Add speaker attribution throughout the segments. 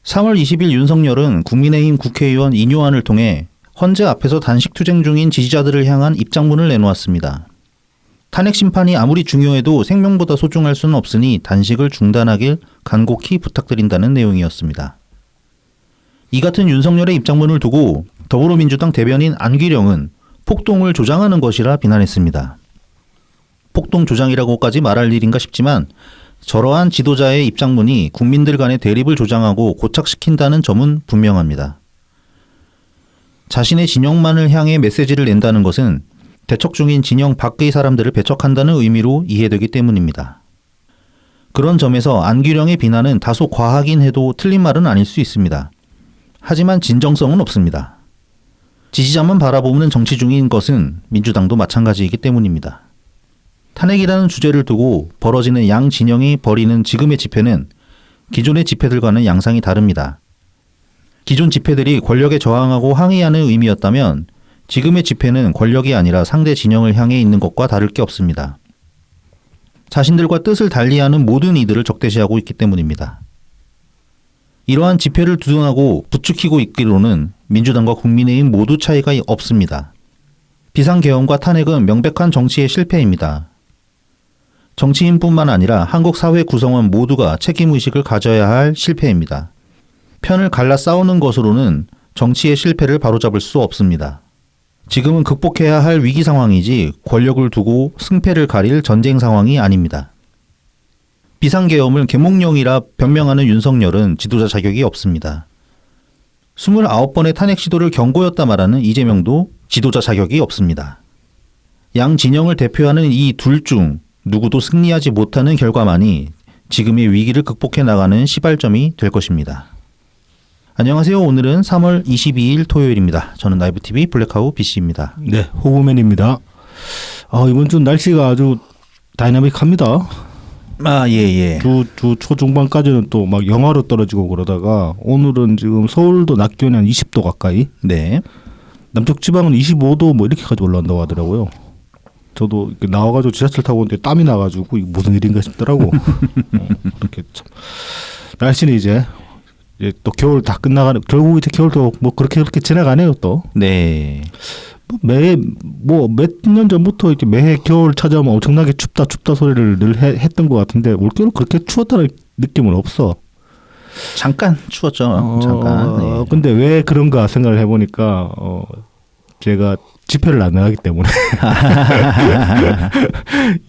Speaker 1: 3월 20일 윤석열은 국민의힘 국회의원 인요안을 통해 헌재 앞에서 단식 투쟁 중인 지지자들을 향한 입장문을 내놓았습니다. 탄핵 심판이 아무리 중요해도 생명보다 소중할 수는 없으니 단식을 중단하길 간곡히 부탁드린다는 내용이었습니다. 이 같은 윤석열의 입장문을 두고 더불어민주당 대변인 안기령은 폭동을 조장하는 것이라 비난했습니다. 폭동 조장이라고까지 말할 일인가 싶지만 저러한 지도자의 입장문이 국민들 간의 대립을 조장하고 고착시킨다는 점은 분명합니다. 자신의 진영만을 향해 메시지를 낸다는 것은 대척 중인 진영 밖의 사람들을 배척한다는 의미로 이해되기 때문입니다. 그런 점에서 안기령의 비난은 다소 과하긴 해도 틀린 말은 아닐 수 있습니다. 하지만 진정성은 없습니다. 지지자만 바라보는 정치 중인 것은 민주당도 마찬가지이기 때문입니다. 탄핵이라는 주제를 두고 벌어지는 양 진영이 벌이는 지금의 집회는 기존의 집회들과는 양상이 다릅니다. 기존 집회들이 권력에 저항하고 항의하는 의미였다면 지금의 집회는 권력이 아니라 상대 진영을 향해 있는 것과 다를 게 없습니다. 자신들과 뜻을 달리하는 모든 이들을 적대시하고 있기 때문입니다. 이러한 집회를 두둔하고 부추기고 있기로는 민주당과 국민의힘 모두 차이가 없습니다. 비상계엄과 탄핵은 명백한 정치의 실패입니다. 정치인뿐만 아니라 한국 사회 구성원 모두가 책임의식을 가져야 할 실패입니다. 편을 갈라 싸우는 것으로는 정치의 실패를 바로잡을 수 없습니다. 지금은 극복해야 할 위기 상황이지 권력을 두고 승패를 가릴 전쟁 상황이 아닙니다. 비상계엄을 계몽령이라 변명하는 윤석열은 지도자 자격이 없습니다. 29번의 탄핵 시도를 경고였다 말하는 이재명도 지도자 자격이 없습니다. 양 진영을 대표하는 이 둘 중 누구도 승리하지 못하는 결과만이 지금의 위기를 극복해 나가는 시발점이 될 것입니다. 안녕하세요. 오늘은 3월 22일 토요일입니다. 저는 라이브TV 블랙하우 BC입니다.
Speaker 2: 네, 호구맨입니다. 이번 주 날씨가 아주 다이나믹합니다.
Speaker 1: 예.
Speaker 2: 주 초중반까지는 또 막 영하로 떨어지고 그러다가 오늘은 지금 서울도 낮 기온이 한 20도 가까이.
Speaker 1: 네.
Speaker 2: 남쪽 지방은 25도 뭐 이렇게까지 올라온다고 하더라고요. 저도 나와가지고 지하철 타고 오는데 땀이 나가지고 이게 무슨 일인가 싶더라고. 그렇게 참. 날씨는 이제 또 겨울 다 끝나가는, 결국 이제 겨울도 뭐 그렇게 지나가네요 또.
Speaker 1: 네.
Speaker 2: 몇 년 전부터 이렇게 매해 겨울 찾아오면 엄청나게 춥다 소리를 늘 했던 것 같은데 올겨울 그렇게 추웠다는 느낌은 없어.
Speaker 1: 잠깐 추웠죠. 잠깐. 네.
Speaker 2: 근데 왜 그런가 생각을 해보니까 제가 집회를 안 나가기 때문에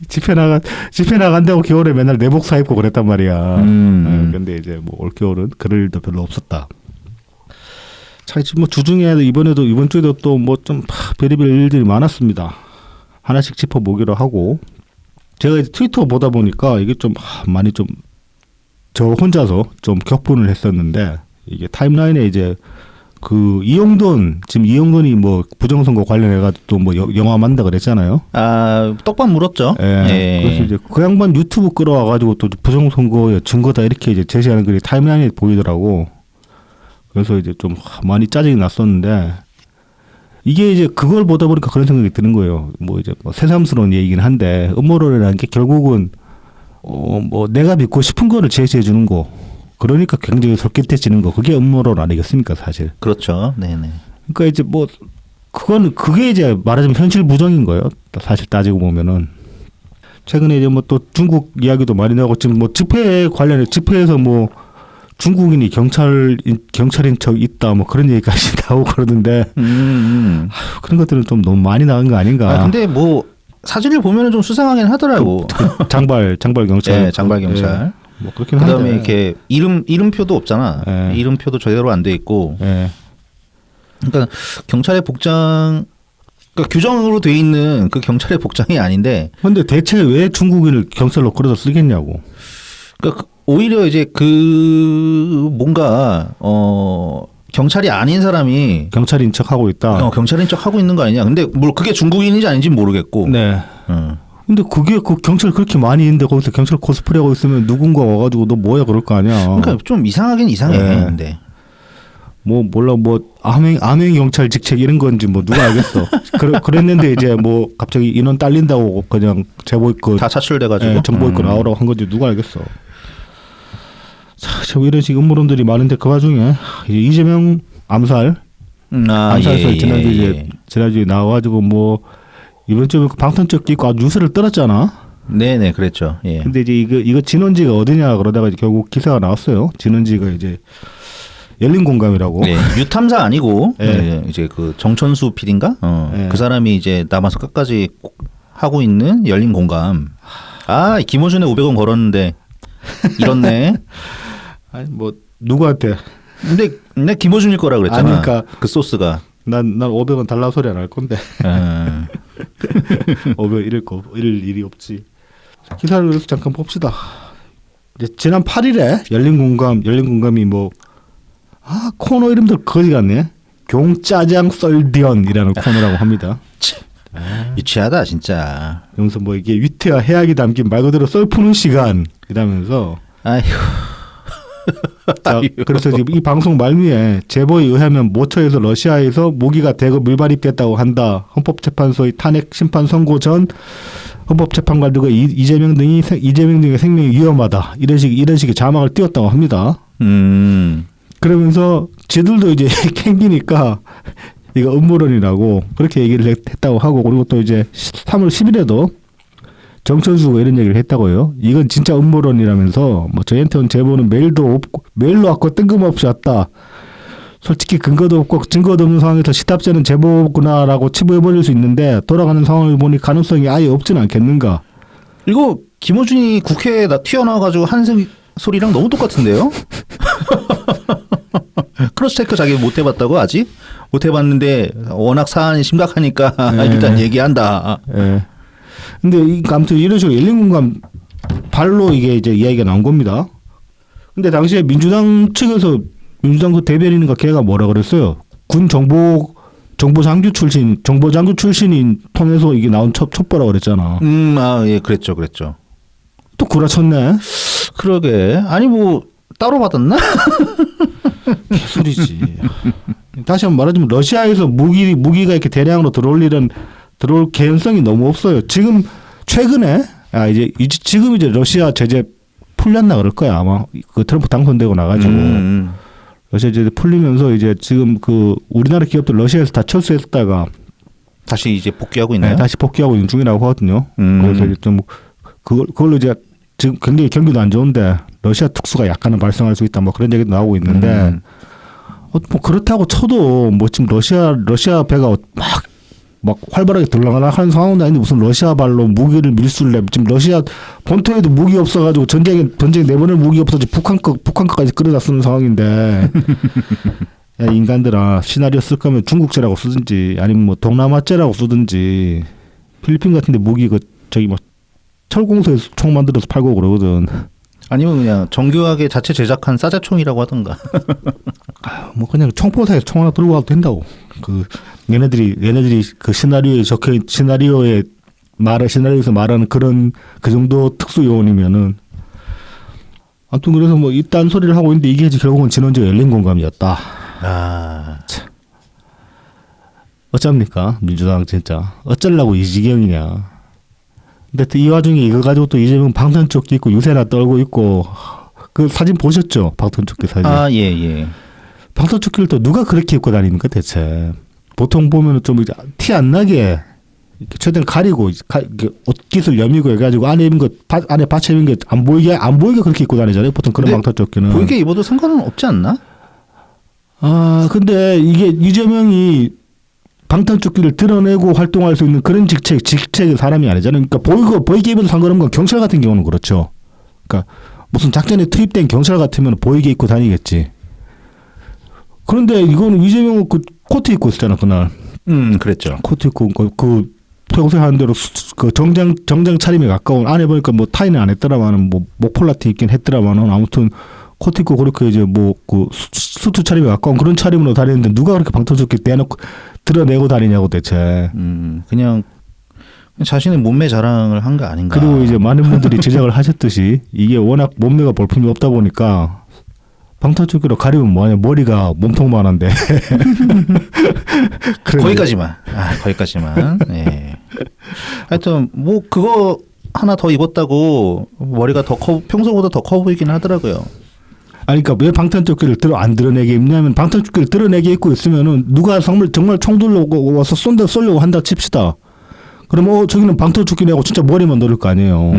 Speaker 2: 집회 나간다고 겨울에 맨날 내복 사 입고 그랬단 말이야. 근데 이제 뭐 올겨울은 그럴 일도 별로 없었다. 참 뭐 주중에 이번 주에도 또 뭐 좀 별의별 일들이 많았습니다. 하나씩 짚어보기로 하고 제가 이제 트위터 보다 보니까 이게 좀 많이 좀 저 혼자서 좀 격분을 했었는데 이게 타임라인에 이제 그 이용돈이 뭐 부정선거 관련해가지고 또 뭐 영화 만다 그랬잖아요.
Speaker 1: 떡밥 물었죠.
Speaker 2: 예. 그래서 이제 그 양반 유튜브 끌어와가지고 또 부정선거의 증거다 이렇게 이제 제시하는 글이 타임라인에 보이더라고. 그래서 이제 좀 많이 짜증이 났었는데 이게 이제 그걸 보다 보니까 그런 생각이 드는 거예요. 뭐 이제 뭐 새삼스러운 얘기긴 한데 음모론이라는 게 결국은 뭐 내가 믿고 싶은 거를 제시해 주는 거. 그러니까 굉장히 솔깃해지는 거. 그게 음모론 아니겠습니까, 사실.
Speaker 1: 그렇죠. 네네.
Speaker 2: 그러니까 이제 뭐 그게 이제 말하자면 현실 부정인 거예요. 사실 따지고 보면은 최근에 이제 뭐 또 중국 이야기도 많이 나오고 지금 뭐 집회에서 뭐 중국인이 경찰인 척 있다 뭐 그런 얘기까지 나오고 그러는데 그런 것들은 좀 너무 많이 나온 거 아닌가.
Speaker 1: 근데 뭐 사진을 보면은 좀 수상하긴 하더라고.
Speaker 2: 장발 경찰.
Speaker 1: 네, 장발 경찰.
Speaker 2: 뭐 그렇긴
Speaker 1: 그다음에
Speaker 2: 한데.
Speaker 1: 이렇게 이름표도 없잖아.
Speaker 2: 네.
Speaker 1: 이름표도 제대로 안 돼 있고.
Speaker 2: 네.
Speaker 1: 그러니까 경찰의 복장, 그러니까 규정으로 돼 있는 그 경찰의 복장이 아닌데.
Speaker 2: 근데 대체 왜 중국인을 경찰로 끌어다 쓰겠냐고.
Speaker 1: 그러니까 오히려 이제 뭔가 경찰이 아닌 사람이
Speaker 2: 경찰인 척 하고 있다.
Speaker 1: 경찰인 척 하고 있는 거 아니냐. 근데 뭐 그게 중국인인지 아닌지 모르겠고.
Speaker 2: 네. 근데 그게 그 경찰 그렇게 많이 있는데 거기서 경찰 코스프레 하고 있으면 누군가 와가지고 너 뭐야 그럴 거 아니야.
Speaker 1: 그러니까 좀 이상하긴 이상해.
Speaker 2: 네.
Speaker 1: 근데
Speaker 2: 뭐 몰라 뭐 암행 경찰 직책 이런 건지 뭐 누가 알겠어. 그랬는데 이제 뭐 갑자기 인원 딸린다고 그냥 제보 입고
Speaker 1: 다 차출돼가지고
Speaker 2: 정보 입고 나오라고 한 건지 누가 알겠어. 참 참 이런 식 음모론들이 많은데 그 와중에 이제 이재명 암살 암살설 지난주에 나와가지고 뭐 이번 주에 방탄적 끼고 아주 뉴스를 떨었잖아.
Speaker 1: 네네 그랬죠. 예.
Speaker 2: 근데 이제 이거 진원지가 어디냐 그러다가 이제 결국 기사가 나왔어요. 진원지가 이제 열린 공감이라고.
Speaker 1: 네, 유탐사 아니고
Speaker 2: 네.
Speaker 1: 이제 그 정천수 PD인가?
Speaker 2: 네.
Speaker 1: 그 사람이 이제 남아서 끝까지 하고 있는 열린 공감. 아 김호준에 500원 걸었는데 잃었네.
Speaker 2: 아니 뭐 누구한테?
Speaker 1: 근데 김호준일 거라 그랬잖아.
Speaker 2: 아니, 그러니까
Speaker 1: 그 소스가.
Speaker 2: 난 500원 달라 소리 안 할 건데. 500원 잃을 일이 없지. 기사를 그래서 잠깐 봅시다. 이제 지난 8일에 열린 공감이 뭐 코너 이름도 거지 같네. 경짜장 썰디언이라는 코너라고 합니다.
Speaker 1: 유치하다 진짜.
Speaker 2: 그러면서 뭐 이게 위트와 해악이 담긴 말 그대로 썰 푸는 시간이라면서.
Speaker 1: 아이고.
Speaker 2: 자, 그래서 지금 이 방송 말미에 제보에 의하면 모처에서 러시아에서 모기가 대거 밀반입됐다고 한다. 헌법재판소의 탄핵 심판 선고 전 헌법재판관들과 이재명 등의 생명이 위험하다. 이런 식의 자막을 띄웠다고 합니다. 그러면서 지들도 이제 캥기니까 이거 음모론이라고 그렇게 얘기를 했다고 하고, 그리고 또 이제 3월 10일에도 정천수가 이런 얘기를 했다고요. 이건 진짜 음모론이라면서 뭐 저희한테 온 제보는 메일로 왔고 뜬금없이 왔다. 솔직히 근거도 없고 증거도 없는 상황에서 시답지 않은 제보구나라고 치부해버릴 수 있는데 돌아가는 상황을 보니 가능성이 아예 없지는 않겠는가.
Speaker 1: 이거 김호준이 국회에 튀어나와가지고 한 소리랑 너무 똑같은데요? 크로스체크 자기 못 해봤다고 아직? 못 해봤는데 워낙 사안이 심각하니까 일단 얘기한다.
Speaker 2: 네. 근데 아무튼 이런 식으로 열린 공감 발로 이게 이제 이야기가 나온 겁니다. 근데 당시에 민주당 측에서 민주당 그 대변인인가 걔가 뭐라 그랬어요? 군 정보장교 출신인 통해서 이게 나온 첩보라고 그랬잖아.
Speaker 1: 예, 그랬죠.
Speaker 2: 또 구라쳤네.
Speaker 1: 그러게. 아니 뭐 따로 받았나?
Speaker 2: 개소리지. 다시 한번 말하자면 러시아에서 무기가 이렇게 대량으로 들어올 개연성이 너무 없어요. 지금 최근에 지금 이제 러시아 제재 풀렸나 그럴 거야 아마. 그 트럼프 당선되고 나가지고 러시아 제재 풀리면서 이제 지금 그 우리나라 기업들 러시아에서 다 철수했다가
Speaker 1: 다시 이제 복귀하고 있나요?
Speaker 2: 네, 다시 복귀하고 있는 중이라고 하거든요. 그래서 이제 좀 그걸로 이제 지금 굉장히 경기도 안 좋은데 러시아 특수가 약간은 발생할 수 있다 뭐 그런 얘기도 나오고 있는데 뭐 그렇다고 쳐도 뭐 지금 러시아 배가 막 활발하게 들락날락하는 상황도 아닌데 무슨 러시아 발로 무기를 밀수를 내. 지금 러시아 본토에도 무기 없어가지고 전쟁 내보낼 무기 없어서 북한 거까지 끌어다 쓰는 상황인데 야 인간들아, 시나리오 쓸 거면 중국제라고 쓰든지 아니면 뭐 동남아제라고 쓰든지. 필리핀 같은데 무기 저기 뭐 철공소에서 총 만들어서 팔고 그러거든.
Speaker 1: 아니면 그냥 정교하게 자체 제작한 싸자총이라고 하던가.
Speaker 2: 뭐 그냥 총포사에서 총 하나 들고 가도 된다고. 그 얘네들이 그 시나리오에서 말하는 그런 그 정도 특수 요원이면은. 아무튼 그래서 뭐 이딴 소리를 하고 있는데 이게 결국은 진원지가 열린 공감이었다. 참. 어쩝니까 민주당 진짜 어쩌려고 이 지경이냐. 근데 또 이 와중에 이거 가지고 또 이재명 방탄조끼 입고 유세나 떨고 있고. 그 사진 보셨죠? 방탄조끼 사진.
Speaker 1: 예.
Speaker 2: 방탄조끼를 또 누가 그렇게 입고 다닙니까 대체. 보통 보면은 좀 티 안 나게 최대한 가리고 옷깃을 여미고 해가지고 안에 입은 거 안에 받쳐 입은 게 안 보이게 그렇게 입고 다니잖아요. 보통 그런 방탄조끼는.
Speaker 1: 보이게 입어도 상관은 없지 않나?
Speaker 2: 근데 이게 이재명이 방탄조끼를 드러내고 활동할 수 있는 그런 직책의 사람이 아니잖아요. 그러니까 보이게 입어도 상관없는 건 경찰 같은 경우는 그렇죠. 그러니까 무슨 작전에 투입된 경찰 같으면 보이게 입고 다니겠지. 그런데 이거는 이재명은 그 코트 입고 있었잖아 그날.
Speaker 1: 그랬죠.
Speaker 2: 코트 입고 그 평소에 하는 대로 그 정장 차림에 가까운, 안에 보니까 뭐 타이는 안 했더라마는 뭐 목폴라티 입긴 했더라마는 아무튼 코트 입고 그렇게 이제 뭐 그 수트 차림에 가까운 그런 차림으로 다니는데 누가 그렇게 방탄조끼 대놓고 드러내고 다니냐고 대체.
Speaker 1: 그냥 자신의 몸매 자랑을 한 거 아닌가.
Speaker 2: 그리고 이제 많은 분들이 지적을 하셨듯이 이게 워낙 몸매가 볼품이 없다 보니까 방탄조끼로 가리면 뭐하냐, 머리가 몸통만한데.
Speaker 1: 거기까지만. 거기까지만. 예. 하여튼 뭐 그거 하나 더 입었다고 머리가 더 평소보다 더 커 보이긴 하더라고요.
Speaker 2: 아니, 그러니까 왜 방탄조끼를 안 드러내게 입냐면 방탄조끼를 드러내게 입고 있으면은 누가 정말 총들로 와서 쏘려고 한다 칩시다. 그럼 저기는 방탄조끼 내고 진짜 머리만 노릴 거 아니에요.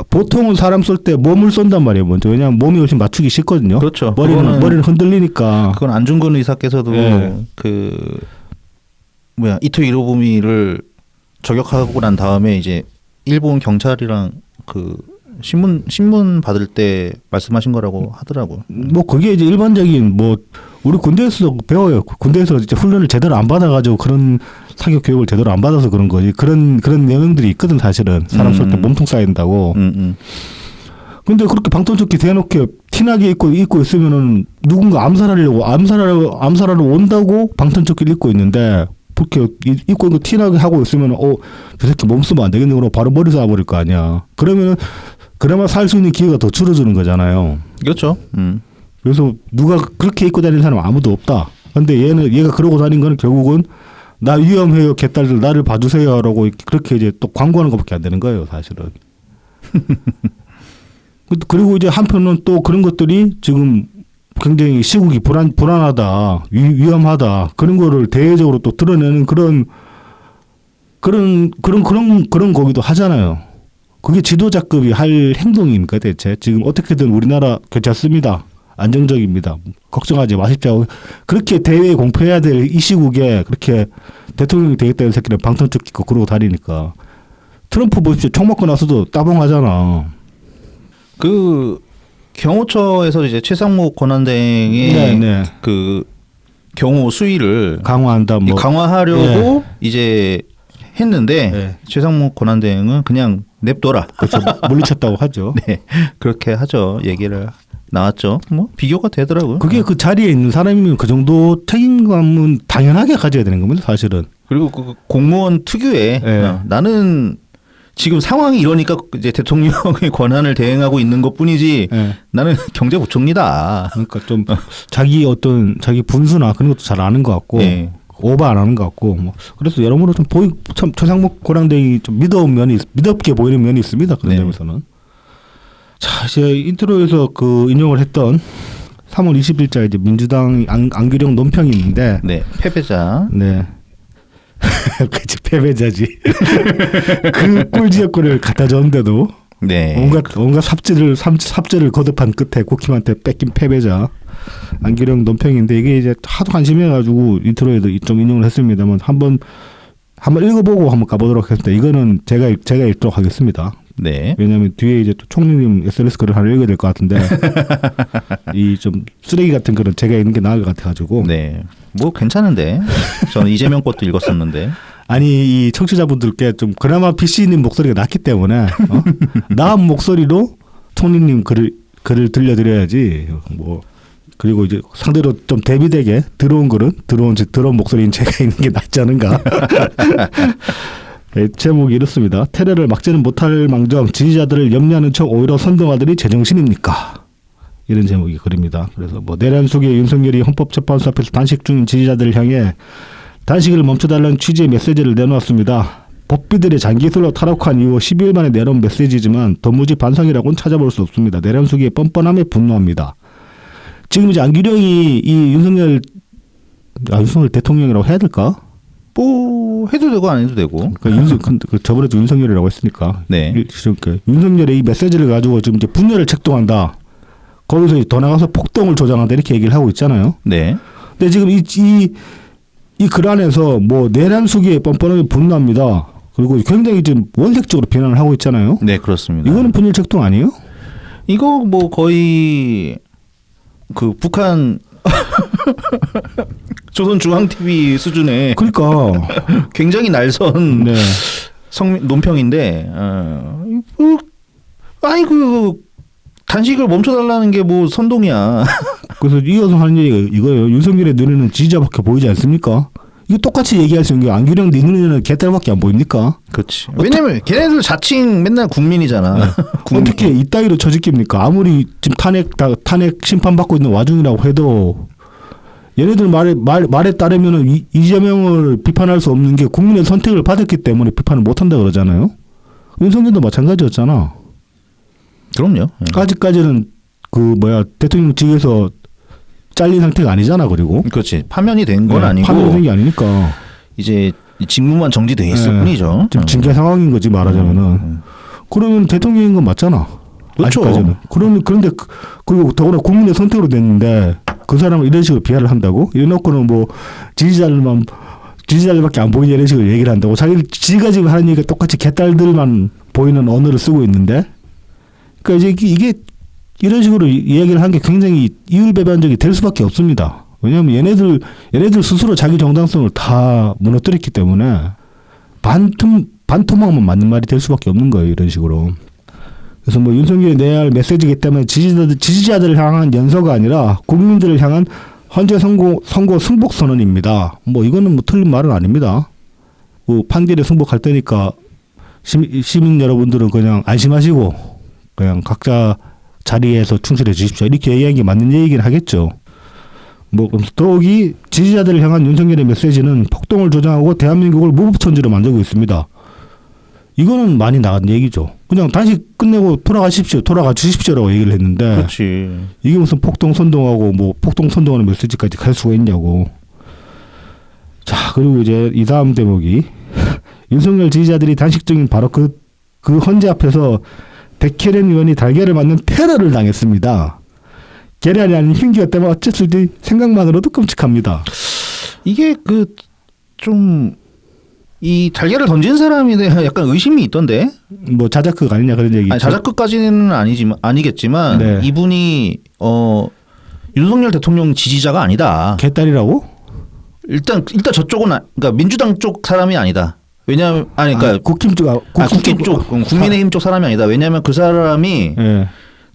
Speaker 2: 보통은 사람 쏠 때 몸을 쏜단 말이에요. 먼저. 왜냐하면 몸이 훨씬 맞추기 쉽거든요.
Speaker 1: 그렇죠.
Speaker 2: 머리는 흔들리니까.
Speaker 1: 그건 안중근 의사께서도
Speaker 2: 네.
Speaker 1: 이토 히로부미를 저격하고 난 다음에 이제 일본 경찰이랑 신문 받을 때 말씀하신 거라고 하더라고요.
Speaker 2: 뭐 그게 이제 일반적인 우리 군대에서도 배워요. 군대에서 이제 훈련을 제대로 안 받아가지고 그런 사격 교육을 제대로 안 받아서 그런 거지. 그런 내용들이 있거든 사실은. 사람 쏠 때 몸통 쏴야 된다고. 근데 그렇게 방탄조끼 대놓게 티나게 입고 있으면은 누군가 암살하러 온다고 방탄조끼를 입고 있는데 그렇게 입고 있는 거 티나게 하고 있으면은 저 새끼 몸 쓰면 안 되겠네. 그러고 바로 머리 쏴버릴 거 아니야. 그러면은 그나마 살 수 있는 기회가 더 줄어드는 거잖아요.
Speaker 1: 그렇죠.
Speaker 2: 그래서 누가 그렇게 입고 다니는 사람 아무도 없다. 근데 얘가 그러고 다닌 거는 결국은 나 위험해요, 개딸들 나를 봐주세요라고 그렇게 이제 또 광고하는 것밖에 안 되는 거예요, 사실은. 그리고 이제 한편은 또 그런 것들이 지금 굉장히 시국이 불안하다, 위험하다 그런 거를 대외적으로 또 드러내는 그런 거기도 하잖아요. 그게 지도자급이 할 행동입니까 대체? 지금 어떻게든 우리나라 괜찮습니다. 안정적입니다. 걱정하지 마십시오. 그렇게 대외에 공표해야 될 이 시국에 그렇게 대통령이 되겠다는 새끼는 방탄조끼 입고 그러고 다니니까. 트럼프 보십시오. 총 맞고 나서도 따봉하잖아.
Speaker 1: 경호처에서 이제 최상목 권한대행의
Speaker 2: 네.
Speaker 1: 경호 수위를 강화하려고 이제 했는데
Speaker 2: 네.
Speaker 1: 최상목 권한대행은 그냥 냅둬라.
Speaker 2: 그렇죠. 물리쳤다고 하죠.
Speaker 1: 네, 그렇게 하죠. 얘기를 나왔죠. 비교가 되더라고요.
Speaker 2: 그게 그 자리에 있는 사람이면 그 정도 책임감은 당연하게 가져야 되는 겁니다. 사실은.
Speaker 1: 그리고 공무원 특유의 나는 지금 상황이 이러니까 이제 대통령의 권한을 대행하고 있는 것뿐이지 나는 경제부총리다.
Speaker 2: 그러니까 좀 자기 분수나 그런 것도 잘 아는 것 같고 오버 안 하는 것 같고 그래서 여러모로 좀 최상목 권한대행이 좀 미덥게 보이는 면이 있습니다. 그런 점에서는. 자, 이제 인트로에서 인용을 했던 3월 20일자 이제 민주당 안규령 논평이 있는데
Speaker 1: 패배자.
Speaker 2: 네. 그치, 패배자지. 그 꿀지역구를 갖다 줬는데도 온갖 삽질을 거듭한 끝에 국힘한테 뺏긴 패배자 안규령 논평인데 이게 이제 하도 관심해가지고 인트로에도 좀 인용을 했습니다만 한번 읽어보고 한번 가보도록 하겠습니다. 이거는 제가 읽도록 하겠습니다.
Speaker 1: 네.
Speaker 2: 왜냐하면 뒤에 이제 또 총리님 SNS 글을 하나 읽어야 될 것 같은데 이 좀 쓰레기 같은 글은 제가 읽는 게 나을 것 같아가지고.
Speaker 1: 네. 괜찮은데 저는 이재명 것도 읽었었는데.
Speaker 2: 아니 이 청취자분들께 좀 그나마 BC님 목소리가 낫기 때문에 나은 목소리로 총리님 글을 들려드려야지 그리고 이제 상대로 좀 대비되게 들어온 목소리인 제가 있는 게 낫지 않은가. 네, 제목이 이렇습니다. 테러를 막지는 못할 망정 지지자들을 염려하는 척 오히려 선동하더니 제정신입니까? 이런 제목이 글입니다. 그래서 내란 속에 윤석열이 헌법재판소 앞에서 단식 중인 지지자들을 향해 단식을 멈춰달라는 취지의 메시지를 내놓았습니다. 법비들의 장기술로 타락한 이후 12일 만에 내놓은 메시지지만 도무지 반성이라고는 찾아볼 수 없습니다. 내란 속의 뻔뻔함에 분노합니다. 지금 이제 안규령이 이 윤석열 대통령이라고 해야 될까?
Speaker 1: 해도 되고 안 해도 되고.
Speaker 2: 저번에도 윤석열이라고 했으니까.
Speaker 1: 네.
Speaker 2: 윤석열의 이 메시지를 가지고 지금 이제 분열을 책동한다. 거기서 더 나가서 폭동을 조장한다 이렇게 얘기를 하고 있잖아요.
Speaker 1: 네.
Speaker 2: 근데 지금 이 글 안에서 내란 속에 뻔뻔하게 분노합니다. 그리고 굉장히 지금 원색적으로 비난을 하고 있잖아요.
Speaker 1: 네, 그렇습니다.
Speaker 2: 이거는 분열 책동 아니에요?
Speaker 1: 이거 거의 북한 조선중앙TV 수준의
Speaker 2: 그러니까
Speaker 1: 굉장히 날선 논평인데 단식을 멈춰달라는 게 선동이야.
Speaker 2: 그래서 이어서 하는 얘기가 이거예요. 윤석열의 눈에는 지지자밖에 보이지 않습니까? 이거 똑같이 얘기할 수 있는 게 안규령 네 눈에는 개딸밖에 안 보입니까?
Speaker 1: 그렇지. 왜냐면 걔네들 자칭 맨날 국민이잖아.
Speaker 2: 어떻게 이따위로 처지깁니까? 아무리 지금 탄핵 심판 받고 있는 와중이라고 해도 얘네들 말에 따르면은 이재명을 비판할 수 없는 게 국민의 선택을 받았기 때문에 비판을 못한다 그러잖아요. 윤석열도 마찬가지였잖아.
Speaker 1: 그럼요.
Speaker 2: 아직까지는 대통령직에서 잘린 상태가 아니잖아. 그리고
Speaker 1: 그렇지. 파면이 된 건 아니고
Speaker 2: 파면이 된 게 아니니까
Speaker 1: 이제 직무만 정지돼 있을 뿐이죠.
Speaker 2: 지금 징계 상황인 거지 말하자면은. 그러면 대통령인 건 맞잖아.
Speaker 1: 그렇죠.
Speaker 2: 아직까지는. 그런데 그리고 더구나 국민의 선택으로 됐는데 그 사람을 이런 식으로 비하를 한다고? 이래놓고는 뭐 지지자들밖에 안 보이냐 이런 식으로 얘기를 한다고. 지가 지금 하는 얘기가 똑같이 개딸들만 보이는 언어를 쓰고 있는데. 그러니까 이제 이게 이런 식으로 이야기를 한 게 굉장히 이율배반적이 될 수밖에 없습니다. 왜냐하면 얘네들 스스로 자기 정당성을 다 무너뜨렸기 때문에 반토막만 맞는 말이 될 수밖에 없는 거예요. 이런 식으로. 그래서 뭐 윤석열이 내야 할 메시지이기 때문에 지지자들을 향한 연서가 아니라 국민들을 향한 헌재 선고 승복 선언입니다. 뭐 이거는 뭐 틀린 말은 아닙니다. 뭐 판결에 승복할 때니까 시민 여러분들은 그냥 안심하시고 그냥 각자 자리에서 충실해 주십시오. 이렇게 얘기한 게 맞는 얘기긴 하겠죠. 뭐 더욱이 지지자들을 향한 윤석열의 메시지는 폭동을 조장하고 대한민국을 무법천지로 만들고 있습니다. 이거는 많이 나간 얘기죠. 그냥 단식 끝내고 돌아가 주십시오라고 얘기를 했는데.
Speaker 1: 그렇지. 이게
Speaker 2: 무슨 폭동 선동하고 뭐 폭동 선동하는 메시지까지 갈 수가 있냐고. 자, 그리고 이제 이 다음 대목이 윤석열 지지자들이 단식 중인 바로 그 헌재 앞에서 백혜련 의원이 달걀을 맞는 테러를 당했습니다. 계란이 아닌 흉기가 때문에 어쨌을지 생각만으로도 끔찍합니다.
Speaker 1: 이게 이 달걀을 던진 사람에 대한 약간 의심이 있던데.
Speaker 2: 뭐 자작극 아니냐 그런 얘기.
Speaker 1: 아니, 자작극까지는 아니겠지만
Speaker 2: 네.
Speaker 1: 이분이 윤석열 대통령 지지자가 아니다.
Speaker 2: 개딸이라고?
Speaker 1: 일단 저쪽은 그러니까 민주당 쪽 사람이 아니다. 왜냐하면 그러니까
Speaker 2: 국힘 쪽
Speaker 1: 국민의힘 쪽 사람이 아니다. 왜냐하면 그 사람이
Speaker 2: 네.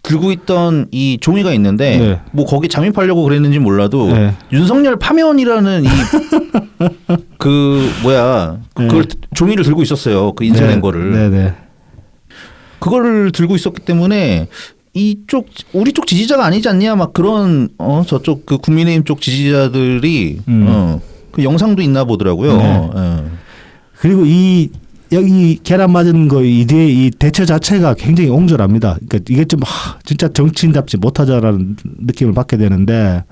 Speaker 1: 들고 있던 이 종이가 있는데
Speaker 2: 네.
Speaker 1: 뭐 거기 잠입하려고 그랬는지 몰라도
Speaker 2: 네.
Speaker 1: 윤석열 파면이라는 그걸 종이를 들고 있었어요. 그 인쇄된 거를.
Speaker 2: 네네.
Speaker 1: 그거를 들고 있었기 때문에 우리 쪽 지지자가 아니지 않냐 막 그런 저쪽 그 국민의힘 쪽 지지자들이 그 영상도 있나 보더라고요.
Speaker 2: 네. 그리고 여기 계란 맞은 거 이 대처 자체가 굉장히 옹졸합니다. 그러니까 이게 좀 진짜 정치인답지 못하자라는 느낌을 받게 되는데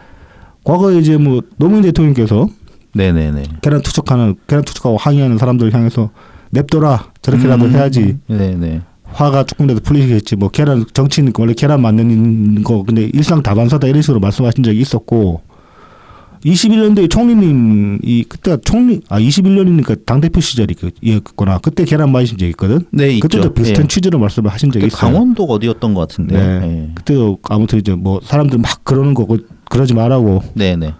Speaker 2: 과거에 이제 뭐 노무현 대통령께서
Speaker 1: 네네네.
Speaker 2: 계란 투척하고 항의하는 사람들 향해서 냅둬라 저렇게라도 해야지.
Speaker 1: 네네.
Speaker 2: 화가 조금이라도 풀리겠지. 뭐 정치인 원래 계란 맞는 거 근데 일상 다반사다 이런 식으로 말씀하신 적이 있었고 21년도에 총리님이 그때가 21년이니까 당대표 시절이었구나. 그때 계란 맞으신 적이 있거든.
Speaker 1: 네,
Speaker 2: 그때도
Speaker 1: 있죠.
Speaker 2: 비슷한 취지로 말씀을 하신 적이 있어요.
Speaker 1: 강원도가 어디였던 것 같은데.
Speaker 2: 네.
Speaker 1: 네.
Speaker 2: 그때도 아무튼 이제 뭐 사람들 막 그러는 거 그러지 말라고.
Speaker 1: 네네.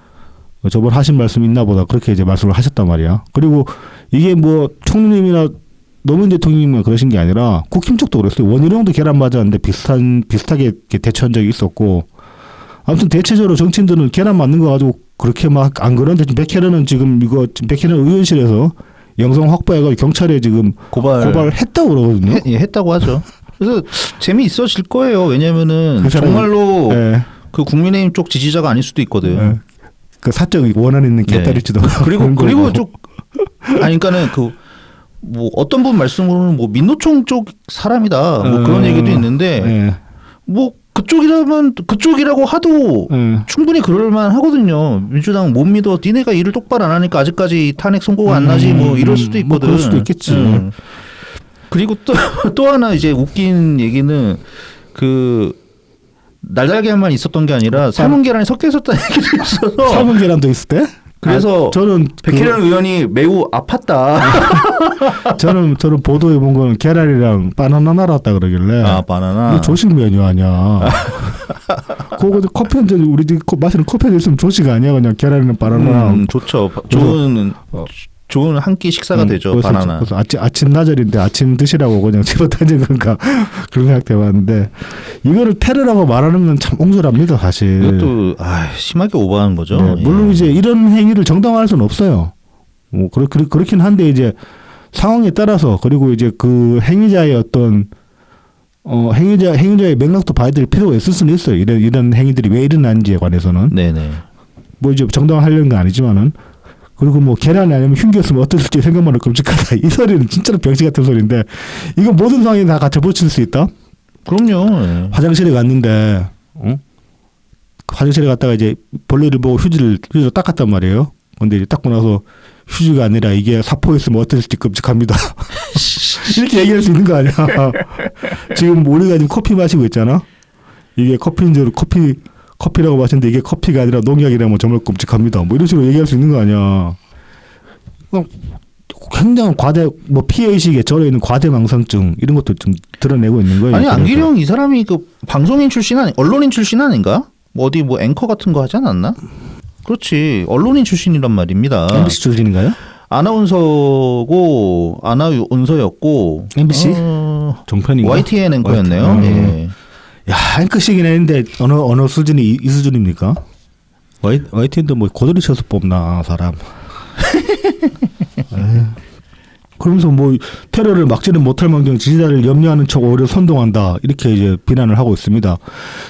Speaker 2: 저번 하신 말씀 있나 보다 그렇게 이제 말씀을 하셨단 말이야. 그리고 이게 뭐 총리님이나 노무현 대통령님만 그러신 게 아니라 국힘 쪽도 그랬어요. 원희룡도 계란 맞았는데 비슷하게 대처한 적이 있었고. 아무튼 대체적으로 정치인들은 계란 맞는 거 가지고 그렇게 막 안 그러는데 백혜련은 지금 백혜련 의원실에서 영상 확보해가지고 경찰에 지금 고발을 했다고 그러거든요.
Speaker 1: 했다고 하죠. 그래서 재미있어질 거예요. 왜냐면은
Speaker 2: 그
Speaker 1: 정말로
Speaker 2: 네.
Speaker 1: 그 국민의힘 쪽 지지자가 아닐 수도 있거든.
Speaker 2: 네. 그 사적 원한 있는 개딸일지도.
Speaker 1: 네. 그리고 좀 그러니까는 뭐 어떤 분 말씀으로는 뭐 민노총 쪽 사람이다. 뭐 그런 얘기도 있는데
Speaker 2: 네.
Speaker 1: 뭐 그쪽이라고 하도 충분히 그럴만 하거든요. 민주당 못 믿어. 니네가 일을 똑바로 안 하니까 아직까지 탄핵 선고가 안 나지. 뭐 이럴 수도 있거든.
Speaker 2: 뭐 그럴 수도 있겠지.
Speaker 1: 그리고 또 하나 이제 웃긴 얘기는 날달걀만 있었던 게 아니라 삶은 계란이 섞여 있었다는 얘기도 있어서.
Speaker 2: 삶은 계란도 있을 때?
Speaker 1: 그래서
Speaker 2: 저는
Speaker 1: 백혜련 의원이 매우 아팠다.
Speaker 2: 저는 보도해 본 거는 계란이랑 바나나 날았다 그러길래.
Speaker 1: 바나나.
Speaker 2: 이거 조식 메뉴 아니야. 그거 커피 한 잔 우리 집 마시는 커피 한 잔 있으면 조식 아니야 그냥 계란이랑 바나나랑.
Speaker 1: 좋죠. 좋은 한 끼 식사가 되죠. 바나나.
Speaker 2: 그래서 아침 나절인데 아침 드시라고 그냥 집어 던진 건가 그런 생각 해봤는데 이거를 테러라고 말하는 건 참 옹졸합니다 사실.
Speaker 1: 이것도 심하게 오버하는 거죠.
Speaker 2: 네, 물론 이제 이런 행위를 정당화할 수는 없어요. 뭐 그렇긴 한데 이제 상황에 따라서 그리고 이제 그 행위자의 어떤 행위자의 맥락도 봐야 될 필요가 있을 수는 있어요. 이런 행위들이 왜 일어나는지에 관해서는.
Speaker 1: 네네.
Speaker 2: 뭐 이제 정당화하려는 건 아니지만은. 그리고 뭐 계란이 아니면 흉기였으면 어땠을지 생각만 해도 끔찍하다. 이 소리는 진짜로 병신 같은 소리인데 이거 모든 상황에 다 갖다 붙일 수 있다?
Speaker 1: 그럼요. 네.
Speaker 2: 화장실에 갔는데 화장실에 갔다가 이제 벌레를 보고 휴지로 닦았단 말이에요. 근데 이제 닦고 나서 휴지가 아니라 이게 사포였으면 어땠을지 끔찍합니다. 이렇게 얘기할 수 있는 거 아니야? 지금 우리가 지금 커피 마시고 있잖아. 이게 커피인 줄 커피라고 마시는데 이게 커피가 아니라 농약이라면 정말 끔찍합니다. 뭐 이런 식으로 얘기할 수 있는 거 아니야? 굉장한 뭐 피해의식에 절여 있는 과대망상증 이런 것도 좀 드러내고 있는 거예요.
Speaker 1: 아니 안기령 이 사람이 그 방송인 출신 언론인 출신 아닌가? 뭐 어디 뭐 앵커 같은 거 하지 않았나? 그렇지 언론인 출신이란 말입니다.
Speaker 2: MBC 출신인가요?
Speaker 1: 아나운서였고
Speaker 2: MBC 종편인가?
Speaker 1: YTN 앵커였네요. 예.
Speaker 2: 야 앵커시긴 했는데 어느 수준이 이 수준입니까? YTN도 뭐 고도리 쳐서 뽑나 사람. 그러면서 뭐 테러를 막지는 못할 망정 지지자를 염려하는 척 오히려 선동한다 이렇게 이제 비난을 하고 있습니다.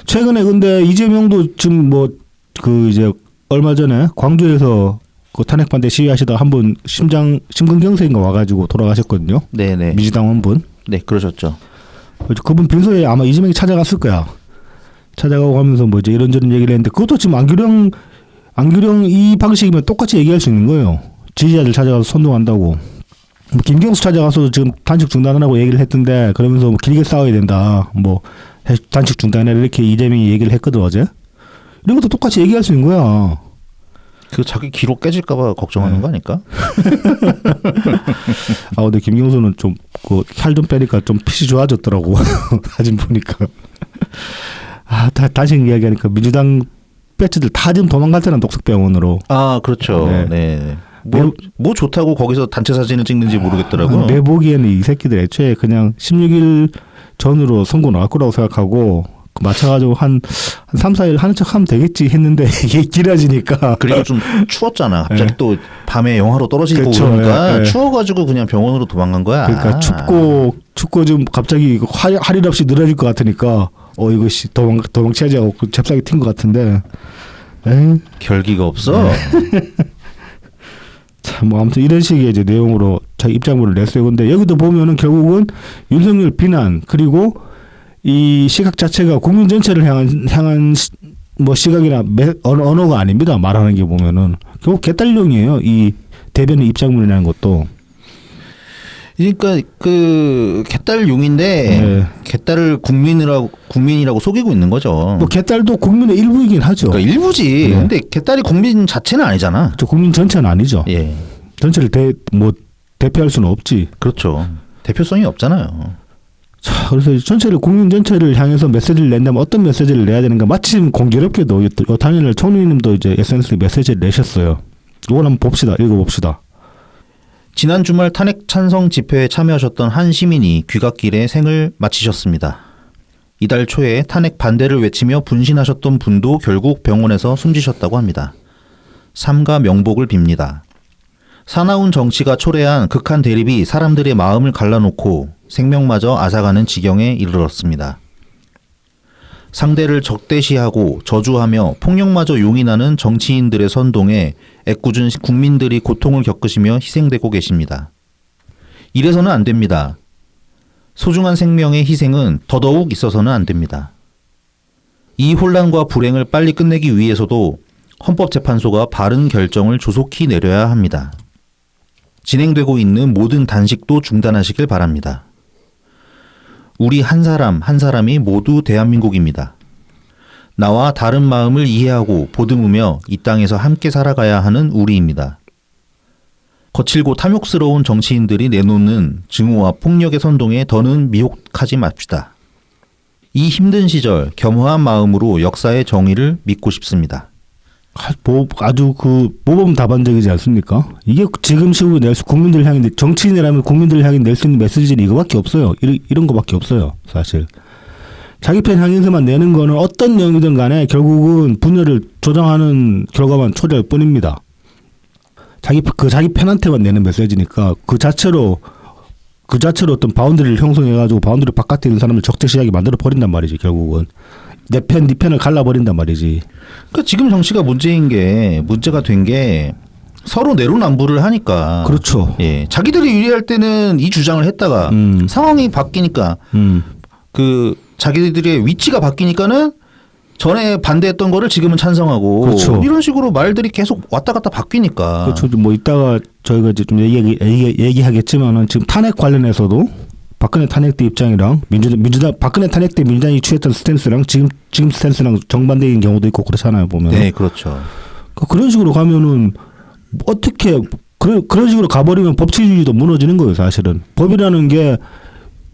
Speaker 2: 최근에 근데 이재명도 지금 뭐 그 이제 얼마 전에 광주에서 그 탄핵 반대 시위하시다 한 분 심근경색인가 와가지고 돌아가셨거든요.
Speaker 1: 네네.
Speaker 2: 민주당 한 분.
Speaker 1: 네 그러셨죠.
Speaker 2: 그분 빈소에 아마 이재명이 찾아갔을 거야. 찾아가고 하면서 뭐 이제 이런저런 얘기를 했는데 그것도 지금 안규령 이 방식이면 똑같이 얘기할 수 있는 거예요. 지지자들 찾아가서 선동한다고. 뭐 김경수 찾아가서 지금 단식 중단하라고 얘기를 했던데 그러면서 뭐 길게 싸워야 된다. 뭐 단식 중단해 이렇게 이재명이 얘기를 했거든 어제. 이런 것도 똑같이 얘기할 수 있는 거야.
Speaker 1: 그 자기 기록 깨질까봐 걱정하는 거 아닐까?
Speaker 2: 아 근데 김경수는 좀 그 살 좀 빼니까 좀 핏이 좋아졌더라고. 사진 보니까. 아 단식 이야기하니까 민주당 배치들 다 지금 도망갔잖아 독석병원으로.
Speaker 1: 아 그렇죠. 네. 뭐 좋다고 거기서 단체 사진을 찍는지 모르겠더라고요.
Speaker 2: 내 보기에는 이 새끼들 애초에 그냥 16일 전으로 선거 나올 거라고 생각하고 맞춰가지고 한 3, 4일 하는 척 하면 되겠지 했는데 이게 길어지니까.
Speaker 1: 그리고 좀 추웠잖아. 갑자기 또 밤에 영하로 떨어지고
Speaker 2: 그렇죠.
Speaker 1: 그러니까 추워가지고 그냥 병원으로 도망간 거야.
Speaker 2: 그러니까 춥고 좀 갑자기 할 일 없이 늘어질 것 같으니까 이거 도망치지 하고 잽싸게 튄 것 같은데. 에이.
Speaker 1: 결기가 없어.
Speaker 2: 참, 뭐 아무튼 이런 식의 이제 내용으로 자기 입장문을 냈어요. 근데 여기도 보면은 결국은 윤석열 비난 그리고 이 시각 자체가 국민 전체를 향한 뭐 시각이나 언어가 아닙니다. 말하는 게 보면은 결국 개딸용이에요. 이 대변의 입장문이라는 것도.
Speaker 1: 그러니까 그 개딸용인데
Speaker 2: 네.
Speaker 1: 개딸을 국민이라고 속이고 있는 거죠.
Speaker 2: 뭐 개딸도 국민의 일부이긴 하죠.
Speaker 1: 그러니까 일부지.
Speaker 2: 네.
Speaker 1: 근데 개딸이 국민 자체는 아니잖아.
Speaker 2: 저 국민 전체는 아니죠.
Speaker 1: 예.
Speaker 2: 전체를 대표할 수는 없지.
Speaker 1: 그렇죠. 대표성이 없잖아요.
Speaker 2: 자, 그래서 전체를 국민 전체를 향해서 메시지를 낸다면 어떤 메시지를 내야 되는가? 마침 공교롭게도 요탄일 총리님도 이제 SNS에 메시지를 내셨어요. 이걸 한번 봅시다. 읽어봅시다.
Speaker 1: 지난 주말 탄핵 찬성 집회에 참여하셨던 한 시민이 귀갓길에 생을 마치셨습니다. 이달 초에 탄핵 반대를 외치며 분신하셨던 분도 결국 병원에서 숨지셨다고 합니다. 삼가 명복을 빕니다. 사나운 정치가 초래한 극한 대립이 사람들의 마음을 갈라놓고 생명마저 앗아가는 지경에 이르렀습니다. 상대를 적대시하고 저주하며 폭력마저 용인하는 정치인들의 선동에 애꿎은 국민들이 고통을 겪으시며 희생되고 계십니다. 이래서는 안 됩니다. 소중한 생명의 희생은 더더욱 있어서는 안 됩니다. 이 혼란과 불행을 빨리 끝내기 위해서도 헌법재판소가 바른 결정을 조속히 내려야 합니다. 진행되고 있는 모든 단식도 중단하시길 바랍니다. 우리 한 사람 한 사람이 모두 대한민국입니다. 나와 다른 마음을 이해하고 보듬으며 이 땅에서 함께 살아가야 하는 우리입니다. 거칠고 탐욕스러운 정치인들이 내놓는 증오와 폭력의 선동에 더는 미혹하지 맙시다. 이 힘든 시절 겸허한 마음으로 역사의 정의를 믿고 싶습니다.
Speaker 2: 아주 그 모범답안적이지 않습니까? 이게 지금 시국에 낼 수 국민들 향해 정치인이라면 국민들 향해 낼 수 있는 메시지는 이거밖에 없어요. 이런 거밖에 없어요. 사실 자기 편 향해서만 내는 거는 어떤 내용이든 간에 결국은 분열을 조장하는 결과만 초래할 뿐입니다. 자기 편한테만 내는 메시지니까 그 자체로 어떤 바운드리를 형성해가지고 바운드리 바깥에 있는 사람을 적재시하게 만들어 버린단 말이지. 결국은 내 편, 네 편을 갈라버린단 말이지.
Speaker 1: 그러니까 지금 정치가 문제가 된 게 서로 내로남불을 하니까.
Speaker 2: 그렇죠.
Speaker 1: 예, 자기들이 유리할 때는 이 주장을 했다가 상황이 바뀌니까 그 자기들의 위치가 바뀌니까는 전에 반대했던 거를 지금은 찬성하고
Speaker 2: 그렇죠.
Speaker 1: 이런 식으로 말들이 계속 왔다 갔다 바뀌니까.
Speaker 2: 그렇죠. 뭐 이따가 저희가 이제 좀 얘기하겠지만은 지금 탄핵 관련해서도 박근혜 탄핵 때 입장이랑 민주당 박근혜 탄핵 때 민주당이 취했던 스탠스랑 지금 스탠스랑 정반대인 경우도 있고 그렇잖아요, 보면.
Speaker 1: 네, 그렇죠.
Speaker 2: 그런 식으로 가면은 어떻게 그런 식으로 가버리면 법치주의도 무너지는 거예요, 사실은. 법이라는 게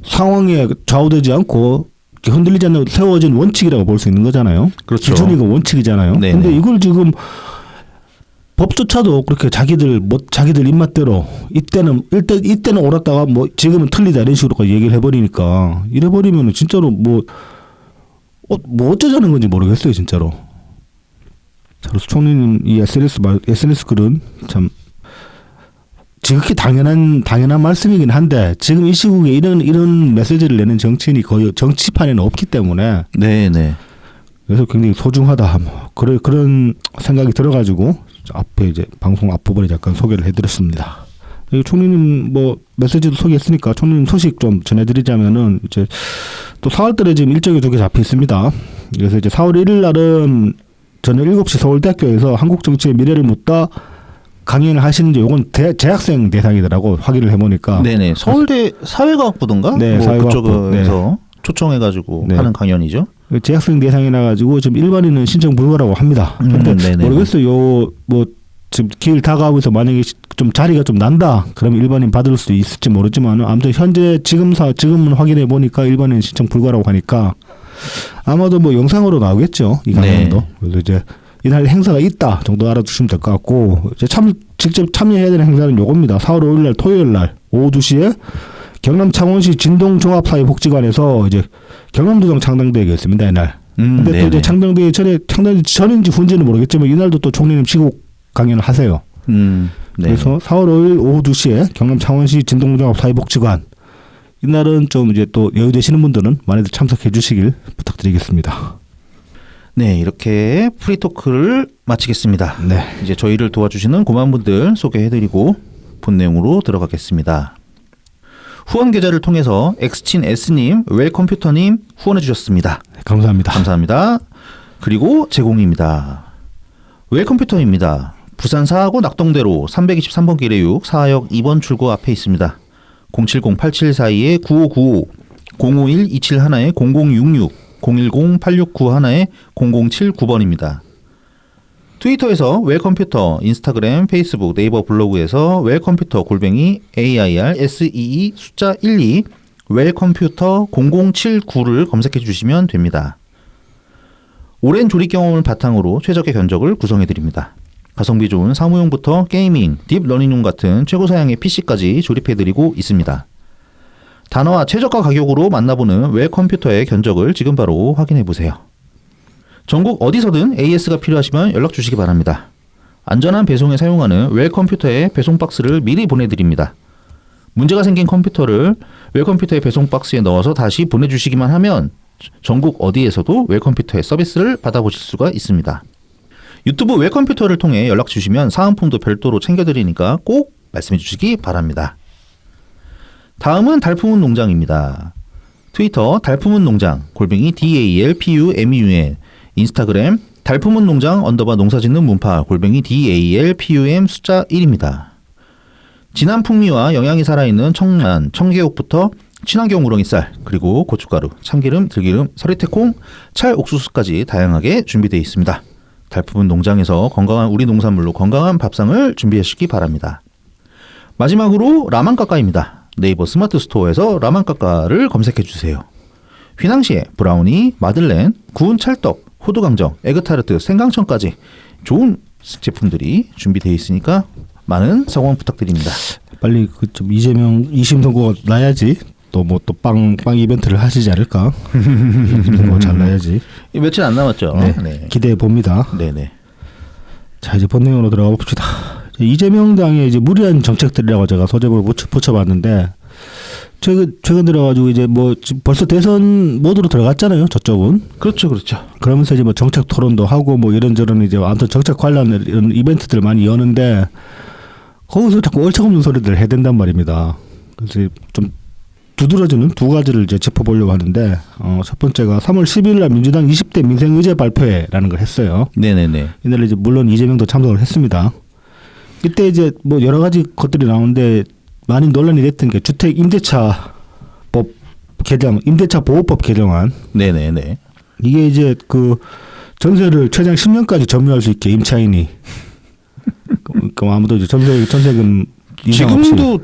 Speaker 2: 상황에 좌우되지 않고 흔들리지 않는 세워진 원칙이라고 볼 수 있는 거잖아요.
Speaker 1: 그렇죠.
Speaker 2: 기준이고 원칙이잖아요.
Speaker 1: 네네.
Speaker 2: 근데 이걸 지금 법조차도 그렇게 자기들 입맛대로 이때는 옳았다가 뭐 지금은 틀리다 이런 식으로 얘기를 해버리니까 이래버리면 진짜로 뭐 어쩌자는 건지 모르겠어요, 진짜로. 자, 그래서 총리님 이 SNS 글은 참 지극히 당연한 말씀이긴 한데 지금 이 시국에 이런 메시지를 내는 정치인이 거의 정치판에는 없기 때문에
Speaker 1: 네네.
Speaker 2: 그래서 굉장히 소중하다 그런 생각이 들어가지고 앞에 이제 방송 앞부분에 잠깐 소개를 해드렸습니다. 총리님 뭐 메시지도 소개했으니까 총리님 소식 좀 전해드리자면은 이제 또 4월달에 지금 일정이 2개 잡혀 있습니다. 그래서 이제 4월 1일 날은 저녁 7시 서울대학교에서 한국 정치의 미래를 묻다 강연을 하시는데 요건 재학생 대상이더라고 확인을 해보니까.
Speaker 1: 네네. 서울대 사회과학부던가?
Speaker 2: 네,
Speaker 1: 뭐
Speaker 2: 사회과학부.
Speaker 1: 그쪽에서 초청해가지고
Speaker 2: 네.
Speaker 1: 하는 강연이죠.
Speaker 2: 재학생 대상이라 가지고 지금 일반인은 신청 불가라고 합니다. 근데
Speaker 1: 네네.
Speaker 2: 모르겠어요. 뭐 지금 기일 다가오면서 만약에 좀 자리가 좀 난다. 그러면 일반인 받을 수도 있을지 모르지만 아무튼 현재 지금은 확인해 보니까 일반인 신청 불가라고 하니까 아마도 뭐 영상으로 나오겠죠. 이 강연도.
Speaker 1: 네.
Speaker 2: 그래서 이제 이날 행사가 있다 정도 알아두시면 될 것 같고 이제 직접 참여해야 되는 행사는 요겁니다. 4월 5일 날 토요일 날 오후 2시에 경남 창원시 진동종합사회복지관에서 이제 경남도당 창당대회가 있습니다. 이날. 근데 또 이제 창당대회 전인지 후인지는 모르겠지만 이날도 또 총리님 시국 강연을 하세요.
Speaker 1: 네.
Speaker 2: 그래서 4월 5일 오후 2시에 경남 창원시 진동종합사회복지관 이날은 좀 이제 또 여유되시는 분들은 많이들 참석해 주시길 부탁드리겠습니다.
Speaker 1: 네, 이렇게 프리토크를 마치겠습니다.
Speaker 2: 네.
Speaker 1: 이제 저희를 도와주시는 고마운 분들 소개해드리고 본 내용으로 들어가겠습니다. 후원 계좌를 통해서 엑스친 S님, 웰컴퓨터님 후원해 주셨습니다.
Speaker 2: 네, 감사합니다.
Speaker 1: 감사합니다. 그리고 제공입니다. 웰컴퓨터입니다. 부산 사하구 낙동대로 323번 길의 6 4역 2번 출구 앞에 있습니다. 070-8742-9595, 051-271-0066, 010-8691-0079번입니다. 트위터에서 웰컴퓨터, 인스타그램, 페이스북, 네이버 블로그에서 웰컴퓨터 AIRSEE 숫자 12 웰컴퓨터 0079를 검색해 주시면 됩니다. 오랜 조립 경험을 바탕으로 최적의 견적을 구성해 드립니다. 가성비 좋은 사무용부터 게이밍, 딥러닝용 같은 최고 사양의 PC까지 조립해 드리고 있습니다. 단어와 최저가 가격으로 만나보는 웰컴퓨터의 견적을 지금 바로 확인해 보세요. 전국 어디서든 AS가 필요하시면 연락 주시기 바랍니다. 안전한 배송에 사용하는 웰컴퓨터의 배송 박스를 미리 보내드립니다. 문제가 생긴 컴퓨터를 웰컴퓨터의 배송 박스에 넣어서 다시 보내주시기만 하면 전국 어디에서도 웰컴퓨터의 서비스를 받아보실 수가 있습니다. 유튜브 웰컴퓨터를 통해 연락 주시면 사은품도 별도로 챙겨드리니까 꼭 말씀해 주시기 바랍니다. 다음은 달품은 농장입니다. 트위터 달품은 농장 DALPUMUN, 인스타그램 달품은 농장 _농사짓는 문파 DALPUM 숫자 1입니다. 진한 풍미와 영양이 살아있는 청란, 청개옥부터 친환경 우렁이 쌀, 그리고 고춧가루, 참기름, 들기름, 서리태콩, 찰옥수수까지 다양하게 준비되어 있습니다. 달품은 농장에서 건강한 우리 농산물로 건강한 밥상을 준비하시기 바랍니다. 마지막으로 라만까까입니다. 네이버 스마트 스토어에서 라만까까를 검색해 주세요. 휘낭시에 브라우니, 마들렌, 구운 찰떡, 호두강정, 에그타르트, 생강청까지 좋은 제품들이 준비되어 있으니까 많은 성원 부탁드립니다.
Speaker 2: 빨리 그 좀 이재명 2심 선고가 나야지 또 뭐 또 빵 이벤트를 하시지 않을까. 2심 선고가 잘 나야지.
Speaker 1: 며칠 안 남았죠.
Speaker 2: 네.
Speaker 1: 네.
Speaker 2: 기대해 봅니다.
Speaker 1: 네네.
Speaker 2: 자 이제 본 내용으로 들어가 봅시다. 이재명 당의 이제 무리한 정책들이라고 제가 소제목을 붙여봤는데 최근 들어가지고 이제 뭐 벌써 대선 모드로 들어갔잖아요. 저쪽은.
Speaker 1: 그렇죠, 그렇죠.
Speaker 2: 그러면서 이제 뭐 정책 토론도 하고 뭐 이런저런 이제 아무튼 정책 관련 이런 이벤트들 많이 여는데 거기서 자꾸 얼척없는 소리들을 해야 된단 말입니다. 그래서 좀 두드러지는 두 가지를 이제 짚어보려고 하는데 첫 번째가 3월 10일 날 민주당 20대 민생의제 발표회라는 걸 했어요.
Speaker 1: 네네네.
Speaker 2: 이날 이제 물론 이재명도 참석을 했습니다. 이때 이제 뭐 여러 가지 것들이 나오는데 많이 논란이 됐던 게 주택 임대차법 개정, 임대차 보호법 개정안.
Speaker 1: 네네네.
Speaker 2: 이게 이제 그 전세를 최장 10년까지 점유할 수 있게 임차인이. 그럼 아무도 이제 전세금 인상 없이.
Speaker 1: 지금도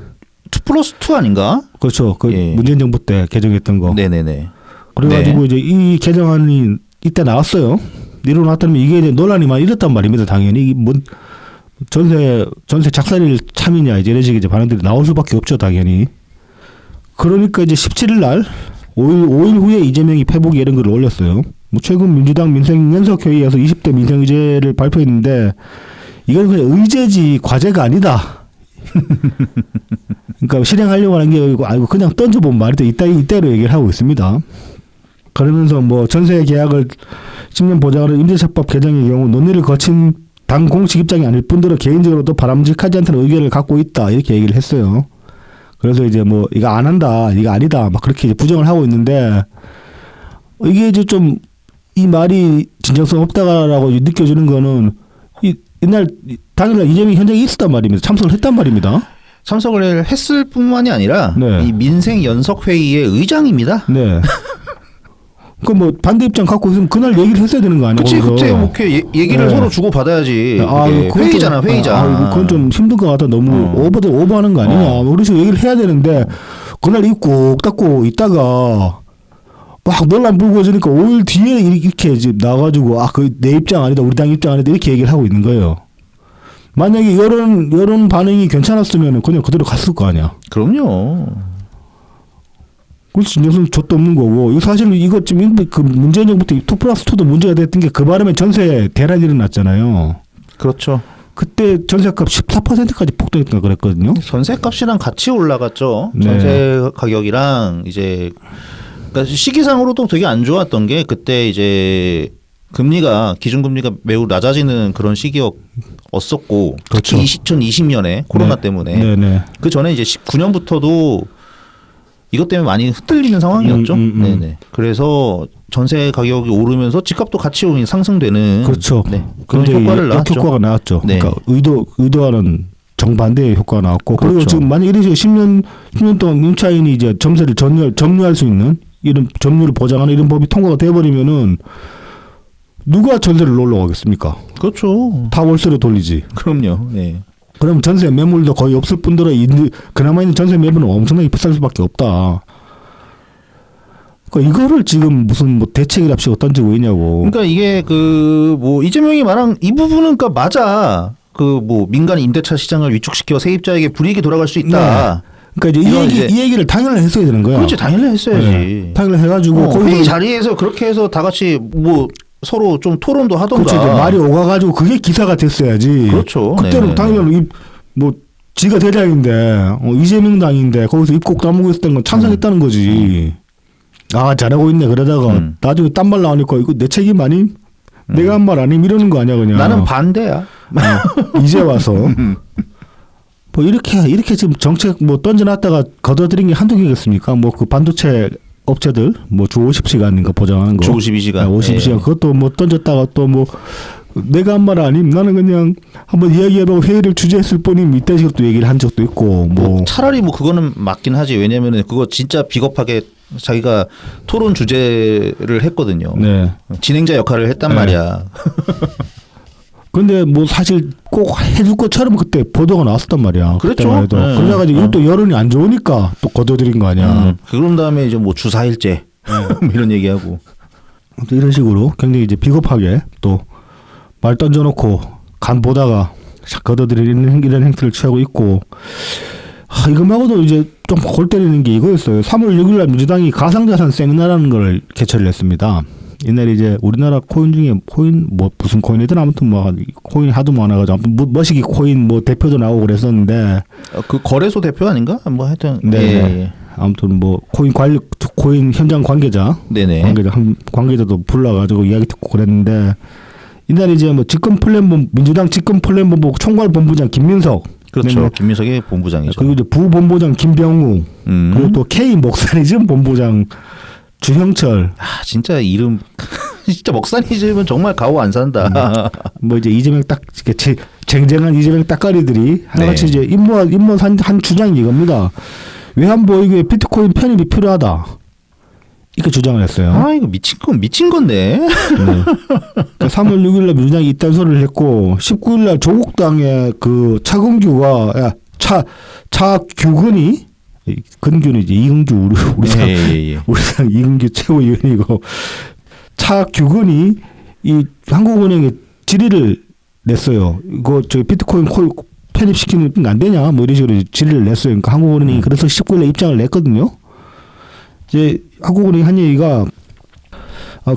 Speaker 1: 2+2 아닌가?
Speaker 2: 그렇죠. 그
Speaker 1: 예.
Speaker 2: 문재인 정부 때 개정했던 거.
Speaker 1: 네네네.
Speaker 2: 그래가지고
Speaker 1: 네.
Speaker 2: 이제 이 개정안이 이때 나왔어요. 이러고 나왔다면 이게 이제 논란이 많이 일었단 말입니다. 당연히 뭐 전세 작살일 참이냐 이제 이런 식의 이제 반응들이 나올 수밖에 없죠. 당연히. 그러니까 이제 17일 날 5일 후에 이재명이 페북에 이런 글을 올렸어요. 뭐 최근 민주당 민생연석회의에서 20대 민생의제를 발표했는데 이건 그냥 의제지 과제가 아니다. 그러니까 실행하려고 하는 게 아니고 그냥 던져본 말이 이때로 얘기를 하고 있습니다. 그러면서 뭐 전세 계약을 10년 보장하는 임대차법 개정의 경우 논의를 거친 당 공식 입장이 아닐 뿐더러 개인적으로도 바람직하지 않다는 의견을 갖고 있다 이렇게 얘기를 했어요. 그래서 이제 뭐 이거 안 한다, 이거 아니다 막 그렇게 이제 부정을 하고 있는데 이게 이제 좀 이 말이 진정성 없다라고 느껴지는 거는 이날 당일날 이재명이 현장에 있었단 말입니다. 참석을 했단 말입니다.
Speaker 1: 참석을 했을 뿐만이 아니라
Speaker 2: 네.
Speaker 1: 이 민생연석회의의 의장입니다.
Speaker 2: 네. 그 뭐 반대 입장 갖고 있으면 그날 얘기를 했어야 되는 거 아니에요?
Speaker 1: 그치,
Speaker 2: 거기서.
Speaker 1: 그때 이렇게 얘기를
Speaker 2: 네.
Speaker 1: 서로 주고 받아야지.
Speaker 2: 그건
Speaker 1: 회의잖아,
Speaker 2: 좀,
Speaker 1: 회의잖아.
Speaker 2: 그건 좀 힘든 것 같아. 너무 오버하는 거 아니냐. 뭐 그런 식으로 얘기를 해야 되는데 그날 입 꼭 닫고 있다가 막 논란 불거지니까 5일 뒤에 이렇게 이제 나와가지고 그 내 입장 아니다, 우리 당 입장 아니다 이렇게 얘기를 하고 있는 거예요. 만약에 이런 반응이 괜찮았으면 그냥 그대로 갔을 거 아니야.
Speaker 1: 그럼요.
Speaker 2: 그래서 진정성 좆도 없는 거고 이거 사실 이거 지금 그 문재인 정부 때 2+2도 문제가 됐던 게 그 바람에 전세 대란이 일어났잖아요.
Speaker 1: 그렇죠.
Speaker 2: 그때 전세값 14%까지 폭등했다 그랬거든요.
Speaker 1: 전세값이랑 같이 올라갔죠.
Speaker 2: 네.
Speaker 1: 전세 가격이랑 이제 그러니까 시기상으로도 되게 안 좋았던 게 그때 이제 기준금리가 매우 낮아지는 그런 시기였었고
Speaker 2: 그렇죠.
Speaker 1: 특히 2020년에 코로나 때문에
Speaker 2: 네네.
Speaker 1: 그 전에 이제 19년부터도 이것 때문에 많이 흔들리는 상황이었죠. 네네. 그래서 전세 가격이 오르면서 집값도 같이 상승되는
Speaker 2: 그렇죠.
Speaker 1: 네. 그런
Speaker 2: 근데
Speaker 1: 효과를 낳았죠.
Speaker 2: 역효과가 나왔죠.
Speaker 1: 네.
Speaker 2: 그러니까 의도와는 정반대의 효과가 나왔고 그리고
Speaker 1: 그렇죠.
Speaker 2: 지금 만약 이런 식으로 10년 동안 임차인이 이제 전세를 점유할 수 있는 이런 점유를 보장하는 이런 법이 통과가 돼버리면은 누가 전세를 놀러 가겠습니까?
Speaker 1: 그렇죠.
Speaker 2: 다 월세로 돌리지.
Speaker 1: 그럼요. 네.
Speaker 2: 그럼 전세 매물도 거의 없을 뿐더러 그나마 있는 전세 매물은 엄청나게 비쌀 수밖에 없다. 그러니까 이거를 지금 무슨 뭐 대책이랍시고 던지고 있냐고.
Speaker 1: 그러니까 이게 뭐 이재명이 말한 이 부분은 그러니까 맞아. 뭐 민간 임대차 시장을 위축시켜 세입자에게 불이익이 돌아갈 수 있다.
Speaker 2: 그러니까 이제 이 얘기를 당연히 했어야 되는 거야.
Speaker 1: 그렇지, 당연히 했어야지.
Speaker 2: 네. 당연히 해가지고
Speaker 1: 회의 자리에서 그렇게 해서 다 같이 뭐 서로 좀 토론도 하던가.
Speaker 2: 그렇죠. 이제 말이 오가가지고 그게 기사가 됐어야지.
Speaker 1: 그렇죠.
Speaker 2: 그때는 당연히 뭐 지가 대장인데 이재명 당인데 거기서 입 꼭 다물고 있었던 건 찬성했다는 거지. 잘하고 있네. 그러다가 나중에 딴 말 나오니까 이거 내 책임 아님? 내가 한 말 아님? 이러는 거 아니야 그냥.
Speaker 1: 나는 반대야.
Speaker 2: 이제 와서. 뭐 이렇게 지금 정책 뭐 던져놨다가 걷어들인 게 한두 개겠습니까? 뭐 그 반도체 업체들 뭐 주 50시간인가 보장하는 거.
Speaker 1: 주 52시간.
Speaker 2: 52시간.
Speaker 1: 네.
Speaker 2: 그것도 뭐 던졌다가 또 뭐 내가 한 말 아님? 나는 그냥 한번 이야기하고 회의를 주재했을 뿐임 이딴 식으로 또 얘기를 한 적도 있고 뭐
Speaker 1: 차라리 뭐 그거는 맞긴 하지. 왜냐면은 그거 진짜 비겁하게 자기가 토론 주제를 했거든요.
Speaker 2: 네.
Speaker 1: 진행자 역할을 했단
Speaker 2: 네.
Speaker 1: 말이야.
Speaker 2: 근데 뭐 사실 꼭 해줄 것처럼 그때 보도가 나왔었단 말이야.
Speaker 1: 그랬죠.
Speaker 2: 그때만 해도.
Speaker 1: 네.
Speaker 2: 그래가지고 이것도 여론이 안 좋으니까 또 걷어들인 거 아니야.
Speaker 1: 그런 다음에 이제 뭐 주 4일제 이런 얘기하고.
Speaker 2: 이런 식으로 굉장히 이제 비겁하게 또 말 던져놓고 간 보다가 샥 걷어들이는 이런 행태를 취하고 있고 이거 말고도 이제 좀 골 때리는 게 이거였어요. 3월 6일 날 민주당이 가상자산 세미나라는 걸 개최를 했습니다. 옛날에 이제 우리나라 코인 중에 뭐 무슨 코인이든 아무튼 뭐 코인이 하도 많아가지고 아무튼 머시기 코인 뭐 대표도 나오고 그랬었는데
Speaker 1: 그 거래소 대표 아닌가? 뭐 하여튼.
Speaker 2: 네.
Speaker 1: 예.
Speaker 2: 아무튼 뭐 코인 현장 관계자
Speaker 1: 네네.
Speaker 2: 관계자도 불러가지고 이야기 듣고 그랬는데 이날 이제 뭐 민주당 집권 플랜본부 총괄본부장 김민석
Speaker 1: 그렇죠. 김민석의 본부장이죠.
Speaker 2: 그리고 이제 부본부장 김병우, 그리고 또 K 먹사리즘 본부장 주형철.
Speaker 1: 아 진짜 이름 진짜 먹사리즘은 정말 가오 안 산다.
Speaker 2: 뭐 이제 이재명 딱 이렇게 쟁쟁한 이재명 딱가리들이 하나같이 이제 임무한 한 주장이 이겁니다. 외환보유고에 비트코인 편입이 필요하다. 이렇게 주장을 했어요.
Speaker 1: 아 이거 미친 건데.
Speaker 2: 네. 3월 6일날 민주당이 이딴 소리를 했고 19일날 조국당의 그 차근규가 차규근이 근규는 이제 이근규 우리 당 이근규 최고위원이고 차규근이 이 한국은행에 질의를 냈어요. 이거 저 비트코인 편입시키는 안 되냐 뭐 이런 식으로 질의를 냈어요. 그러니까 한국은행이 그래서 19일에 입장을 냈거든요. 이제 한국은행이 한 얘기가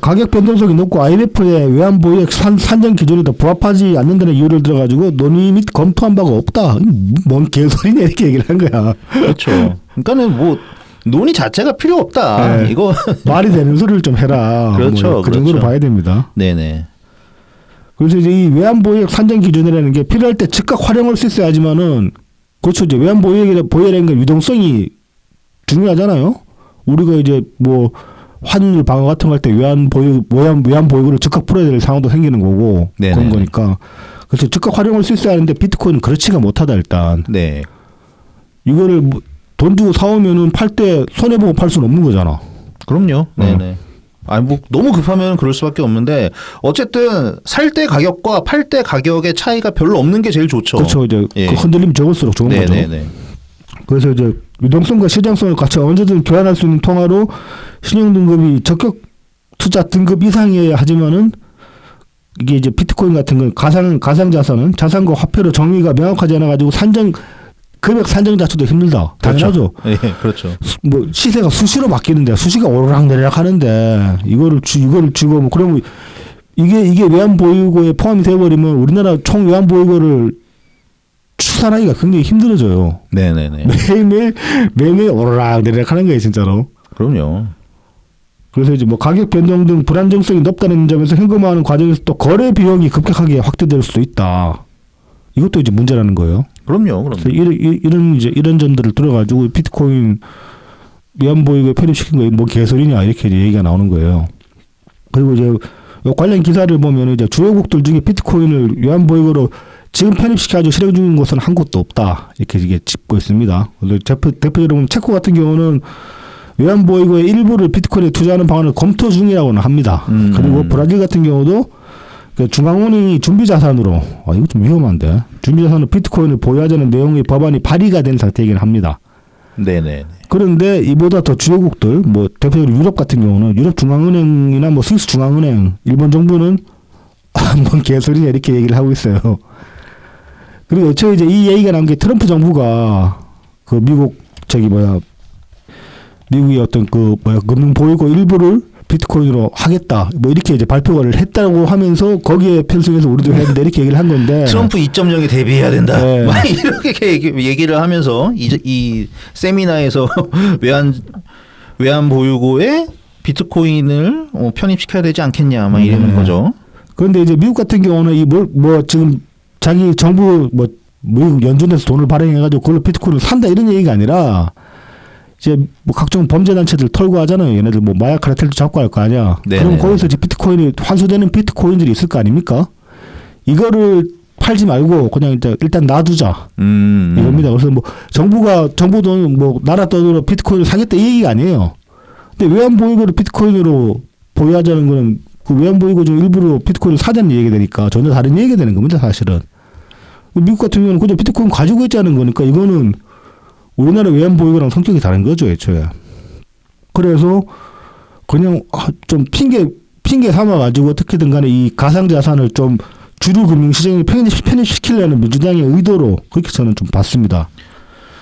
Speaker 2: 가격 변동성이 높고 IMF의 외환보유액 산정 기준에도 부합하지 않는다는 이유를 들어가지고 논의 및 검토한 바가 없다. 뭔 개소리냐 이렇게 얘기를 한 거야.
Speaker 1: 그렇죠. 그러니까는 뭐 논의 자체가 필요 없다.
Speaker 2: 네.
Speaker 1: 이거
Speaker 2: 말이 되는 소리를 좀 해라.
Speaker 1: 그렇죠.
Speaker 2: 뭐 그 정도로 봐야 됩니다.
Speaker 1: 네네.
Speaker 2: 그래서 이제 이 외환보유액 산정 기준이라는 게 필요할 때 즉각 활용할 수 있어야 하지만은 그렇죠. 이제 외환보유액이라는 건 유동성이 중요하잖아요. 우리가 이제 뭐 환율 방어 같은 거 할 때 외환보유고를 즉각 풀어야 될 상황도 생기는 거고
Speaker 1: 네네.
Speaker 2: 그런 거니까 그래서 즉각 활용할 수 있어야 하는데 비트코인은 그렇지가 못하다 일단.
Speaker 1: 네.
Speaker 2: 이거를 뭐 돈 주고 사오면은 팔 때 손해 보고 팔 수는 없는 거잖아.
Speaker 1: 그럼요. 네네. 아니 뭐 너무 급하면 그럴 수밖에 없는데 어쨌든 살 때 가격과 팔 때 가격의 차이가 별로 없는 게 제일 좋죠.
Speaker 2: 그렇죠. 이제 그 흔들림이 적을수록 좋은 거죠.
Speaker 1: 네네네.
Speaker 2: 그래서 이제 유동성과 시장성을 같이 언제든 교환할 수 있는 통화로 신용등급이 적격 투자 등급 이상이어야 하지만은 이게 이제 비트코인 같은 건 가상 자산은 자산과 화폐로 정의가 명확하지 않아 가지고 금액 산정 자체도 힘들다. 당연하죠.
Speaker 1: 예, 그렇죠.
Speaker 2: 뭐 시세가 수시로 바뀌는데 수시가 오르락내리락 하는데 이거를 주고 뭐 그러면 이게 외환보유고에 포함이 되어버리면 우리나라 총 외환보유고를 추산하기가 굉장히 힘들어져요.
Speaker 1: 네네네.
Speaker 2: 매일매일 오르락내리락 하는 거예요, 진짜로.
Speaker 1: 그럼요.
Speaker 2: 그래서 이제 뭐 가격 변동 등 불안정성이 높다는 점에서 현금화하는 과정에서 또 거래 비용이 급격하게 확대될 수도 있다. 이것도 이제 문제라는 거예요.
Speaker 1: 그럼요.
Speaker 2: 그래서 이런 점들을 들어가지고 비트코인 외환보유고에 편입시킨 거 뭐 개소리냐 이렇게 이제 얘기가 나오는 거예요. 그리고 이제 관련 기사를 보면 이제 주요국들 중에 비트코인을 외환보유고로 지금 편입시켜가지고 실행 중인 곳은 한 곳도 없다 이렇게 이게 짚고 있습니다. 대표적으로 보면 체코 같은 경우는 외환보유고의 일부를 비트코인에 투자하는 방안을 검토 중이라고는 합니다. 그리고 브라질 같은 경우도 그 중앙은행이 준비자산으로 이거 좀 위험한데 준비자산으로 비트코인을 보유하자는 내용의 법안이 발의가 된 상태이긴 합니다.
Speaker 1: 네네.
Speaker 2: 그런데 이보다 더 주요국들 뭐 대표적으로 유럽 같은 경우는 유럽 중앙은행이나 뭐 스위스 중앙은행, 일본 정부는 뭔 개소리냐 이렇게 얘기를 하고 있어요. 그리고 저 이제 이 얘기가 나온 게 트럼프 정부가 그 미국의 어떤 금융 보유고 일부를 비트코인으로 하겠다. 뭐 이렇게 이제 발표를 했다고 하면서 거기에 편승해서 우리도 해야 된다 이렇게 얘기를 한 건데.
Speaker 1: 트럼프 2.0에 대비해야 된다.
Speaker 2: 네.
Speaker 1: 막 이렇게 얘기를 하면서 이 세미나에서 외환 보유고에 비트코인을 편입시켜야 되지 않겠냐 막 이러는 거죠.
Speaker 2: 그런데 이제 미국 같은 경우는 지금 자기 정부 미국 연준에서 돈을 발행해가지고 그걸로 비트코인을 산다 이런 얘기가 아니라 이제 뭐 각종 범죄 단체들 털고 하잖아요. 얘네들 뭐 마약 카르텔도 잡고 할 거 아니야.
Speaker 1: 네네.
Speaker 2: 그럼 거기서 이제 비트코인이 환수되는 비트코인들이 있을 거 아닙니까? 이거를 팔지 말고 그냥 이제 일단 놔두자 이겁니다. 그래서 뭐 정부 돈 뭐 나라 돈으로 비트코인을 사겠다 이 얘기가 아니에요. 근데 외환보유고를 비트코인으로 보유하자는 거는 그 외환보유고 중 일부러 비트코인을 사자는 얘기가 되니까 전혀 다른 얘기가 되는 겁니다. 사실은 미국 같은 경우는 그냥 비트코인 가지고 있자는 거니까 이거는 우리나라 외환보유고랑 성격이 다른 거죠, 애초에. 그래서 그냥 좀 핑계 삼아가지고 어떻게든 간에 이 가상자산을 좀 주류 금융시장에 편입시키려는 민주당의 의도로 그렇게 저는 좀 봤습니다.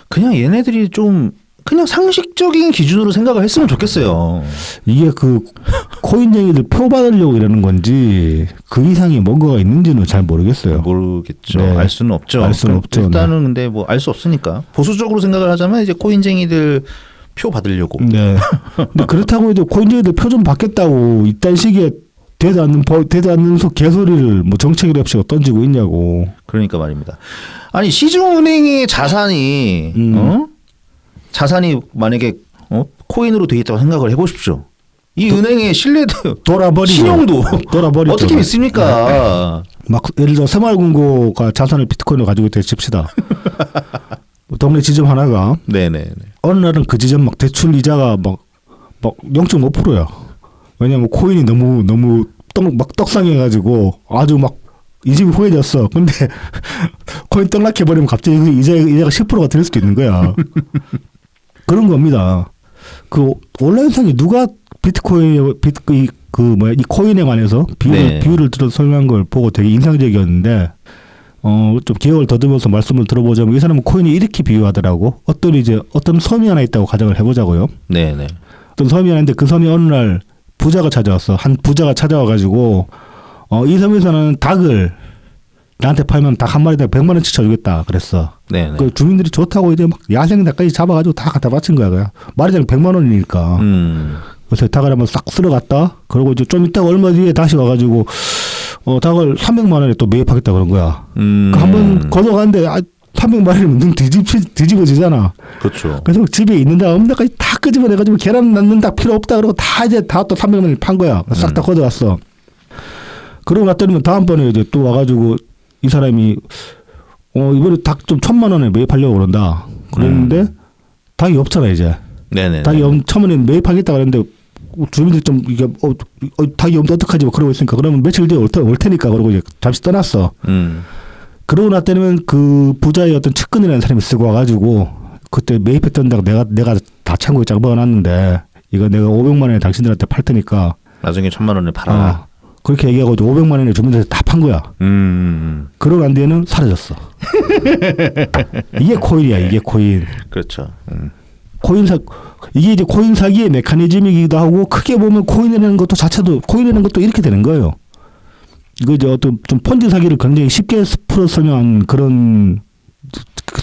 Speaker 1: 그냥 얘네들이 좀 그냥 상식적인 기준으로 생각을 했으면 좋겠어요.
Speaker 2: 이게 그 코인쟁이들 표 받으려고 이러는 건지 그 이상의 뭔가가 있는지는 잘 모르겠어요.
Speaker 1: 모르겠죠.
Speaker 2: 네.
Speaker 1: 알 수는 없죠.
Speaker 2: 알 수는 없죠.
Speaker 1: 일단은 근데 뭐 알 수 없으니까 보수적으로 생각을 하자면 이제 코인쟁이들 표 받으려고.
Speaker 2: 네. 근데 그렇다고 해도 코인쟁이들 표 좀 받겠다고 이딴 식의 되도 않는 개소리를 뭐 정책을 없이 던지고 있냐고.
Speaker 1: 그러니까 말입니다. 아니 시중은행의 자산이 자산이 만약에 코인으로 돼 있다고 생각을 해보십시오. 이 은행의 신뢰도
Speaker 2: 돌아버리고
Speaker 1: 신용도
Speaker 2: 돌아버리죠.
Speaker 1: 어떻게 믿습니까?
Speaker 2: 막 예를 들어 새마을금고가 자산을 비트코인으로 가지고 있다 칩시다. 동네 지점 하나가
Speaker 1: 네네.
Speaker 2: 어느 날은 그 지점 막 대출 이자가 막 0.5%야. 왜냐면 코인이 너무 떡상해가지고 아주 막 이 집이 후회졌어. 근데 코인 떡락해버리면 갑자기 이자가 10%가 될 수도 있는 거야. 그런 겁니다. 그 온라인상에 누가 비트코인 이 코인에 관해서 비율을 들어 설명한 걸 보고 되게 인상적이었는데 좀 기억을 더듬어서 말씀을 들어보자면 이 사람은 코인이 이렇게 비유하더라고. 어떤 섬이 하나 있다고 가정을 해보자고요.
Speaker 1: 네네.
Speaker 2: 어떤 섬이 하나 있는데 그 섬이 어느 날 부자가 찾아왔어. 한 부자가 찾아와가지고 이 섬에서는 닭을 나한테 팔면 닭 한 마리당 100만 원씩 쳐주겠다 그랬어.
Speaker 1: 네네.
Speaker 2: 그 주민들이 좋다고 이제 막 야생 닭까지 잡아가지고 다 갖다 바친 거야. 그냥 마리당 100만 원이니까. 그래서 닭을 한번 싹 쓸어갔다. 그리고 이제 좀 있다가 얼마 뒤에 다시 와가지고 닭을 300만 원에 또 매입하겠다 그런 거야. 한번 걷어가는데 300만 원이면 눈 뒤집어지잖아.
Speaker 1: 그렇죠.
Speaker 2: 그래서 집에 있는다 없는 데까지 다 끄집어내가지고 계란 낳는 닭 필요 없다 그러고 다 또 300만 원을 판 거야. 싹 다 걷어갔어. 그러고 났더니 다음번에 이제 또 와가지고 이 사람이 이번에 닭 좀 1,000만 원에 매입하려고 그런다. 그랬는데 닭이 없잖아 이제.
Speaker 1: 네네.
Speaker 2: 닭이 1,000만 원에 매입하겠다 그랬는데 주민들이 좀 이게 닭이 없는데 어떡하지 뭐 그러고 있으니까 그러면 며칠 뒤에 올 테니까 그러고 이제 잠시 떠났어. 그러고 났더니 그 부자의 어떤 측근이라는 사람이 쓰고 와가지고 그때 매입했던 닭 내가 다 창고에 잡아놨는데 이거 내가 500만 원에 당신들한테 팔 테니까
Speaker 1: 나중에 1,000만 원에 팔아라.
Speaker 2: 그렇게 얘기하고 500만 원에 주민들한테 다 판 거야. 그러고 난 뒤에는 사라졌어. 이게 코인이야. 이게 코인.
Speaker 1: 그렇죠.
Speaker 2: 이게 이제 코인 사기의 메커니즘이기도 하고 크게 보면 코인이라는 것도 이렇게 되는 거예요. 이거 이제 어떤 좀 폰지 사기를 굉장히 쉽게 풀어 설명한 그런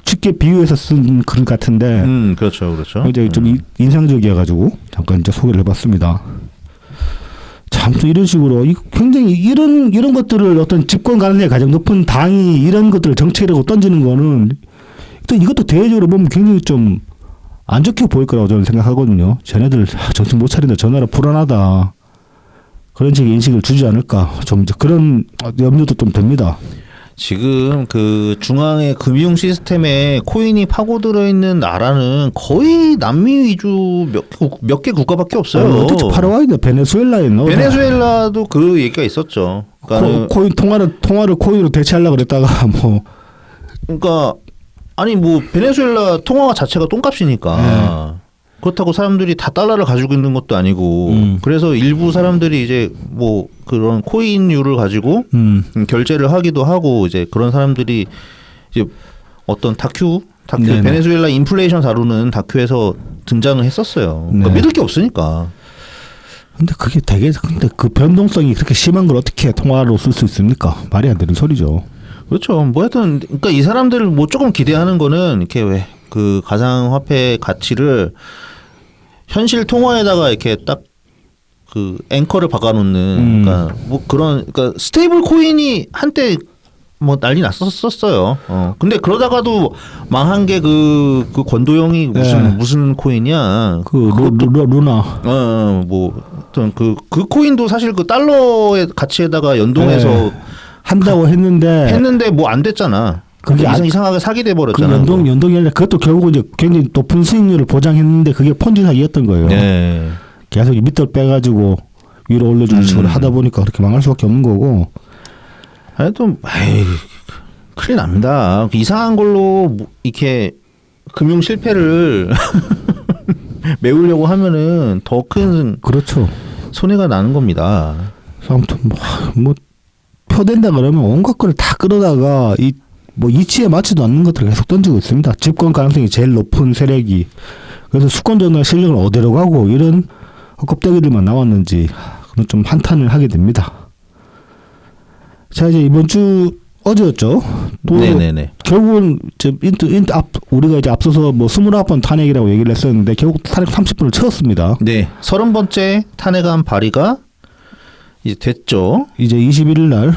Speaker 2: 쉽게 비유해서 쓴 글 같은데.
Speaker 1: 그렇죠.
Speaker 2: 이제 좀 인상적이어가지고 잠깐 이제 소개를 해봤습니다. 참 또 이런 식으로 굉장히 이런 것들을 어떤 집권 가능성이 가장 높은 당이 이런 것들을 정책이라고 던지는 거는 또 이것도 대외적으로 보면 굉장히 좀 안 좋게 보일 거라고 저는 생각하거든요. 쟤네들 정신 못 차린다, 저 나라 불안하다 그런 식의 인식을 주지 않을까 좀 그런 염려도 좀 됩니다.
Speaker 1: 지금 그 중앙의 금융 시스템에 코인이 파고들어 있는 나라는 거의 남미 위주 몇 개 국가밖에 없어요.
Speaker 2: 어떻게 파라과이도 베네수엘라에 넣어.
Speaker 1: 베네수엘라도 그 얘기가 있었죠. 그러니까
Speaker 2: 코인 통화를 코인으로 대체하려고 그랬다가 뭐.
Speaker 1: 그러니까 아니 뭐 베네수엘라 통화 자체가 똥값이니까. 그렇다고 사람들이 다 달러를 가지고 있는 것도 아니고 그래서 일부 사람들이 이제 뭐 그런 코인류를 가지고 결제를 하기도 하고 이제 그런 사람들이 이제 어떤 다큐 네네. 베네수엘라 인플레이션 다루는 다큐에서 등장을 했었어요. 그러니까 믿을 게 없으니까.
Speaker 2: 근데 근데 그 변동성이 그렇게 심한 걸 어떻게 통화로 쓸 수 있습니까? 말이 안 되는 소리죠.
Speaker 1: 그렇죠. 뭐 하여튼 그러니까 이 사람들을 뭐 조금 기대하는 거는 이렇게 왜 그 가상화폐 가치를 현실 통화에다가 이렇게 딱 그 앵커를 박아놓는 그러니까 뭐 그러니까 스테이블 코인이 한때 뭐 난리 났었어요. 근데 그러다가도 망한 게 그 권도영이 무슨 코인이야?
Speaker 2: 루나.
Speaker 1: 뭐 어떤 그 코인도 사실 그 달러의 가치에다가 연동해서
Speaker 2: 한다고 했는데
Speaker 1: 뭐 안 됐잖아.
Speaker 2: 그게
Speaker 1: 이상하게 사기돼 버렸잖아.
Speaker 2: 그 연동이 아니라 그것도 결국 이제 굉장히 높은 수익률을 보장했는데 그게 폰지 사기였던 거예요.
Speaker 1: 네.
Speaker 2: 계속 밑을 빼가지고 위로 올려주는 식으로 하다 보니까 그렇게 망할 수밖에 없는 거고.
Speaker 1: 하여튼 큰일 납니다. 이상한 걸로 이렇게 금융 실패를 메우려고 하면은 더 큰
Speaker 2: 그렇죠.
Speaker 1: 손해가 나는 겁니다.
Speaker 2: 아무튼 뭐 표된다 그러면 온갖 걸 다 끌어다가 뭐 이치에 맞지도 않는 것들을 계속 던지고 있습니다. 집권 가능성이 제일 높은 세력이. 그래서 수권 전환 실력을 어디로 가고 이런 껍데기들만 나왔는지 그건 좀 한탄을 하게 됩니다. 자 이제 이번 주 어제였죠. 또
Speaker 1: 네네네.
Speaker 2: 결국은 우리가 이제 앞서서 뭐 29번 탄핵이라고 얘기를 했었는데 결국 탄핵 30분을 채웠습니다.
Speaker 1: 네. 30번째 탄핵안 발의가 이제 됐죠.
Speaker 2: 이제 21일 날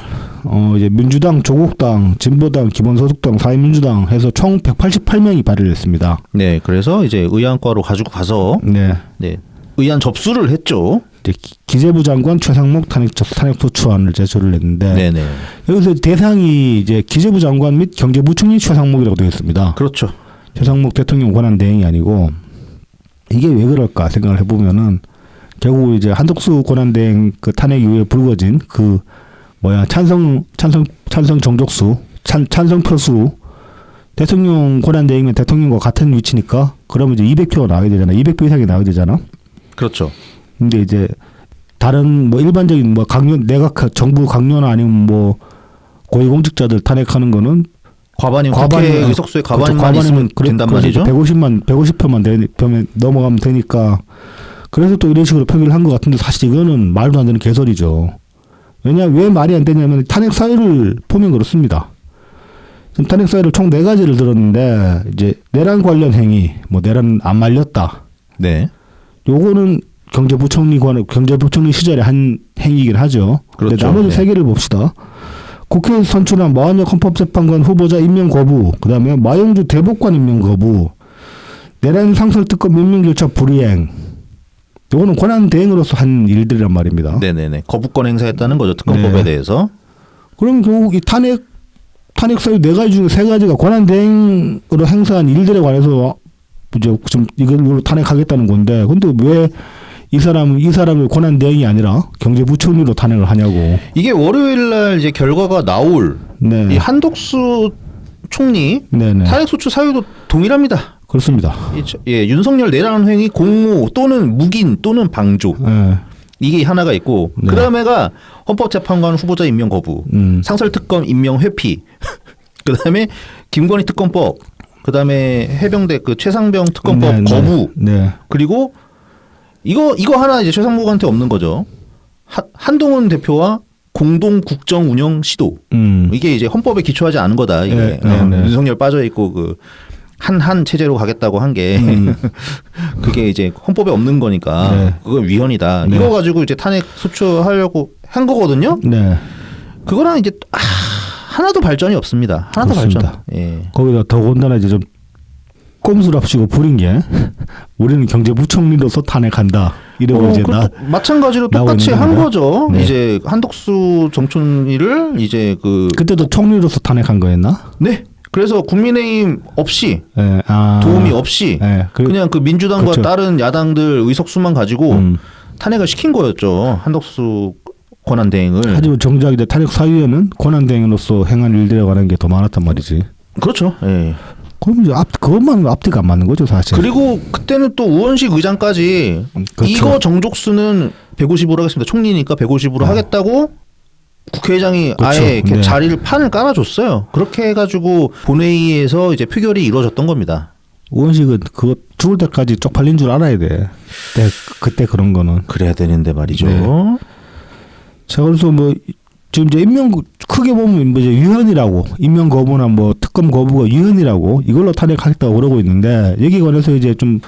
Speaker 2: 이제 민주당, 조국당, 진보당, 기본소득당, 사회민주당 해서 총 188명이 발의를 했습니다.
Speaker 1: 네, 그래서 이제 의안과로 가지고 가서
Speaker 2: 네.
Speaker 1: 네, 의안 접수를 했죠.
Speaker 2: 이제 기재부 장관 최상목 탄핵소추안을 제출을 했는데
Speaker 1: 네네.
Speaker 2: 여기서 대상이 이제 기재부 장관 및 경제부총리 최상목이라고 되어 있습니다.
Speaker 1: 그렇죠.
Speaker 2: 최상목 대통령 권한 대행이 아니고 이게 왜 그럴까 생각을 해보면은 결국 이제 한덕수 권한대행 그 탄핵 이후에 불거진 그 찬성 정족수 찬성 표수 대통령 권한대행이면 대통령과 같은 위치니까 그러면 이제 200표가 나와야 되잖아. 200표 이상이 나와야 되잖아.
Speaker 1: 그렇죠.
Speaker 2: 근데 이제 다른 뭐 일반적인 뭐 강요 내각 정부 강요나 아니면 뭐 고위공직자들 탄핵하는 거는
Speaker 1: 과반이면 국회 의석수의 과반만 있으면 된단 말이죠.
Speaker 2: 150표만 되면 넘어가면 되니까 그래서 또 이런 식으로 표기를 한 것 같은데 사실 이거는 말도 안 되는 개소리죠. 왜 말이 안 되냐면 탄핵 사유를 보면 그렇습니다. 지금 탄핵 사유를 총 4가지를 들었는데 이제 내란 관련 행위, 뭐 내란 안 말렸다.
Speaker 1: 네.
Speaker 2: 요거는 경제부총리 시절에 한 행위이긴 하죠.
Speaker 1: 그렇죠.
Speaker 2: 근데 나머지
Speaker 1: 네.
Speaker 2: 3개를 봅시다. 국회에서 선출한 마원혁 헌법재판관 후보자 임명 거부, 그다음에 마영주 대법관 임명 거부, 내란 상설특검 임명 절차 불이행. 요거는 권한 대행으로서 한 일들이란 말입니다.
Speaker 1: 네네네. 거부권 행사했다는 거죠. 특검법에
Speaker 2: 네.
Speaker 1: 대해서.
Speaker 2: 그럼 결국 이 탄핵 사유 4가지 중에 3가지가 권한 대행으로 행사한 일들에 관해서 이제 지금 이걸로 탄핵하겠다는 건데, 근데 왜 이 사람을 권한 대행이 아니라 경제부총리로 탄핵을 하냐고.
Speaker 1: 이게 월요일 날 이제 결과가 나올
Speaker 2: 네.
Speaker 1: 이 한덕수 총리
Speaker 2: 네네.
Speaker 1: 탄핵소추 사유도 동일합니다.
Speaker 2: 그렇습니다.
Speaker 1: 윤석열 내란 행위 공모 또는 묵인 또는 방조.
Speaker 2: 네.
Speaker 1: 이게 하나가 있고
Speaker 2: 네.
Speaker 1: 그다음에가 헌법재판관 후보자 임명 거부, 상설특검 임명 회피, 그다음에 김건희 특검법, 그다음에 해병대 그 최상병 특검법
Speaker 2: 네,
Speaker 1: 거부,
Speaker 2: 네.
Speaker 1: 그리고 이거 하나 이제 최상목한테 없는 거죠. 한동훈 대표와 공동 국정 운영 시도. 이게 이제 헌법에 기초하지 않은 거다. 이게
Speaker 2: 네, 네, 네.
Speaker 1: 윤석열 빠져 있고 그 한 체제로 가겠다고 한 게 그게 이제 헌법에 없는 거니까
Speaker 2: 네.
Speaker 1: 그건 위헌이다.
Speaker 2: 네.
Speaker 1: 이거 가지고 이제 탄핵 소추하려고 한 거거든요.
Speaker 2: 네.
Speaker 1: 그거랑 이제 하나도 발전이 없습니다. 하나도
Speaker 2: 그렇습니다.
Speaker 1: 발전. 예.
Speaker 2: 거기다 더군다나 이제 좀 꼼수랍시고 부린 게 우리는 경제부총리로서 탄핵한다. 이러고 이제
Speaker 1: 마찬가지로
Speaker 2: 나오고
Speaker 1: 똑같이
Speaker 2: 있는
Speaker 1: 한
Speaker 2: 거예요.
Speaker 1: 거죠.
Speaker 2: 네.
Speaker 1: 이제 한덕수 정총리를 이제
Speaker 2: 그때도 총리로서 탄핵한 거였나?
Speaker 1: 네. 그래서 국민의힘 없이
Speaker 2: 네.
Speaker 1: 도움이 없이
Speaker 2: 네.
Speaker 1: 그냥 그 민주당과
Speaker 2: 그렇죠.
Speaker 1: 다른 야당들 의석수만 가지고 탄핵을 시킨 거였죠. 한덕수 권한 대행을.
Speaker 2: 하지만 정작 이제 탄핵 사유에는 권한 대행으로서 행한 일들에 관한 게 더 많았단 말이지.
Speaker 1: 그렇죠. 예.
Speaker 2: 그럼 이제 그것만 앞뒤가 안 맞는 거죠, 사실.
Speaker 1: 그리고 그때는 또 우원식 의장까지
Speaker 2: 그렇죠.
Speaker 1: 이거 정족수는 150으로 하겠습니다. 총리니까 150으로 하겠다고 국회의장이
Speaker 2: 그렇죠.
Speaker 1: 아예 이렇게
Speaker 2: 네.
Speaker 1: 자리를 판을 깔아줬어요. 그렇게 해가지고 본회의에서 이제 표결이 이루어졌던 겁니다.
Speaker 2: 우원식은 그거 죽을 때까지 쪽팔린 줄 알아야 돼. 그때 그런 거는.
Speaker 1: 그래야 되는데 말이죠.
Speaker 2: 네. 자, 그래서 뭐 지금 이제 임명 크게 보면 뭐 이제 유현이라고 임명 거부나 뭐 특검 거부가 유현이라고 이걸로 탄핵하겠다고 그러고 있는데 여기 관해서 이제 좀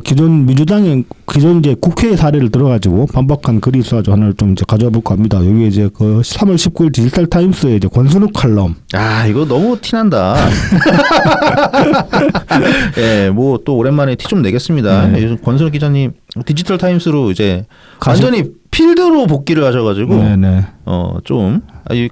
Speaker 2: 기존 민주당의 기존 이제 국회의 사례를 들어가지고 반박한 글이 있어가지고 하나를 좀 이제 가져와 볼까 합니다. 여기 이제 그 3월 19일 디지털 타임스에 이제 권순욱 칼럼.
Speaker 1: 아 이거 너무 티난다. 예, 뭐 또 오랜만에 티 좀 내겠습니다.
Speaker 2: 네.
Speaker 1: 요즘 권순욱 기자님 디지털 타임스로 이제 완전히 필드로 복귀를 하셔가지고
Speaker 2: 네네.
Speaker 1: 좀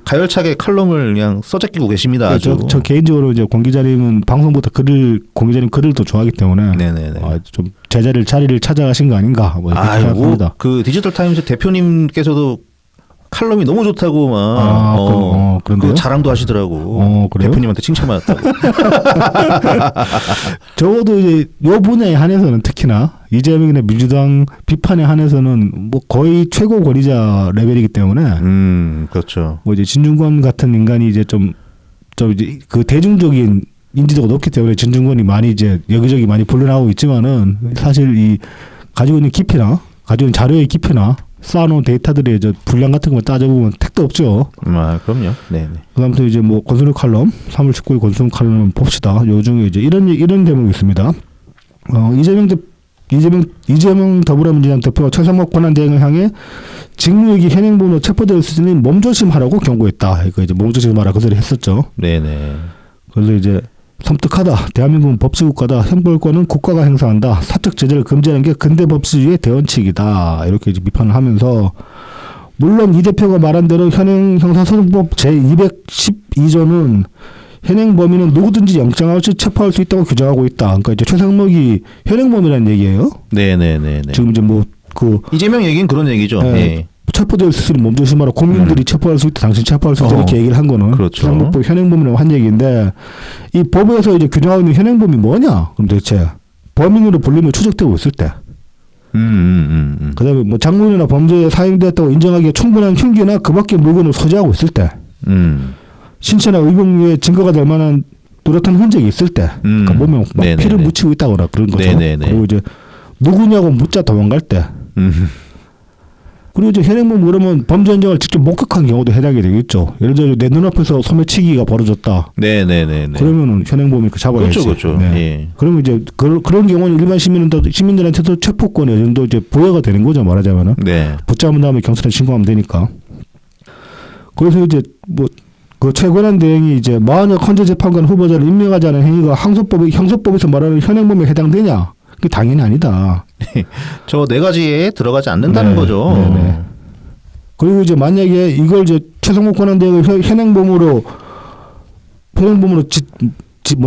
Speaker 1: 가열차게 칼럼을 그냥 써제끼고 계십니다. 아주.
Speaker 2: 저 개인적으로 이제 권 기자님은 방송보다 권 기자님 글을 더 좋아하기 때문에
Speaker 1: 네네네.
Speaker 2: 좀 자리를 찾아가신 거 아닌가 뭐 이렇게 생각합니다.
Speaker 1: 그 디지털 타임스 대표님께서도 칼럼이 너무 좋다고 막
Speaker 2: 그런데요?
Speaker 1: 그 자랑도 하시더라고.
Speaker 2: 그래요?
Speaker 1: 대표님한테 칭찬받았다고.
Speaker 2: 적어도 이제 요 분야에 한해서는 특히나 이재명이나 민주당 비판에 한해서는 뭐 거의 최고 권위자 레벨이기 때문에
Speaker 1: 그렇죠.
Speaker 2: 뭐 이제 진중권 같은 인간이 이제 좀 이제 그 대중적인 인지도가 높기 때문에 진중권이 많이 이제 여기저기 많이 불려나오고 있지만은 사실 이 가지고 있는 깊이나 가지고 있는 자료의 깊이나 쌓아놓은 데이터들의 분량 같은 것만 따져보면 택도 없죠.
Speaker 1: 그럼요. 네네.
Speaker 2: 그다음부터 이제 뭐 권순욱 칼럼, 3월 19일 권순욱 칼럼 봅시다. 요 중에 이제 이런 대목이 있습니다. 이재명 이재명 더불어민주당 대표가 최상목 권한대행을 향해 직무유기 현행범으로 체포될 수 있으니 몸조심하라고 경고했다. 이거 이제 몸조심하라 그 소리 했었죠.
Speaker 1: 네네.
Speaker 2: 그래서 이제 섬뜩하다. 대한민국은 법치국가다. 형벌권은 국가가 행사한다. 사적 제재를 금지하는 게 근대 법치주의의 대원칙이다. 이렇게 이제 비판을 하면서 물론 이 대표가 말한 대로 현행 형사소송법 제212조는 현행 범인은 누구든지 영장 없이 체포할 수 있다고 규정하고 있다. 그러니까 이제 최상목이 현행 범이라는 얘기예요.
Speaker 1: 네네네.
Speaker 2: 지금 이제 뭐 그
Speaker 1: 이재명 얘기는 그런 얘기죠. 예.
Speaker 2: 체포될 수 있으니 몸조심하라. 국민들이 체포할 수 있다. 당신 체포할 수 있다. 이렇게 얘기를 한 거는
Speaker 1: 그렇죠.
Speaker 2: 최상목법 현행범이라고 한 얘기인데 이 법에서 이제 규정하고 있는 현행범이 뭐냐? 그럼 대체 범인으로 불림을 추적되고 있을 때. 그다음에 뭐 장문이나 범죄에 사용되었다고 인정하기에 충분한 흉기나 그밖의 물건을 소지하고 있을 때. 신체나 의복류에 증거가 될 만한 뚜렷한 흔적이 있을 때. 그러니까 몸에 막 피를 묻히고 있다거나 그런 거죠. 네네네. 그리고 이제 누구냐고 묻자 도망갈 때. 그리고 이제 현행범 그러면 범죄 현장을 직접 목격한 경우도 해당이 되겠죠. 예를 들어 내 눈앞에서 소매치기가 벌어졌다.
Speaker 1: 네네네.
Speaker 2: 그러면은 현행범이 잡아야지.
Speaker 1: 그렇죠.
Speaker 2: 네.
Speaker 1: 예.
Speaker 2: 그러면 이제 그런 경우는 일반 시민들한테도 체포권이 어느 정도 이제 부여가 되는 거죠. 말하자면은.
Speaker 1: 네.
Speaker 2: 붙잡은 다음에 경찰에 신고하면 되니까. 그래서 이제 뭐 그 최권한 대행이 이제 마흔역 헌재 재판관 후보자를 임명하지 않은 행위가 형소법에서 말하는 현행범에 해당되냐? 그게 당연히 아니다.
Speaker 1: 저 네 가지에 들어가지 않는다는 거죠.
Speaker 2: 네네. 그리고 이제 만약에 이걸 이제 최상목 권한대행을 현행범으로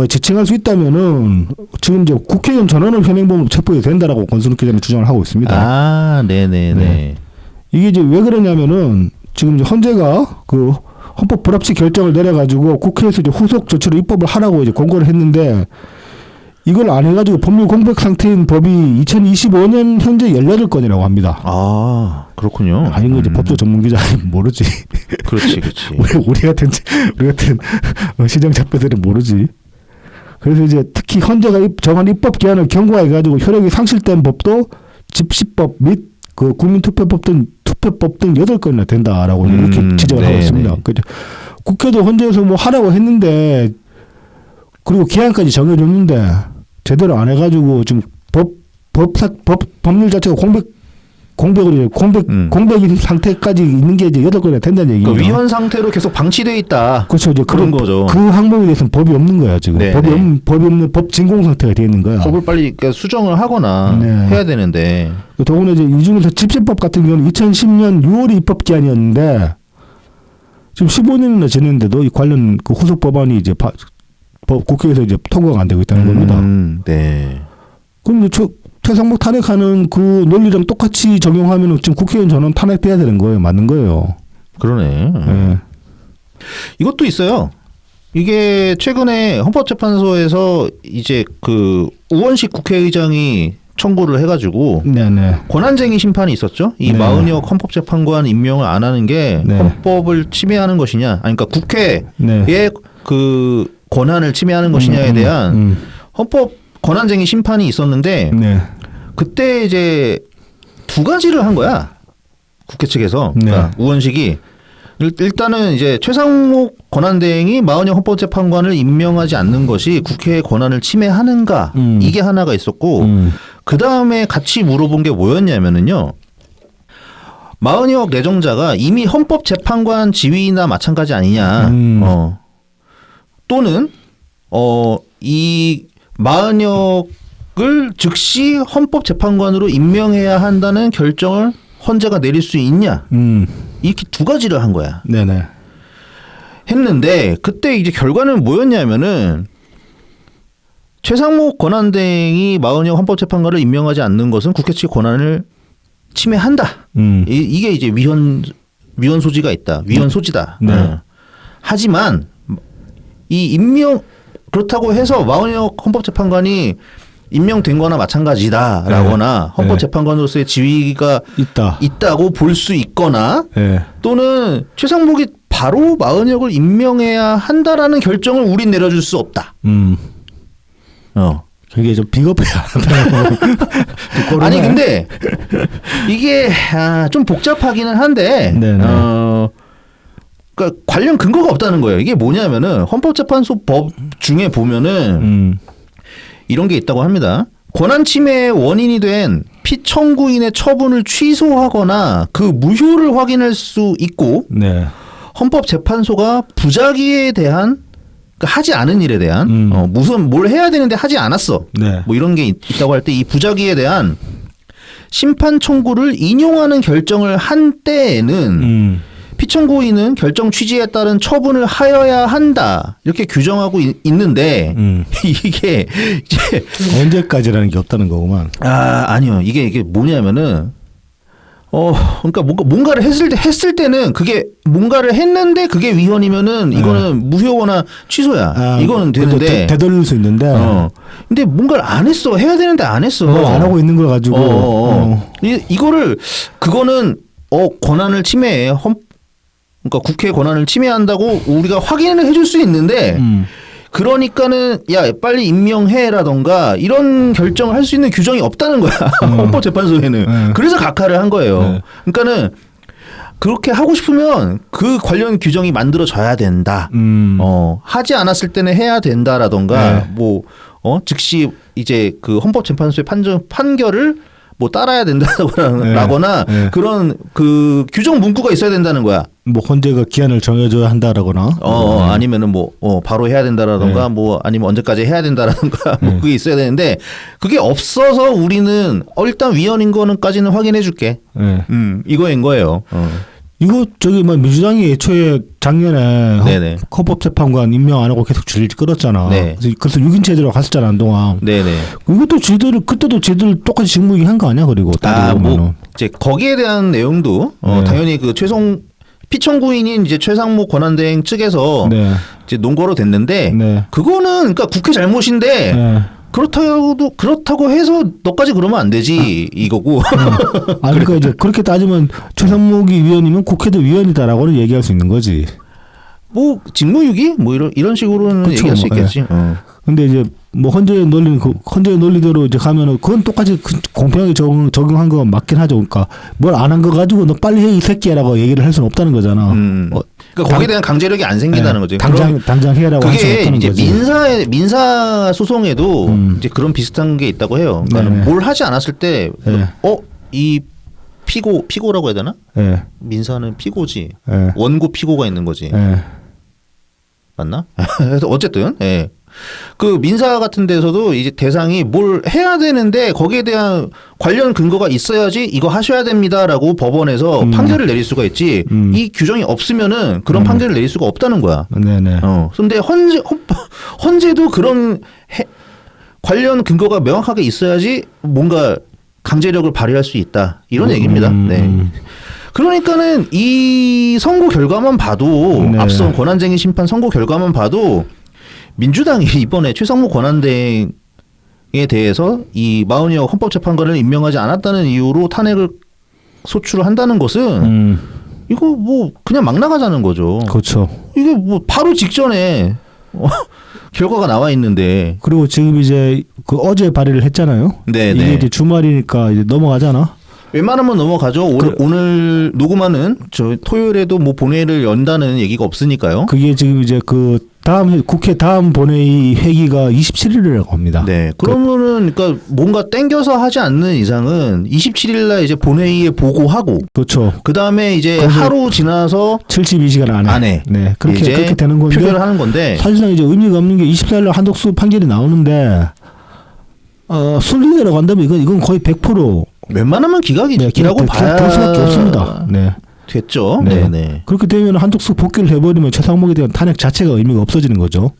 Speaker 2: 지칭할 수 있다면은 지금 이제 국회의원 전원을 현행범으로 체포해도 된다라고 권순욱 기자는 주장을 하고 있습니다.
Speaker 1: 아, 네네네.
Speaker 2: 네. 이게 이제 왜 그러냐면은 지금 이제 헌재가 그 헌법 불합치 결정을 내려가지고 국회에서 이제 후속 조치로 입법을 하라고 이제 권고를 했는데 이걸 안 해가지고 법률 공백 상태인 법이 2025년 현재 18건이라고 합니다.
Speaker 1: 아, 그렇군요.
Speaker 2: 아니, 이제 법조 전문 기자 모르지.
Speaker 1: 그렇지.
Speaker 2: 우리 같은 시정잡배들은 모르지. 그래서 이제 특히 헌재가 정한 입법 기한을 경과해가지고 효력이 상실된 법도 집시법 및 그 국민투표법 등 8건이나 된다라고 이렇게 지적을 하고 있습니다. 그러니까 국회도 헌재에서 뭐 하라고 했는데 그리고 기한까지 정해줬는데 제대로 안 해가지고 지금 법률 자체가 공백인 상태까지 있는 게 이제 8건이나 된다는 얘기죠.
Speaker 1: 그러니까 위헌 상태로 계속 방치돼 있다.
Speaker 2: 그렇죠. 이제
Speaker 1: 그런 거죠.
Speaker 2: 그 항목에 대해서는 법이 없는 거야 지금. 법이 없는 법 진공 상태가 되어 있는 거야.
Speaker 1: 법을 빨리 그러니까 수정을 하거나 해야 되는데.
Speaker 2: 더구나 이제 이 중에서 집시법 같은 경우는 2010년 6월이 입법 기한이었는데 지금 15년이나 지났는데도 이 관련 그 후속 법안이 이제 국회에서 이제 통과가 안 되고 있다는 겁니다.
Speaker 1: 네.
Speaker 2: 그럼 이제 최상목 탄핵하는 그 논리랑 똑같이 적용하면 지금 국회의원 전원 탄핵돼야 되는 거예요. 맞는 거예요.
Speaker 1: 그러네.
Speaker 2: 네.
Speaker 1: 이것도 있어요. 이게 최근에 헌법재판소에서 이제 그 우원식 국회의장이 청구를 해가지고 권한쟁의 심판이 있었죠. 이 마은혁 헌법재판관 임명을 안 하는 게 헌법을 침해하는 것이냐, 아니 그러니까 국회의 그 권한을 침해하는 것이냐에 대한 헌법 권한쟁의 심판이 있었는데 그때 이제 두 가지를 한 거야. 국회 측에서. 그러니까 우원식이 일단은 이제 최상목 권한대행이 마은혁 헌법재판관을 임명하지 않는 것이 국회의 권한을 침해하는가, 이게 하나가 있었고 그 다음에 같이 물어본 게 뭐였냐면은요. 마은혁 내정자가 이미 헌법재판관 지위나 마찬가지 아니냐. 또는 이 마은혁을 즉시 헌법재판관으로 임명해야 한다는 결정을 헌재가 내릴 수 있냐. 이렇게 두 가지를 한 거야.
Speaker 2: 네네.
Speaker 1: 했는데 그때 이제 결과는 뭐였냐면은 최상목 권한대행이 마은혁 헌법재판관을 임명하지 않는 것은 국회 측 권한을 침해한다. 이게 이제 위헌 소지가 있다. 위헌 소지다. 하지만 이 임명 그렇다고 해서 마은혁 헌법재판관이 임명된 거나 마찬가지다라거나 헌법재판관으로서의 지위가 있다고 볼 수 있거나 또는 최상목이 바로 마은혁을 임명해야 한다라는 결정을 우린 내려줄 수 없다.
Speaker 2: 그게 좀 비겁해야
Speaker 1: 아니 근데 이게 좀 복잡하기는 한데 그러니까 관련 근거가 없다는 거예요. 이게 뭐냐면은 헌법재판소 법 중에 보면은 이런 게 있다고 합니다. 권한 침해의 원인이 된 피청구인의 처분을 취소하거나 그 무효를 확인할 수 있고
Speaker 2: 네.
Speaker 1: 헌법재판소가 부작위에 대한 그러니까 하지 않은 일에 대한 무슨 뭘 해야 되는데 하지 않았어.
Speaker 2: 네.
Speaker 1: 뭐 이런 게 있다고 할 때 이 부작위에 대한 심판 청구를 인용하는 결정을 한 때에는 피청구인은 결정 취지에 따른 처분을 하여야 한다 이렇게 규정하고 있는데 이게 이제
Speaker 2: 언제까지라는 게 없다는 거구만.
Speaker 1: 아니요 이게 뭐냐면은 그러니까 뭔가를 했을 때는 그게 뭔가를 했는데 그게 위헌이면은 이거는 무효거나 취소야. 이거는 되는데
Speaker 2: 되돌릴 수 있는데.
Speaker 1: 근데 뭔가를 안 했어. 해야 되는데 안 했어.
Speaker 2: 뭘 안 하고 있는 걸 가지고.
Speaker 1: 이거를 그거는 권한을 침해해. 그러니까 국회 권한을 침해한다고 우리가 확인을 해줄 수 있는데. 그러니까는 야 빨리 임명해라던가 이런 결정을 할 수 있는 규정이 없다는 거야. 헌법재판소에는. 그래서 각하를 한 거예요. 그러니까는 그렇게 하고 싶으면 그 관련 규정이 만들어져야 된다. 하지 않았을 때는 해야 된다라던가 뭐 즉시 이제 그 헌법재판소의 판결을 뭐 따라야 된다거나 그런 그 규정 문구가 있어야 된다는 거야.
Speaker 2: 뭐 헌재가 기한을 정해줘야 한다라거나.
Speaker 1: 아니면은 뭐 바로 해야 된다라던가 뭐 아니면 언제까지 해야 된다라던가 뭐 그게 있어야 되는데 그게 없어서 우리는 일단 위헌인 거는까지는 확인해 줄게. 이거인 거예요.
Speaker 2: 이거 저기 뭐 민주당이 애초에 작년에 헌법재판관 임명 안 하고 계속 줄 끌었잖아.
Speaker 1: 네.
Speaker 2: 그래서 6인 체제로 갔었잖아 한동안.
Speaker 1: 네네.
Speaker 2: 이것도 그때도 지들 똑같이 직무유기한 거 아니야? 그리고
Speaker 1: 뭐 이제 거기에 대한 내용도 당연히 그 피청구인인 이제 최상목 권한대행 측에서 이제 논거로 됐는데 그거는 그러니까 국회 잘못인데. 그렇다고 해서 너까지 그러면 안 되지 이거고.
Speaker 2: 그러니까 이제 그렇게 따지면 최상목이 위원이면 국회도 위원이다라고는 얘기할 수 있는 거지.
Speaker 1: 뭐 직무유기 뭐 이런 식으로는
Speaker 2: 그쵸,
Speaker 1: 얘기할 수 있겠지.
Speaker 2: 근데 이제 뭐 헌재의 논리대로 이제 가면은 그건 똑같이 공평하게 적용한 거 맞긴 하죠. 그러니까 뭘 안 한 거 가지고 너 빨리 해 이 새끼야라고 얘기를 할 수는 없다는 거잖아.
Speaker 1: 그러니까 거기에 대한 강제력이 안 생긴다는 거지.
Speaker 2: 당장 해라고 할 수는
Speaker 1: 그게
Speaker 2: 없다는
Speaker 1: 이제
Speaker 2: 거지.
Speaker 1: 민사 소송에도 이제 그런 비슷한 게 있다고 해요. 그러니까 뭘 하지 않았을 때 이 피고라고 해야 되나? 민사는 피고지. 원고 피고가 있는 거지. 맞나? 어쨌든 그 민사 같은 데서도 이제 대상이 뭘 해야 되는데 거기에 대한 관련 근거가 있어야지 이거 하셔야 됩니다라고 법원에서 판결을 내릴 수가 있지. 이 규정이 없으면은 그런 판결을 내릴 수가 없다는 거야.
Speaker 2: 네네.
Speaker 1: 근데 헌재도 그런 관련 근거가 명확하게 있어야지 뭔가 강제력을 발휘할 수 있다. 이런 얘기입니다. 네. 그러니까는 이 선고 결과만 봐도 앞선 권한쟁의 심판 선고 결과만 봐도 민주당이 이번에 최상목 권한대행에 대해서 이 마흔이억 헌법재판관을 임명하지 않았다는 이유로 탄핵을 소추를 한다는 것은 이거 뭐 그냥 막 나가자는 거죠.
Speaker 2: 그렇죠.
Speaker 1: 이게 뭐 바로 직전에 결과가 나와 있는데.
Speaker 2: 그리고 지금 이제 그 어제 발의를 했잖아요.
Speaker 1: 네네.
Speaker 2: 이게 이제 주말이니까 이제 넘어가잖아.
Speaker 1: 웬만하면 넘어가죠. 오늘 녹음하는 저 토요일에도 뭐 본회의를 연다는 얘기가 없으니까요.
Speaker 2: 그게 지금 이제 그 국회 다음 본회의 회기가 27일이라고 합니다.
Speaker 1: 네. 그러면은 그러니까 뭔가 땡겨서 하지 않는 이상은 27일 날 이제 본회의에 보고하고.
Speaker 2: 그렇죠.
Speaker 1: 그다음에 이제 하루 지나서
Speaker 2: 72시간 안에. 네. 그렇게 되는 건데.
Speaker 1: 표결을 하는 건데.
Speaker 2: 사실상 이제 의미가 없는 게 24일 날 한덕수 판결이 나오는데 순리대로 간다면 이건 거의 100%
Speaker 1: 웬만하면 기각이라고 봐야
Speaker 2: 될 수밖에 없습니다. 네.
Speaker 1: 됐죠.
Speaker 2: 네.
Speaker 1: 네.
Speaker 2: 그렇게 되면 한덕수 복귀를 해버리면 최상목에 대한 탄핵 자체가 의미가 없어지는 거죠.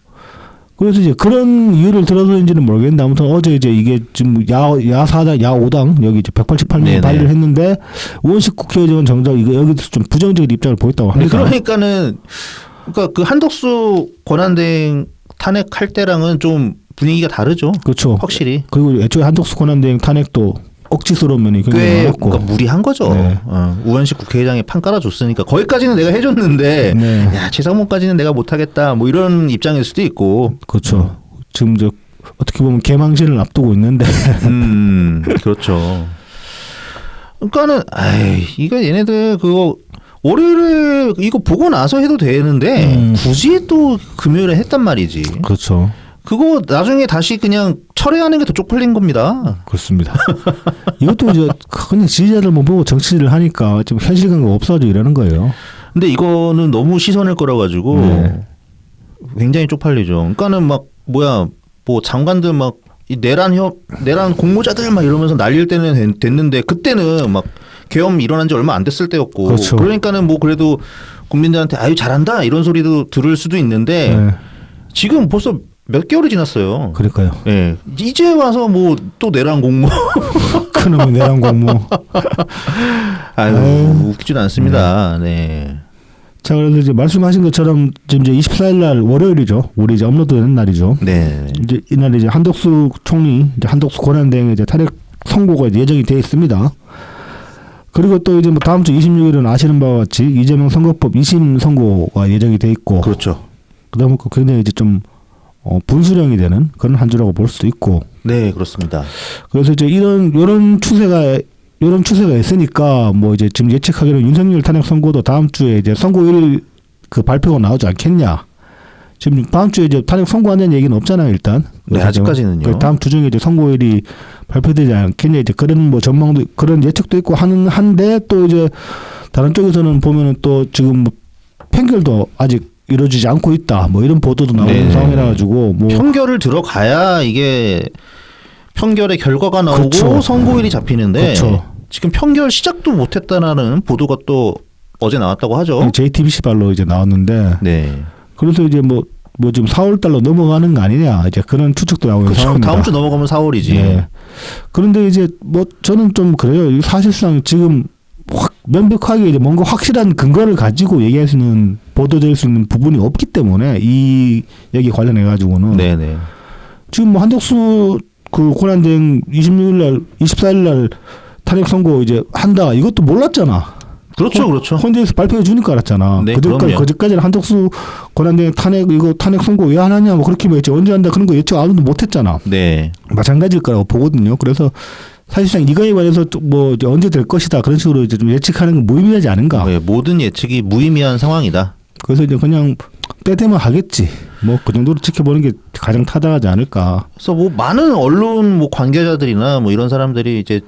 Speaker 2: 그래서 이제 그런 이유를 들어서인지는 모르겠는데 아무튼 어제 이제 이게 지금 야사당 야오당 여기 이제 188명 발의를 했는데 우원식 국회의장은 정작 여기서 좀 부정적인 입장을 보였다고 합니다.
Speaker 1: 그러니까 그 한덕수 권한대행 탄핵할 때랑은 좀 분위기가 다르죠.
Speaker 2: 그렇죠.
Speaker 1: 확실히.
Speaker 2: 그리고 애초에 한덕수 권한대행 탄핵도 억지스러운 면이 굉장히 많았고.
Speaker 1: 그러니까 무리한 거죠.
Speaker 2: 네.
Speaker 1: 우원식 국회의장이 판 깔아줬으니까 거기까지는 내가 해줬는데 야 최상목까지는 내가 못하겠다 뭐 이런 입장일 수도 있고.
Speaker 2: 그렇죠. 지금 어떻게 보면 개망신을 앞두고 있는데.
Speaker 1: 그렇죠. 그러니까는 이거 얘네들 그거 월요일에 이거 보고 나서 해도 되는데 굳이 또 금요일에 했단 말이지.
Speaker 2: 그렇죠.
Speaker 1: 그거 나중에 다시 그냥 철회하는 게 더 쪽팔린 겁니다.
Speaker 2: 그렇습니다. 이것도 이제 그냥 지지자들만 보고 정치를 하니까 좀 현실감가 없어지고 이러는 거예요.
Speaker 1: 근데 이거는 너무 시선을 끌어가지고
Speaker 2: 네.
Speaker 1: 굉장히 쪽팔리죠. 그러니까는 막 뭐 장관들 막 이 내란 공모자들 막 이러면서 날릴 때는 됐는데 그때는 막 계엄 일어난 지 얼마 안 됐을 때였고
Speaker 2: 그렇죠.
Speaker 1: 그러니까는 뭐 그래도 국민들한테 아유 잘한다 이런 소리도 들을 수도 있는데
Speaker 2: 네.
Speaker 1: 지금 벌써 몇 개월이 지났어요.
Speaker 2: 그러니까요.
Speaker 1: 예. 이제 와서 뭐 또 내란 공모.
Speaker 2: 그놈의 내란 공모.
Speaker 1: 아유, 웃기지도 않습니다. 네.
Speaker 2: 자, 그래서 이제 말씀하신 것처럼 지금 이제 24일 날 월요일이죠. 우리 이제 업로드되는 날이죠.
Speaker 1: 네.
Speaker 2: 이제 이날 이제 한덕수 총리, 이제 한덕수 권한대행의 이제 탄핵 선고가 이제 예정이 돼 있습니다. 그리고 또 이제 뭐 다음 주 26일은 아시는 바와 같이 이재명 선거법 2심 선고가 예정이 돼 있고.
Speaker 1: 그렇죠.
Speaker 2: 그다음에 굉장히 이제 좀 분수령이 되는 그런 한 주라고 볼 수도 있고.
Speaker 1: 네, 그렇습니다.
Speaker 2: 그래서 이제 이런 추세가 있으니까 뭐 이제 지금 예측하기로 윤석열 탄핵 선고도 다음 주에 이제 선고일 그 발표가 나오지 않겠냐. 지금 다음 주에 이제 탄핵 선고하는 얘기는 없잖아요, 일단.
Speaker 1: 네, 아직까지는요.
Speaker 2: 다음 주 중에 이제 선고일이 발표되지 않겠냐. 이제 그런 뭐 전망도 그런 예측도 있고 한데 또 이제 다른 쪽에서는 보면은 또 지금 뭐 판결도 아직 이루어지지 않고 있다. 뭐 이런 보도도 나오는
Speaker 1: 네.
Speaker 2: 상황이라 가지고 뭐
Speaker 1: 판결을 들어가야 이게 판결의 결과가 나오고
Speaker 2: 그렇죠.
Speaker 1: 선고일이 잡히는데
Speaker 2: 그렇죠.
Speaker 1: 지금 판결 시작도 못했다라는 보도가 또 어제 나왔다고 하죠.
Speaker 2: JTBC 발로 이제 나왔는데
Speaker 1: 네.
Speaker 2: 그래서 이제 뭐 지금 4월 달로 넘어가는 거 아니냐 이제 그런 추측도 나오고 있는
Speaker 1: 그렇죠.
Speaker 2: 상황입니다.
Speaker 1: 다음 주 넘어가면 4월이지.
Speaker 2: 네. 그런데 이제 뭐 저는 좀 그래요. 사실상 지금 확 명백하게 이제 뭔가 확실한 근거를 가지고 얘기할 수 있는 보도될 수 있는 부분이 없기 때문에 이 얘기 관련해 가지고는
Speaker 1: 네네.
Speaker 2: 지금 뭐 한덕수 그 권한대행 24일 날 탄핵 선고 이제 한다 이것도 몰랐잖아.
Speaker 1: 그렇죠, 그렇죠.
Speaker 2: 헌재에서 발표해 주니까 알았잖아.
Speaker 1: 네,
Speaker 2: 그전까지는 한덕수 권한대행 탄핵 선고 왜 안 하냐 뭐 그렇게 했지 언제 한다 그런 거 예측 아무도 못했잖아.
Speaker 1: 네.
Speaker 2: 마찬가지일 거라고 보거든요. 그래서 사실상 이거에 관해서 뭐 이제 언제 될 것이다 그런 식으로 이제 좀 예측하는 건 무의미하지 않은가.
Speaker 1: 네, 모든 예측이 무의미한 상황이다.
Speaker 2: 그래서 이제 그냥 때 되면 하겠지. 뭐 그 정도로 지켜보는 게 가장 타당하지 않을까.
Speaker 1: 그래서 뭐 많은 언론 뭐 관계자들이나 뭐 이런 사람들이 이제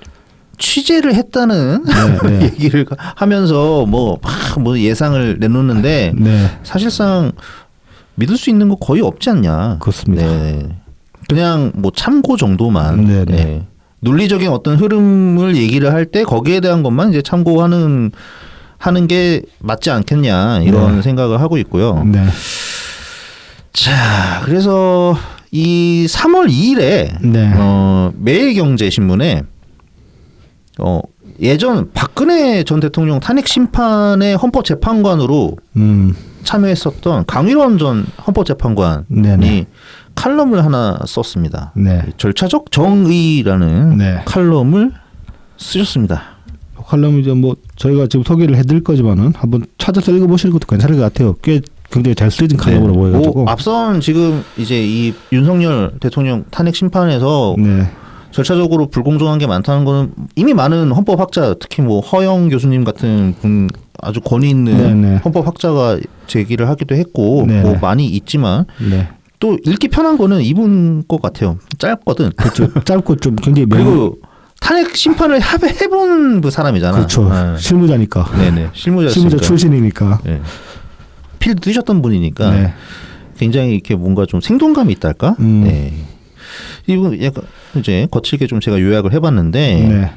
Speaker 1: 취재를 했다는
Speaker 2: 네.
Speaker 1: 얘기를 하면서 뭐 예상을 내놓는데
Speaker 2: 네.
Speaker 1: 사실상 믿을 수 있는 거 거의 없지 않냐.
Speaker 2: 그렇습니다.
Speaker 1: 네. 그냥 뭐 참고 정도만.
Speaker 2: 네.
Speaker 1: 네. 논리적인 어떤 흐름을 얘기를 할 때 거기에 대한 것만 이제 참고하는 게 맞지 않겠냐 이런
Speaker 2: 네.
Speaker 1: 생각을 하고 있고요.
Speaker 2: 네.
Speaker 1: 자, 그래서 이 3월 2일에
Speaker 2: 네.
Speaker 1: 매일경제신문에 예전 박근혜 전 대통령 탄핵 심판의 헌법재판관으로 참여했었던 강일원 전 헌법재판관이
Speaker 2: 네네.
Speaker 1: 칼럼을 하나 썼습니다.
Speaker 2: 네.
Speaker 1: 절차적 정의라는
Speaker 2: 네.
Speaker 1: 칼럼을 쓰셨습니다.
Speaker 2: 칼럼 이제 뭐 저희가 지금 소개를 해드릴 거지만은 한번 찾아서 읽어보시는 것도 괜찮을 것 같아요. 꽤 굉장히 잘 쓰여진 칼럼으로 보여가지고.
Speaker 1: 앞선 지금 이제 이 윤석열 대통령 탄핵 심판에서
Speaker 2: 네.
Speaker 1: 절차적으로 불공정한 게 많다는 거는 이미 많은 헌법학자 특히 뭐 허영 교수님 같은 분 아주 권위 있는
Speaker 2: 네네.
Speaker 1: 헌법학자가 제기를 하기도 했고
Speaker 2: 네네.
Speaker 1: 뭐 많이 있지만
Speaker 2: 네.
Speaker 1: 또 읽기 편한 거는 이분 것 같아요. 짧거든.
Speaker 2: 그렇죠. 짧고 좀 굉장히
Speaker 1: 그리고 탄핵 심판을 해본 그 사람이잖아.
Speaker 2: 그렇죠.
Speaker 1: 네.
Speaker 2: 실무자니까.
Speaker 1: 네네. 실무자
Speaker 2: 출신이니까.
Speaker 1: 네. 필드 뛰셨던 분이니까
Speaker 2: 네.
Speaker 1: 굉장히 이렇게 뭔가 좀 생동감이 있달까. 네. 이분 약간 이제 거칠게 좀 제가 요약을 해봤는데
Speaker 2: 네.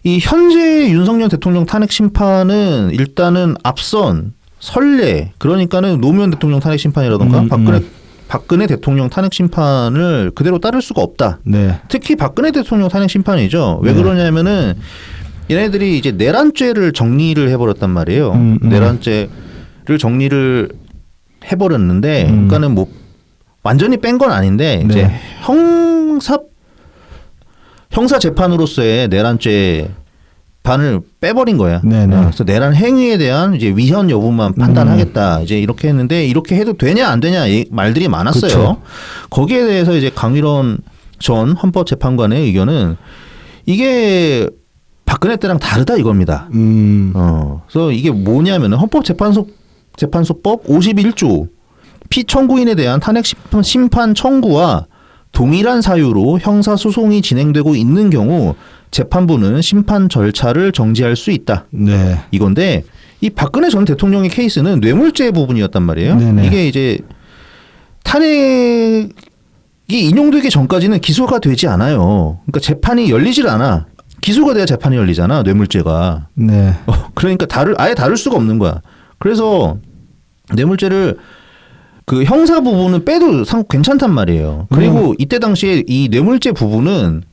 Speaker 1: 이 현재 윤석열 대통령 탄핵 심판은 일단은 앞선 선례 그러니까는 노무현 대통령 탄핵 심판이라던가 박근혜 대통령 탄핵 심판을 그대로 따를 수가 없다.
Speaker 2: 네.
Speaker 1: 특히 박근혜 대통령 탄핵 심판이죠. 왜
Speaker 2: 네.
Speaker 1: 그러냐면은 얘네들이 이제 내란죄를 정리를 해버렸단 말이에요. 내란죄를 정리를 해버렸는데, 그러니까는 뭐 완전히 뺀 건 아닌데
Speaker 2: 네.
Speaker 1: 이제 형사 재판으로서의 내란죄 반을 빼버린 거야.
Speaker 2: 네네.
Speaker 1: 그래서 내란 행위에 대한 이제 위헌 여부만 판단하겠다. 이제 이렇게 했는데 이렇게 해도 되냐 안 되냐 말들이 많았어요.
Speaker 2: 그쵸.
Speaker 1: 거기에 대해서 이제 강일원 전 헌법재판관의 의견은 이게 박근혜 때랑 다르다 이겁니다. 그래서 이게 뭐냐면은 헌법재판소법 51조 피청구인에 대한 탄핵 심판 청구와 동일한 사유로 형사 소송이 진행되고 있는 경우 재판부는 심판 절차를 정지할 수 있다.
Speaker 2: 네.
Speaker 1: 이건데 이 박근혜 전 대통령의 케이스는 뇌물죄 부분이었단 말이에요.
Speaker 2: 네네.
Speaker 1: 이게 이제 탄핵이 인용되기 전까지는 기소가 되지 않아요. 그러니까 재판이 열리질 않아. 기소가 돼야 재판이 열리잖아. 뇌물죄가.
Speaker 2: 네.
Speaker 1: 그러니까 아예 다룰 수가 없는 거야. 그래서 뇌물죄를 그 형사 부분은 빼도 괜찮단 말이에요. 그리고 이때 당시에 이 뇌물죄 부분은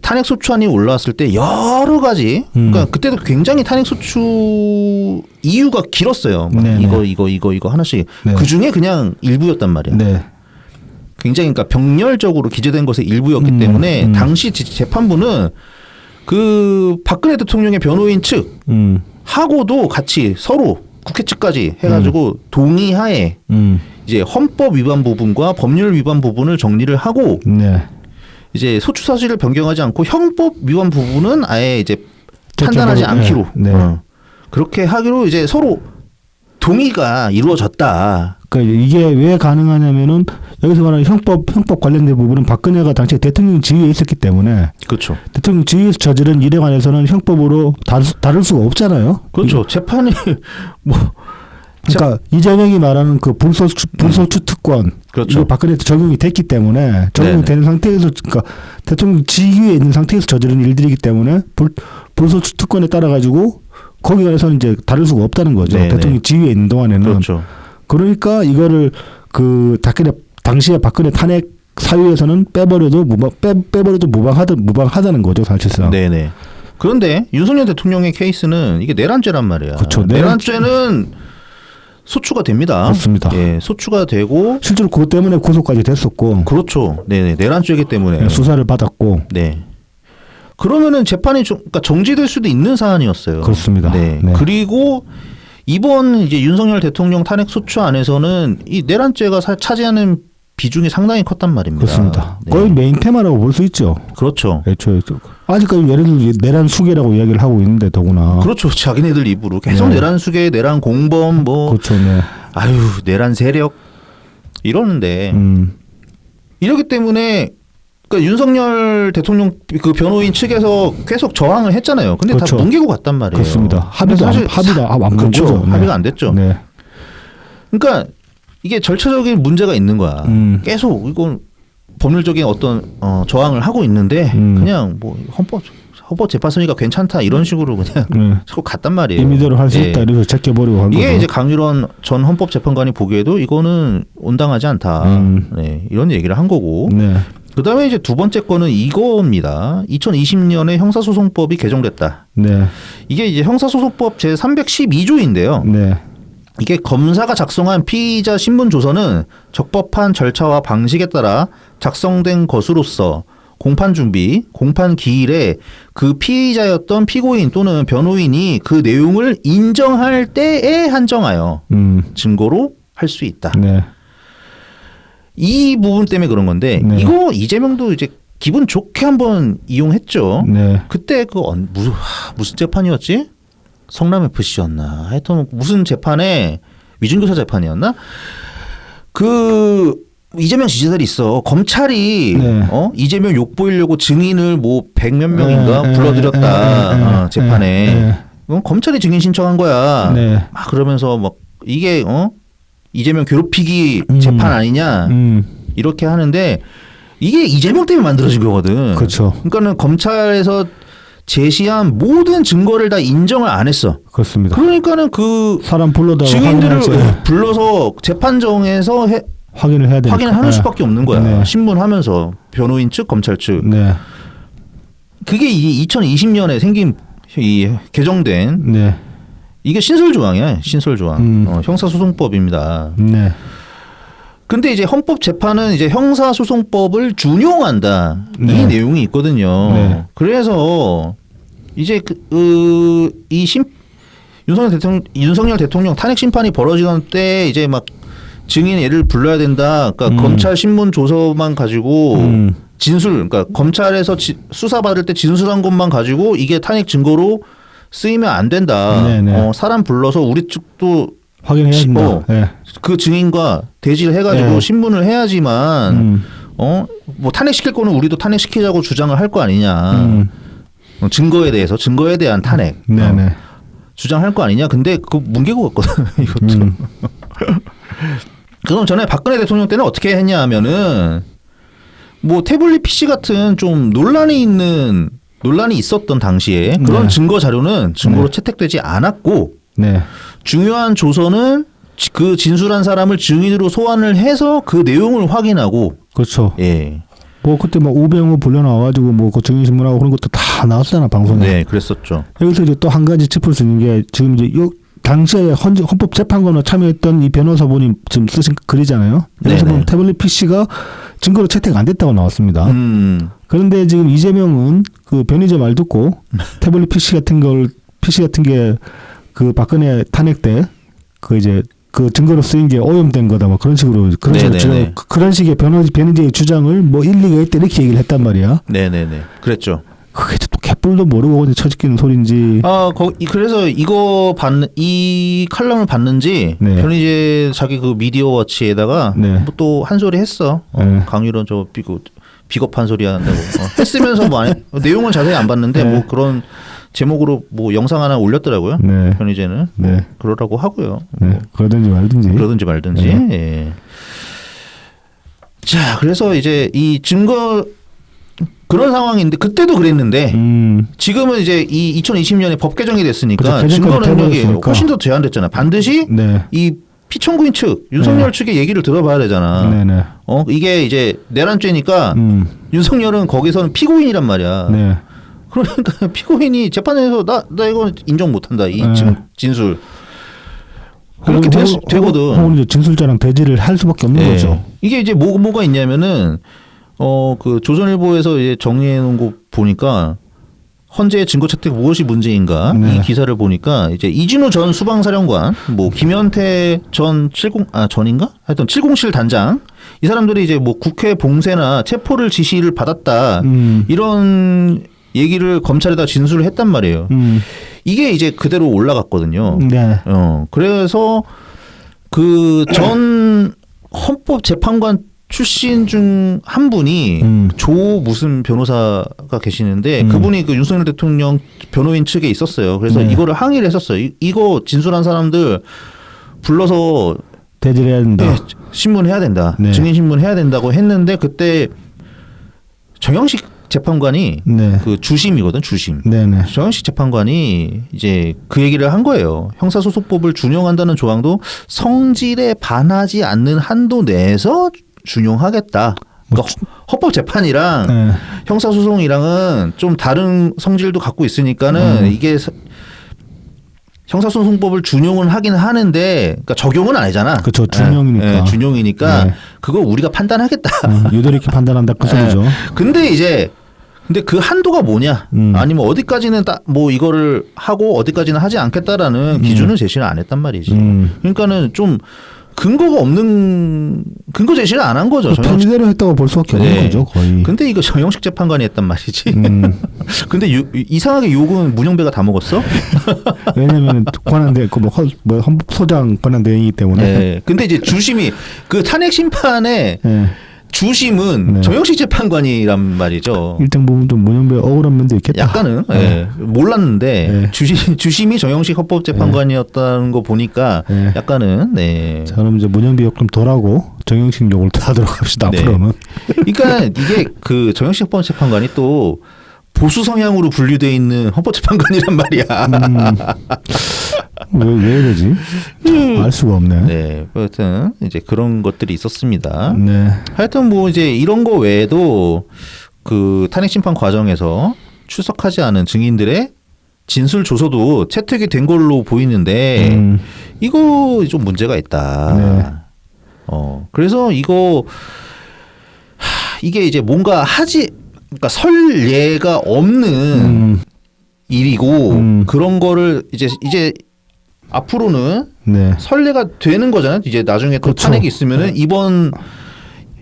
Speaker 1: 탄핵 소추안이 올라왔을 때 여러 가지 그러니까 그때도 굉장히 탄핵 소추 이유가 길었어요. 막 이거 하나씩
Speaker 2: 네.
Speaker 1: 그 중에 그냥 일부였단 말이야.
Speaker 2: 네.
Speaker 1: 굉장히 그러니까 병렬적으로 기재된 것의 일부였기 때문에 당시 재판부는 그 박근혜 대통령의 변호인 측 하고도 같이 서로 국회 측까지 해가지고 동의하에 이제 헌법 위반 부분과 법률 위반 부분을 정리를 하고
Speaker 2: 네.
Speaker 1: 이제 소추 사실을 변경하지 않고 형법 위반 부분은 아예 이제 판단하지 않기로
Speaker 2: 네.
Speaker 1: 그렇게 하기로 이제 서로 동의가 이루어졌다.
Speaker 2: 그러니까 이게 왜 가능하냐면은 여기서 말하는 형법 관련된 부분은 박근혜가 당시에 대통령 지위에 있었기 때문에
Speaker 1: 그렇죠.
Speaker 2: 대통령 지위에서 저지른 일에 관해서는 형법으로 다룰 수가 없잖아요.
Speaker 1: 그렇죠. 재판이 뭐
Speaker 2: 그러니까 이재명이 말하는 그 불소추 특권
Speaker 1: 그렇죠.
Speaker 2: 이거 박근혜한테 적용이 됐기 때문에 적용되는 상태에서 그러니까 대통령 지위에 있는 상태에서 저지른 일들이기 때문에 불소추 특권에 따라 가지고 거기에 관해서는 이제 다룰 수가 없다는 거죠.
Speaker 1: 네네.
Speaker 2: 대통령 지위에 있는 동안에는.
Speaker 1: 그렇죠.
Speaker 2: 그러니까 이거를 그 당시에 박근혜 탄핵 사유에서는 빼버려도 무방하다는 거죠, 사실상.
Speaker 1: 네네. 그런데 윤석열 대통령의 케이스는 이게 내란죄란 말이야.
Speaker 2: 그렇죠.
Speaker 1: 내란죄는 소추가 됩니다.
Speaker 2: 그렇습니다.
Speaker 1: 예, 소추가 되고
Speaker 2: 실제로 그것 때문에 구속까지 됐었고.
Speaker 1: 그렇죠. 네네. 내란죄이기 때문에
Speaker 2: 수사를 받았고.
Speaker 1: 네. 그러면은 재판이 그러니까 정지될 수도 있는 사안이었어요.
Speaker 2: 그렇습니다.
Speaker 1: 네.
Speaker 2: 네.
Speaker 1: 그리고 이번 이제 윤석열 대통령 탄핵 소추 안에서는 이 내란죄가 차지하는 비중이 상당히 컸단 말입니다.
Speaker 2: 그렇습니다.
Speaker 1: 네.
Speaker 2: 거의 메인 테마라고 볼 수 있죠.
Speaker 1: 그렇죠.
Speaker 2: 애초에 아직까지 예를 들어 내란 수계라고 이야기를 하고 있는데 더구나.
Speaker 1: 그렇죠. 자기네들 입으로 계속
Speaker 2: 네.
Speaker 1: 내란 수계, 내란 공범 뭐
Speaker 2: 그렇죠. 네.
Speaker 1: 아유 내란 세력 이러는데 이러기 때문에 그러니까 윤석열 대통령 그 변호인 측에서 계속 저항을 했잖아요. 근데
Speaker 2: 그렇죠.
Speaker 1: 다 뭉개고 갔단 말이에요.
Speaker 2: 그렇습니다. 합의도 안
Speaker 1: 그렇죠.
Speaker 2: 거죠. 네.
Speaker 1: 합의가 안 됐죠.
Speaker 2: 네.
Speaker 1: 그러니까 이게 절차적인 문제가 있는 거야. 계속 이건 법률적인 어떤 저항을 하고 있는데 그냥 뭐 헌법재판소니까 괜찮다 이런 식으로 그냥 자꾸 갔단 말이에요.
Speaker 2: 임의대로 할 수
Speaker 1: 예.
Speaker 2: 있다 이래서 제껴버리고 한 거죠.
Speaker 1: 이게 이제 강일원 전 헌법재판관이 보기에도 이거는 온당하지 않다. 네, 이런 얘기를 한 거고.
Speaker 2: 네.
Speaker 1: 그다음에 이제 두 번째 거는 이거입니다. 2020년에 형사소송법이 개정됐다.
Speaker 2: 네.
Speaker 1: 이게 이제 형사소송법 제 312조인데요.
Speaker 2: 네.
Speaker 1: 이게 검사가 작성한 피의자 신문 조서는 적법한 절차와 방식에 따라 작성된 것으로서 공판 준비, 공판 기일에 그 피의자였던 피고인 또는 변호인이 그 내용을 인정할 때에 한정하여 증거로 할 수 있다.
Speaker 2: 네.
Speaker 1: 이 부분 때문에 그런 건데
Speaker 2: 네.
Speaker 1: 이거 이재명도 이제 기분 좋게 한번 이용했죠.
Speaker 2: 네.
Speaker 1: 그때 그 무슨 재판이었지? 성남 FC였나? 하여튼 무슨 재판에 위중교사 재판이었나? 그 이재명 지지자들이 있어. 검찰이
Speaker 2: 네.
Speaker 1: 이재명 욕보이려고 증인을 뭐 100몇 명인가 불러들였다. 재판에. 검찰이 증인 신청한 거야.
Speaker 2: 네.
Speaker 1: 막 그러면서 막 이게 이재명 괴롭히기 재판 아니냐 이렇게 하는데 이게 이재명 때문에 만들어진 거거든.
Speaker 2: 그렇죠.
Speaker 1: 그러니까는 검찰에서 제시한 모든 증거를 다 인정을 안 했어.
Speaker 2: 그렇습니다.
Speaker 1: 그러니까는 그
Speaker 2: 사람 불러다가
Speaker 1: 증인들을 불러서 재판정에서
Speaker 2: 확인을 해야 되니까.
Speaker 1: 확인을 하는 수밖에 없는 거야.
Speaker 2: 네.
Speaker 1: 신문하면서 변호인 측, 검찰 측.
Speaker 2: 네.
Speaker 1: 그게 이 2020년에 생긴 이 개정된
Speaker 2: 네.
Speaker 1: 이게 신설조항이야. 신설조항. 형사소송법입니다.
Speaker 2: 네.
Speaker 1: 근데 이제 헌법재판은 이제 형사소송법을 준용한다.
Speaker 2: 네.
Speaker 1: 이 내용이 있거든요.
Speaker 2: 네.
Speaker 1: 그래서 이제 윤석열 대통령 탄핵 심판이 벌어지던 때 이제 막 증인 얘를 불러야 된다. 그러니까 검찰 신문 조서만 가지고 진술, 그러니까 검찰에서 수사받을 때 진술한 것만 가지고 이게 탄핵 증거로 쓰이면 안 된다.
Speaker 2: 네네.
Speaker 1: 사람 불러서 우리 측도
Speaker 2: 확인해야 된다. 예.
Speaker 1: 그 증인과 대지를 해가지고
Speaker 2: 예.
Speaker 1: 신문을 해야지만 뭐 탄핵시킬 거는 우리도 탄핵시키자고 주장을 할 거 아니냐. 증거에 대한 탄핵
Speaker 2: 네네.
Speaker 1: 주장할 거 아니냐. 근데 그 뭉개고 갔거든 이것도. 그럼 전에 박근혜 대통령 때는 어떻게 했냐 하면은 뭐 태블릿 PC 같은 좀 논란이 있었던 당시에 그런
Speaker 2: 네.
Speaker 1: 증거 자료는 증거로
Speaker 2: 네.
Speaker 1: 채택되지 않았고
Speaker 2: 네.
Speaker 1: 중요한 조서는 그 진술한 사람을 증인으로 소환을 해서 그 내용을 확인하고
Speaker 2: 그렇죠.
Speaker 1: 예.
Speaker 2: 뭐 그때 막 우병우 불려 나와가지고 뭐 그 증인신문하고 그런 것도 다 나왔잖아 방송에.
Speaker 1: 네, 그랬었죠.
Speaker 2: 여기서 이제 또 한 가지 짚을 수 있는 게 지금 이제 요 당시에 헌법재판관으로 참여했던 이 변호사분이 지금 쓰신 글이잖아요. 여기서 보면 태블릿 PC가 증거로 채택 안 됐다고 나왔습니다. 그런데 지금 이재명은 그 변희재 말 듣고 태블릿 PC 같은 게 그 박근혜 탄핵 때 그 이제 그 증거로 쓰인 게 오염된 거다 뭐 그런 식으로 그런 식의 변희재의 주장을 뭐 일리가 있다 이렇게 얘기를 했단 말이야.
Speaker 1: 네네네. 그랬죠.
Speaker 2: 그게 또 개뿔도 모르고 그냥 처지끼는 소린지.
Speaker 1: 그래서 이 칼럼을 봤는지
Speaker 2: 네.
Speaker 1: 변희재 자기 그 미디어 워치에다가
Speaker 2: 네.
Speaker 1: 뭐 또 한 소리 했어.
Speaker 2: 네.
Speaker 1: 강유론 비겁한 소리 한다고 했으면서 뭐 내용은 자세히 안 봤는데
Speaker 2: 네.
Speaker 1: 뭐 그런 제목으로 뭐 영상 하나 올렸더라고요.
Speaker 2: 네.
Speaker 1: 변희재는
Speaker 2: 네.
Speaker 1: 뭐 그러라고 하고요.
Speaker 2: 네. 그러든지 말든지.
Speaker 1: 네. 예. 자, 그래서 이제 이 증거 그런 상황인데 그때도 그랬는데 지금은 이제 이 2020년에 법 개정이 됐으니까
Speaker 2: 그렇죠.
Speaker 1: 증거 능력이
Speaker 2: 해버렸으니까.
Speaker 1: 훨씬 더 제한됐잖아. 반드시
Speaker 2: 네.
Speaker 1: 이 피청구인 측 윤석열 측의 얘기를 들어봐야 되잖아.
Speaker 2: 네네.
Speaker 1: 이게 이제 내란죄니까 윤석열은 거기서는 피고인이란 말이야.
Speaker 2: 네.
Speaker 1: 그러니까 피고인이 재판에서 나 이거 인정 못한다 이 진술 그렇게 되거든.
Speaker 2: 혹은 이제 진술자랑 대지를 할 수밖에 없는 거죠.
Speaker 1: 이게 이제 뭐가 있냐면은 그 조선일보에서 이제 정리해 놓은 거 보니까 헌재의 증거 채택 무엇이 문제인가 이 기사를 보니까 이제 이진우 전 수방사령관 뭐 김현태 전 전인가 하여튼 707 단장 이 사람들이 이제 뭐 국회 봉쇄나 체포를 지시를 받았다 이런 얘기를 검찰에다 진술을 했단 말이에요. 이게 이제 그대로 올라갔거든요.
Speaker 2: 네.
Speaker 1: 그래서 그 전 헌법재판관 출신 중 한 분이 조 무슨 변호사가 계시는데 그분이 그 윤석열 대통령 변호인 측에 있었어요. 그래서 이거를 항의를 했었어요. 이거 진술한 사람들 불러서
Speaker 2: 대지를 해야 된다.
Speaker 1: 네, 신문해야 된다.
Speaker 2: 네.
Speaker 1: 증인 신문해야 된다고 했는데 그때 정영식 재판관이 그 주심이거든, 주심.
Speaker 2: 네네.
Speaker 1: 정영식 재판관이 이제 그 얘기를 한 거예요. 형사소송법을 준용한다는 조항도 성질에 반하지 않는 한도 내에서 준용하겠다. 그러니까 헌법 재판이랑 형사소송이랑은 좀 다른 성질도 갖고 있으니까는 이게 형사소송법을 준용은 하긴 하는데, 그러니까 적용은 아니잖아.
Speaker 2: 그렇죠. 준용이니까.
Speaker 1: 준용이니까 그거 우리가 판단하겠다.
Speaker 2: 유도리 이렇게 판단한다 그 소리죠.
Speaker 1: 근데 그 한도가 뭐냐? 아니면 어디까지는 뭐 이거를 하고 어디까지는 하지 않겠다라는 기준을 제시를 안 했단 말이지. 그러니까는 좀 근거가 없는 근거 제시를 안 한 거죠.
Speaker 2: 편의대로 했다고 볼 수밖에 없는 거죠, 거의.
Speaker 1: 근데 이거 정영식 재판관이 했단 말이지. 근데 이상하게 욕은 문영배가 다 먹었어.
Speaker 2: 왜냐면 권한대 뭐 헌법소장 권한 대행이기 때문에.
Speaker 1: 네. 근데 이제 주심이 그 탄핵 심판에 주심은 정영식 재판관이란 말이죠.
Speaker 2: 일정 부분 좀 문영배 억울한 면도 있겠다.
Speaker 1: 약간은 몰랐는데 주심이 정영식 헌법재판관이었다는 거 보니까 약간은 자,
Speaker 2: 그럼 이제 문영배 욕 좀 덜하고 정영식 욕을 더 하도록 합시다. 앞으로는.
Speaker 1: 그러니까 이게 그 정영식 헌법재판관이 또 보수 성향으로 분류돼 있는 헌법재판관이란 말이야.
Speaker 2: 왜 이러지? 알 수가 없네.
Speaker 1: 네, 하여튼 이제 그런 것들이 있었습니다.
Speaker 2: 네.
Speaker 1: 하여튼 뭐 이제 이런 거 외에도 그 탄핵 심판 과정에서 출석하지 않은 증인들의 진술 조서도 채택이 된 걸로 보이는데 이거 좀 문제가 있다. 그래서 이게 이제 뭔가 그러니까 설 예가 없는 일이고 그런 거를 이제 앞으로는 선례가 되는 거잖아요. 이제 나중에 또
Speaker 2: 그렇죠.
Speaker 1: 탄핵이 있으면은 이번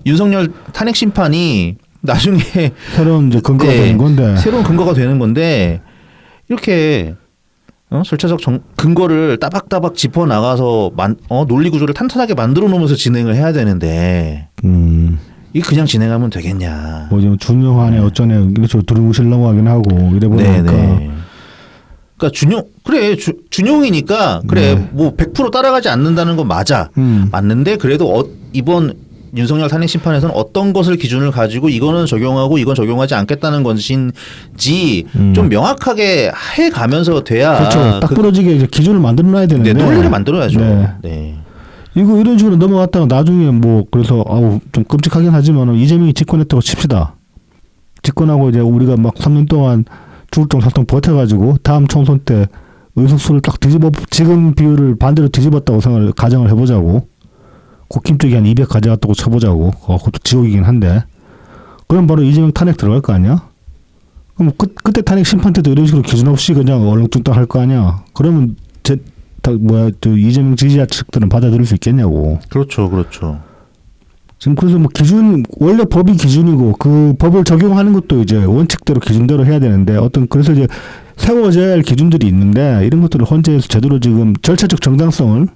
Speaker 1: 윤석열 탄핵 심판이 나중에
Speaker 2: 새로운 이제 근거가 되는 건데.
Speaker 1: 새로운 근거가 되는 건데 이렇게 절차적 근거를 따박따박 짚어 나가서 논리 구조를 탄탄하게 만들어 놓으면서 진행을 해야 되는데 이게 그냥 진행하면 되겠냐?
Speaker 2: 뭐 준용하네 어쩌네 이런 식으로 두루뭉실라고 하긴 하고 이래 보니까.
Speaker 1: 그러니까 준용이니까 그래 뭐 100% 따라가지 않는다는 건 맞아. 맞는데 그래도 이번 윤석열 탄핵 심판에서는 어떤 것을 기준을 가지고 이거는 적용하고 이건 적용하지 않겠다는 것인지 좀 명확하게 해 가면서 돼야
Speaker 2: 그렇죠. 딱 부러지게 이제 기준을 만들어 놔야 되는데.
Speaker 1: 네, 논리를 만들어야죠.
Speaker 2: 네.
Speaker 1: 네.
Speaker 2: 이거 이런 식으로 넘어갔다가 나중에 뭐 그래서 좀 끔찍하긴 하지만 이재명이 집권했다고 칩시다. 집권하고 이제 우리가 막 3년 동안 죽을 살통 버텨가지고 다음 총선 때 의석수를 딱 지금 비율을 반대로 뒤집었다고 가정을 해보자고. 국힘 쪽이 한 200 가져갔다고 쳐보자고. 그것도 지옥이긴 한데. 그럼 바로 이재명 탄핵 들어갈 거 아니야? 그럼 그때 탄핵 심판 때도 이런 식으로 기준 없이 그냥 얼렁뚱땅 할 거 아니야? 그러면 이재명 지지자 측들은 받아들일 수 있겠냐고.
Speaker 1: 그렇죠.
Speaker 2: 지금 그래서 뭐 원래 법이 기준이고 그 법을 적용하는 것도 이제 원칙대로 기준대로 해야 되는데 그래서 이제 세워져야 할 기준들이 있는데 이런 것들을 헌재에서 제대로 지금 절차적 정당성을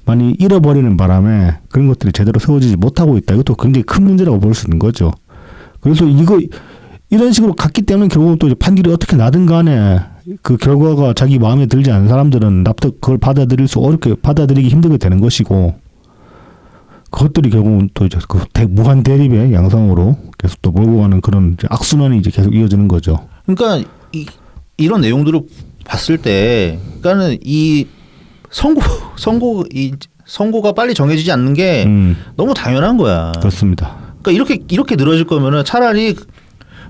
Speaker 2: 많이 잃어버리는 바람에 그런 것들이 제대로 세워지지 못하고 있다. 이것도 굉장히 큰 문제라고 볼 수 있는 거죠. 그래서 이런 식으로 갔기 때문에 결국은 또 이제 판결이 어떻게 나든 간에 그 결과가 자기 마음에 들지 않은 사람들은 그걸 받아들이기 힘들게 되는 것이고 그것들이 결국은 또 이제 무한 대립의 양상으로 계속 또 몰고 가는 그런 이제 악순환이 이제 계속 이어지는 거죠.
Speaker 1: 그러니까 이런 내용들을 봤을 때, 그러니까는 이 선고가 빨리 정해지지 않는 게 너무 당연한 거야.
Speaker 2: 그렇습니다.
Speaker 1: 그러니까 이렇게 늘어질 거면은 차라리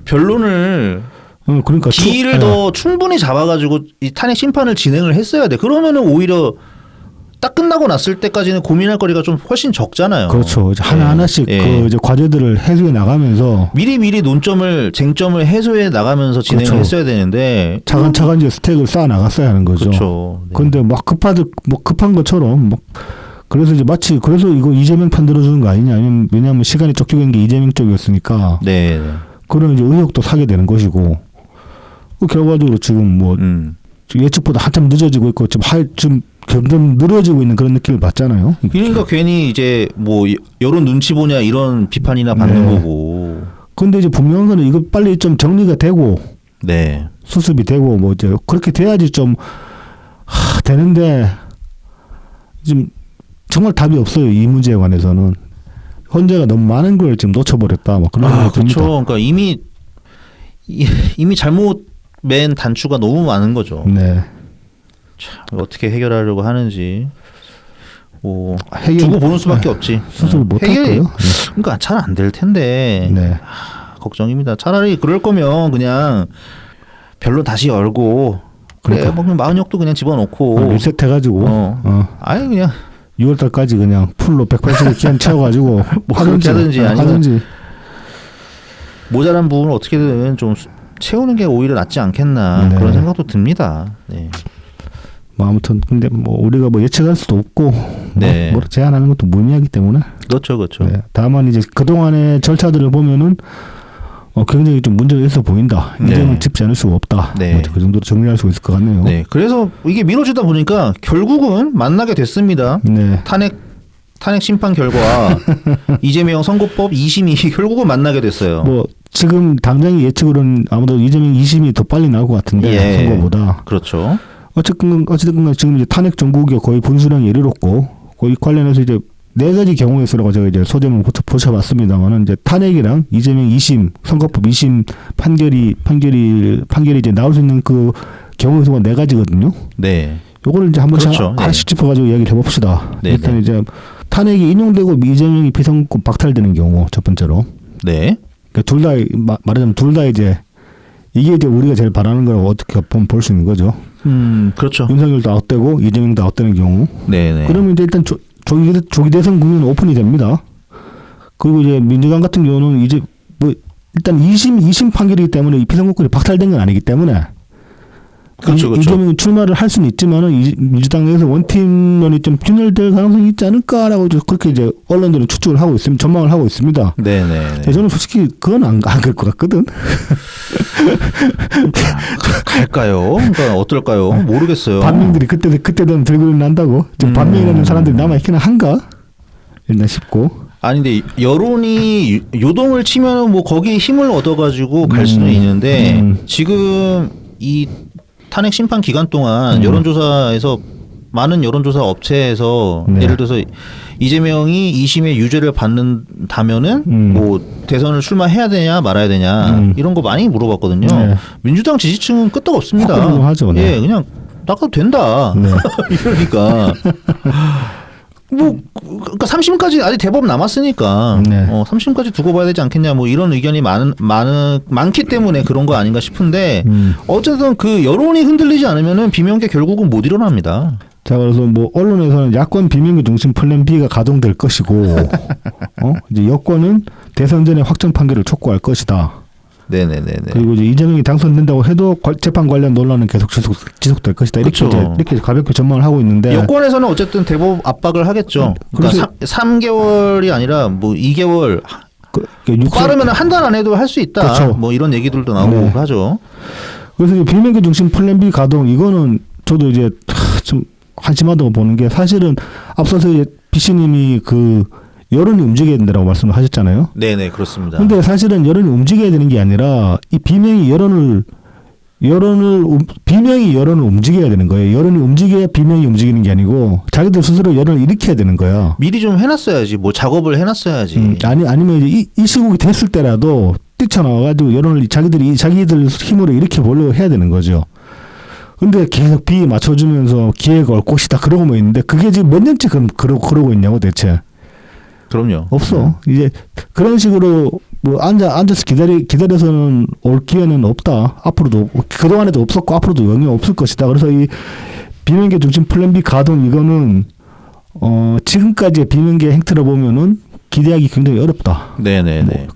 Speaker 1: 변론을
Speaker 2: 그러니까
Speaker 1: 기일을 더 충분히 잡아가지고 이 탄핵 심판을 진행을 했어야 돼. 그러면은 오히려 딱 끝나고 났을 때까지는 고민할 거리가 좀 훨씬 적잖아요.
Speaker 2: 그렇죠. 이제 하나하나씩 그 이제 과제들을 해소해 나가면서
Speaker 1: 미리 쟁점을 해소해 나가면서 진행을
Speaker 2: 그렇죠.
Speaker 1: 했어야 되는데
Speaker 2: 차근차근 이제 스택을 쌓아 나갔어야 하는 거죠.
Speaker 1: 그렇죠. 네.
Speaker 2: 그런데 막 급한 것처럼 그래서 이제 마치 그래서 이거 이재명 편 들어주는 거 아니냐. 왜냐하면 시간이 쫓기는 게 이재명 쪽이었으니까.
Speaker 1: 네.
Speaker 2: 그런 이제 의혹도 사게 되는 것이고. 그 결과적으로 지금 뭐 예측보다 한참 늦어지고 있고 지금 점점 늘어지고 있는 그런 느낌을 받잖아요.
Speaker 1: 그러니까 괜히 이제 뭐 여론 눈치 보냐 이런 비판이나 받는 거고.
Speaker 2: 근데 이제 분명한 거는 이거 빨리 좀 정리가 되고 수습이 되고 뭐 이제 그렇게 돼야지 좀 되는데 지금 정말 답이 없어요. 이 문제에 관해서는. 헌재가 너무 많은 걸 지금 놓쳐버렸다. 뭐 그런 생각이 듭니다.
Speaker 1: 그렇죠. 그러니까 이미 잘못 맨 단추가 너무 많은 거죠.
Speaker 2: 네.
Speaker 1: 참 어떻게 해결하려고 하는지 두고 보는 수밖에 없지.
Speaker 2: 스스로 못할 거예요. 네.
Speaker 1: 그러니까 잘 안 될 텐데 걱정입니다. 차라리 그럴 거면 그냥 변론 다시 열고 그래 뭐 마흔역도 그냥 집어넣고
Speaker 2: 리셋해가지고
Speaker 1: 아예 그냥
Speaker 2: 6월달까지 그냥 풀로 180일 기한 채워가지고
Speaker 1: 뭐 하든지 아니면 모자란 부분을 어떻게든 좀 채우는 게 오히려 낫지 않겠나 그런 생각도 듭니다. 네.
Speaker 2: 뭐 아무튼 근데 뭐 우리가 뭐 예측할 수도 없고 뭐 제안하는 것도 무의미하기 때문에
Speaker 1: 그렇죠.
Speaker 2: 네. 다만 이제 그 동안의 절차들을 보면은 굉장히 좀 문제가 있어 보인다. 이제는 짚지 않을 수가 없다. 뭐 그 정도로 정리할 수 있을 것 같네요.
Speaker 1: 네. 그래서 이게 미뤄지다 보니까 결국은 만나게 됐습니다.
Speaker 2: 네.
Speaker 1: 탄핵 심판 결과 이재명 선고법 2심이 결국은 만나게 됐어요.
Speaker 2: 뭐 지금 당장의 예측으로는 아무래도 이재명 2심이 더 빨리 나올 것 같은데 선거보다.
Speaker 1: 그렇죠.
Speaker 2: 어쨌든 지금 이제 탄핵 정국이 거의 분수령에 이르렀고 이 관련해서 이제 4가지 경우의 수라고 제가 이제 소점을 보셔봤습니다만은 이제 탄핵이랑 이재명 2심 선거법 2심 판결이 이제 나올 수 있는 그 경우의 수가 4가지거든요.
Speaker 1: 네.
Speaker 2: 요거를 이제 한번 하나씩 짚어가지고 이야기를 해봅시다. 일단 이제 탄핵이 인용되고 이재명이 피선거 박탈되는 경우 첫 번째로.
Speaker 1: 네.
Speaker 2: 그러니까 둘 다 말하자면 둘 다 이제 이게 이제 우리가 제일 바라는 거라고 어떻게 보면 볼 수 있는 거죠.
Speaker 1: 그렇죠.
Speaker 2: 윤석열도 아웃되고 이재명도 아웃되는 경우.
Speaker 1: 네네.
Speaker 2: 그러면 이제 일단 조기 대선 국면은 오픈이 됩니다. 그리고 이제 민주당 같은 경우는 이제 뭐 일단 2심 판결이기 때문에 이 피선거권이 박탈된 건 아니기 때문에
Speaker 1: 그렇죠.
Speaker 2: 이재명이 출마를 할 수는 있지만은 민주당 내에서 원팀론이 좀 균열될 가능성이 있지 않을까라고 그렇게 이제 언론들은 추측을 하고 있습니다. 전망을 하고 있습니다.
Speaker 1: 네네.
Speaker 2: 저는 솔직히 그건 안 갈 것 같거든.
Speaker 1: 갈까요? 그러니까 어떨까요? 모르겠어요.
Speaker 2: 반민들이 그때 되면 들고 난다고. 지금 반민이라는 사람들이 남아 있기는 한가? 일단 싶고.
Speaker 1: 아니 근데 여론이 요동을 치면 뭐 거기에 힘을 얻어가지고 갈 수는 있는데 지금 이 탄핵 심판 기간 동안 여론조사에서 많은 여론조사 업체에서
Speaker 2: 네.
Speaker 1: 예를 들어서 이재명이 2심의 유죄를 받는다면은 뭐 대선을 출마해야 되냐 말아야 되냐 이런 거 많이 물어봤거든요.
Speaker 2: 네.
Speaker 1: 민주당 지지층은 끄떡 없습니다.
Speaker 2: 하죠, 네.
Speaker 1: 예, 그냥 나가도 된다.
Speaker 2: 네.
Speaker 1: 이러니까 뭐 그러니까 3심까지 아직 대법 남았으니까
Speaker 2: 네.
Speaker 1: 3심까지 두고 봐야 되지 않겠냐 뭐 이런 의견이 많기 때문에 그런 거 아닌가 싶은데 어쨌든 그 여론이 흔들리지 않으면은 비명계 결국은 못 일어납니다.
Speaker 2: 자, 그래서 뭐 언론에서는 야권 비명계 중심 플랜 B가 가동될 것이고, 이제 여권은 대선 전에 확정 판결을 촉구할 것이다.
Speaker 1: 네네네네.
Speaker 2: 그리고 이제 이재명이 당선된다고 해도 재판 관련 논란은 계속 지속될 것이다. 이렇게
Speaker 1: 그렇죠.
Speaker 2: 이렇게 가볍게 전망을 하고 있는데
Speaker 1: 여권에서는 어쨌든 대법 압박을 하겠죠. 그러니까 3개월이 아니라 뭐 2개월 빠르면 한 달 안에도 할 수 있다.
Speaker 2: 그렇죠.
Speaker 1: 뭐 이런 얘기들도 나오고
Speaker 2: 네.
Speaker 1: 하죠.
Speaker 2: 그래서 이제 비명계 중심 플랜 B 가동 이거는 저도 이제 좀 한심하다고 보는 게 사실은 앞서서 이제 비씨님이 그 여론이 움직여야 된다고 말씀을 하셨잖아요.
Speaker 1: 네네 그렇습니다.
Speaker 2: 근데 사실은 여론이 움직여야 되는 게 아니라 이 비명이 여론을 움직여야 되는 거예요. 여론이 움직여야 비명이 움직이는 게 아니고 자기들 스스로 여론을 일으켜야 되는 거야.
Speaker 1: 미리 좀 해놨어야지. 뭐 작업을 해놨어야지.
Speaker 2: 아니면 이제 이 시국이 됐을 때라도 뛰쳐나와가지고 여론을 자기들 힘으로 일으켜 보려고 해야 되는 거죠. 근데 계속 비에 맞춰주면서 기회가 올 것이다 그러고 뭐 있는데 그게 지금 몇 년째 그러고 있냐고 대체.
Speaker 1: 그럼요.
Speaker 2: 없어. 이제 그런 식으로 뭐 앉아서 기다려서는 올 기회는 없다. 앞으로도 그동안에도 없었고 앞으로도 영영 없을 것이다. 그래서 이 비명계 중심 플랜 B 가동 이거는 지금까지의 비명계 행태를 보면은 기대하기 굉장히 어렵다.
Speaker 1: 네네네.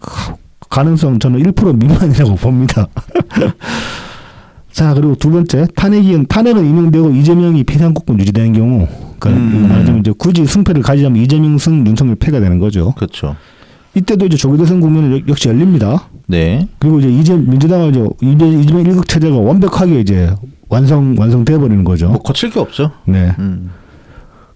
Speaker 2: 가능성 저는 1% 미만이라고 봅니다. 자, 그리고 두 번째 탄핵은 임명되고 이재명이 피상국권 유지되는 경우, 그러니까 말하자면 이제 굳이 승패를 가지자면 이재명 승, 윤석열 패가 되는 거죠.
Speaker 1: 그렇죠.
Speaker 2: 이때도 이제 조기 대선 국면은 역시 열립니다.
Speaker 1: 네.
Speaker 2: 그리고 이제 민주당은 이재명 일극 체제가 완벽하게 이제 완성돼 버리는 거죠.
Speaker 1: 뭐 거칠 게 없죠.
Speaker 2: 네.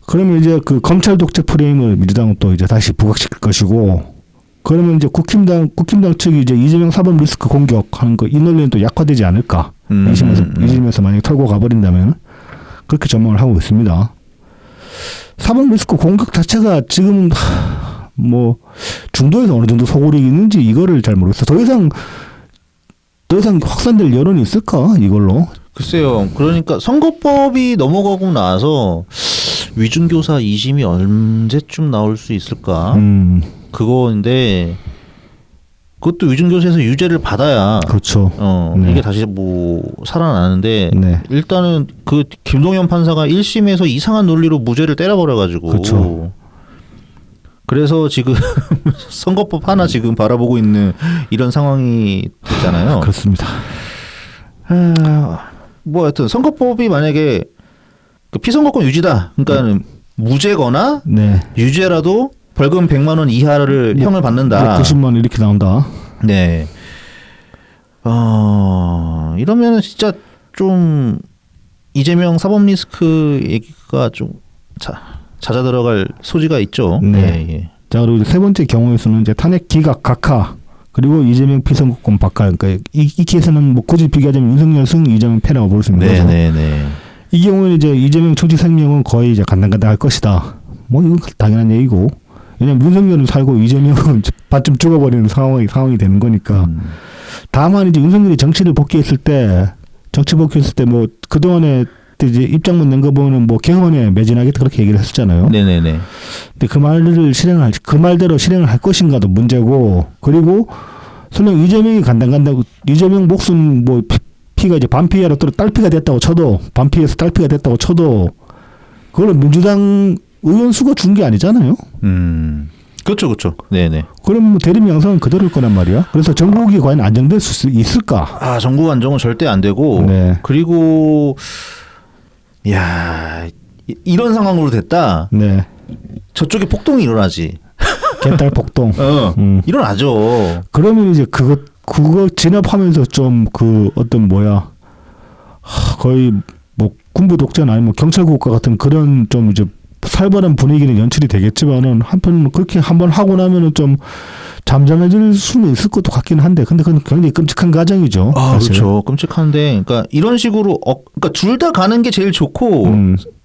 Speaker 2: 그러면 이제 그 검찰 독재 프레임을 민주당은 또 이제 다시 부각시킬 것이고. 그러면 이제 국힘당 측이 이제 이재명 사법 리스크 공격하는 거 이 논리는 또 약화되지 않을까? 이심에서 만약에 털고 가버린다면 그렇게 전망을 하고 있습니다. 사법 리스크 공격 자체가 지금 뭐 중도에서 어느 정도 소굴이 있는지 이거를 잘 모르겠어요. 더 이상 확산될 여론이 있을까 이걸로?
Speaker 1: 글쎄요. 그러니까 선거법이 넘어가고 나서 위중교사 2심이 언제쯤 나올 수 있을까? 그거인데 그것도 위중교사에서 유죄를 받아야
Speaker 2: 그렇죠. 네.
Speaker 1: 이게 다시 뭐 살아나는데
Speaker 2: 네.
Speaker 1: 일단은 그 김동연 판사가 1심에서 이상한 논리로 무죄를 때려버려가지고
Speaker 2: 그렇죠.
Speaker 1: 그래서 지금 선거법 하나 지금 바라보고 있는 이런 상황이 됐잖아요.
Speaker 2: 그렇습니다.
Speaker 1: 뭐 하여튼 선거법이 만약에 그 피선거권 유지다. 그러니까 무죄거나
Speaker 2: 네.
Speaker 1: 유죄라도 벌금 100만 원 이하를 형을 받는다.
Speaker 2: 90만 원 이렇게 나온다.
Speaker 1: 네. 이러면 진짜 좀 이재명 사법 리스크 얘기가 좀 잦아 들어갈 소지가 있죠.
Speaker 2: 네.
Speaker 1: 예.
Speaker 2: 자, 그리고 세 번째 경우에서는 이제 탄핵 기각 각하 그리고 이재명 피선거권 박하. 그러니까 이 케이스는 뭐 굳이 비교하자면 윤석열 승, 이재명 패라고 볼 수 있는 거죠.
Speaker 1: 네네네.
Speaker 2: 이 경우에는 이제 이재명 정치 생명은 거의 이제 간당간당할 것이다. 뭐 이건 당연한 얘기고. 왜냐면 윤석열은 살고 이재명은 반쯤 죽어버리는 상황이 되는 거니까. 다만 이제 윤석열이 정치 복귀했을 때 뭐 그동안에 이제 입장문 낸 거 보면 뭐 개헌에 매진하겠다 그렇게 얘기를 했었잖아요.
Speaker 1: 네네네.
Speaker 2: 근데 그 말대로 실행을 할 것인가도 문제고, 그리고 설령 이재명이 간당간다고 이재명 목숨 뭐 피가 이제 반피해로 또 딸피가 됐다고 쳐도 반피해서 딸피가 됐다고 쳐도 그걸 민주당 의원 수가 준 게 아니잖아요.
Speaker 1: 그렇죠, 그렇죠. 네네.
Speaker 2: 그럼 뭐 대립 양상은 그대로일 거란 말이야. 그래서 전국이 과연 안정될 수 있을까?
Speaker 1: 아, 전국 안정은 절대 안 되고,
Speaker 2: 네.
Speaker 1: 그리고 야 이런 상황으로 됐다.
Speaker 2: 네.
Speaker 1: 저쪽에 폭동이 일어나지.
Speaker 2: 개딸 폭동.
Speaker 1: 일어나죠.
Speaker 2: 그러면 이제 그거 진압하면서 좀 그 어떤 뭐야 거의 뭐 군부 독재나 아니면 경찰 국가 같은 그런 좀 이제 살벌한 분위기는 연출이 되겠지만은 한편 그렇게 한번 하고 나면은 좀 잠잠해질 수는 있을 것도 같긴 한데 근데 그건 굉장히 끔찍한 가정이죠.
Speaker 1: 아,
Speaker 2: 사실.
Speaker 1: 그렇죠. 끔찍한데, 그러니까 이런 식으로 그러니까 둘 다 가는 게 제일 좋고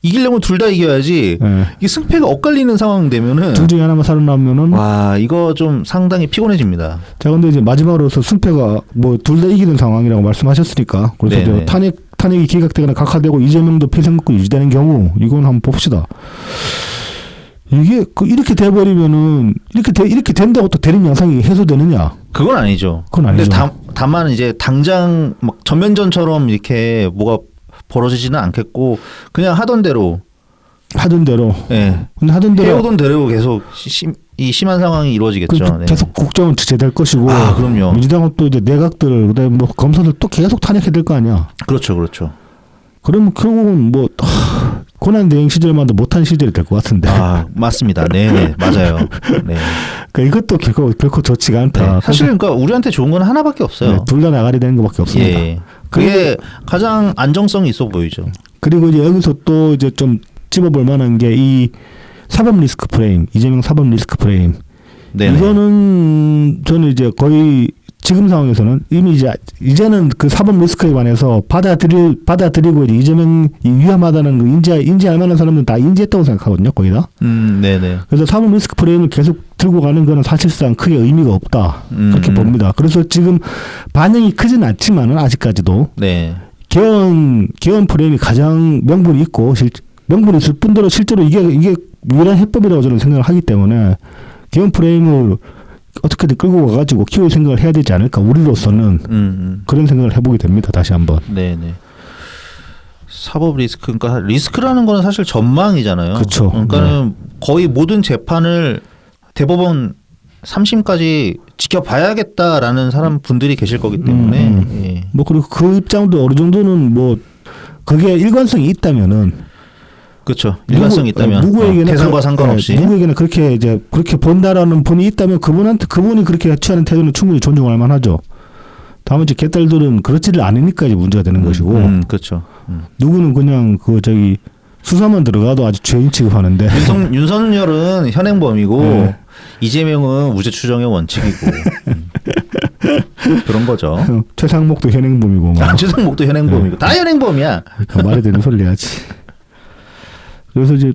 Speaker 1: 이기려면 둘 다 이겨야지.
Speaker 2: 네.
Speaker 1: 이 승패가 엇갈리는 상황 되면은
Speaker 2: 둘 중에 하나만 살아남으면은
Speaker 1: 와 이거 좀 상당히 피곤해집니다.
Speaker 2: 자 근데 이제 마지막으로서 승패가 뭐 둘 다 이기는 상황이라고 말씀하셨으니까 그래서 이제 탄핵이 기각되거나 각하되고 이재명도 필승국구 유지되는 경우 이건 한번 봅시다. 이게 이렇게 돼버리면은 이렇게 된다고 또 대립 양상이 해소되느냐?
Speaker 1: 그건 아니죠.
Speaker 2: 그건 아니죠.
Speaker 1: 근데 다만 이제 당장 막 전면전처럼 이렇게 뭐가 벌어지지는 않겠고 그냥 하던 대로.
Speaker 2: 예. 근데 하던 대로
Speaker 1: 해오던 대로 계속 이 심한 상황이 이루어지겠죠. 네.
Speaker 2: 계속 국정은 제재될 것이고.
Speaker 1: 아, 그럼요.
Speaker 2: 민주당은 또 이제 내각들 그다음에 뭐 검사들 또 계속 탄핵해야 될 거 아니야.
Speaker 1: 그렇죠, 그렇죠.
Speaker 2: 그러면 결국은 뭐 고난 대행 시절마다 못한 시절이 될 것 같은데.
Speaker 1: 아, 맞습니다. 네, 맞아요. 네.
Speaker 2: 그러니까 이것도 결코 좋지가 않다.
Speaker 1: 네. 사실 그러니까 우리한테 좋은 건 하나밖에 없어요.
Speaker 2: 네, 둘 다 나가리 되는 것밖에 없습니다.
Speaker 1: 예. 그게 가장 안정성이 있어 보이죠.
Speaker 2: 그리고 이제 여기서 또 이제 좀 집어볼 만한 게 이 사법 리스크 프레임, 이재명 사법 리스크 프레임.
Speaker 1: 네네.
Speaker 2: 이거는 저는 이제 거의 지금 상황에서는 이미 이제는 그 사법 리스크에 관해서 받아들이고 이제 이재명이 위험하다는 거 인지할 만한 사람들은 다 인지했다고 생각하거든요, 거의 다.
Speaker 1: 네네.
Speaker 2: 그래서 사법 리스크 프레임을 계속 들고 가는 거는 사실상 크게 의미가 없다. 그렇게 봅니다. 그래서 지금 반영이 크진 않지만은 아직까지도.
Speaker 1: 네.
Speaker 2: 개헌 프레임이 가장 명분이 있고 명분이 있을 뿐더러 실제로 이게 유일한 해법이라고 저는 생각을 하기 때문에 개헌 프레임을 어떻게든 끌고 가가지고 키울 생각을 해야 되지 않을까 우리로서는 그런 생각을 해보게 됩니다. 다시 한번.
Speaker 1: 네네. 사법 리스크, 그러니까 리스크라는 거는 사실 전망이잖아요.
Speaker 2: 그렇죠.
Speaker 1: 그러니까는 거의 모든 재판을 대법원 3심까지 지켜봐야겠다라는 분들이 계실 거기 때문에. 예.
Speaker 2: 뭐 그리고 그 입장도 어느 정도는 뭐 그게 일관성이 있다면은.
Speaker 1: 그렇죠. 일관성이 있다면
Speaker 2: 누구에게는
Speaker 1: 대상과 상관없이
Speaker 2: 누구에게는 그렇게 본다라는 분이 있다면 그분이 그렇게 취하는 태도는 충분히 존중할 만하죠. 다만 이제 개딸들은 그렇지를 않으니까 이제 문제가 되는 것이고.
Speaker 1: 그렇죠.
Speaker 2: 누구는 그냥 수사만 들어가도 아주 죄인 취급하는데.
Speaker 1: 윤석열은 현행범이고 이재명은 우제 추정의 원칙이고 그런 거죠.
Speaker 2: 최상목도 현행범이고.
Speaker 1: 최상목도 현행범이고 다 현행범이야.
Speaker 2: 말이 되는 소리 해야지. 그래서 이제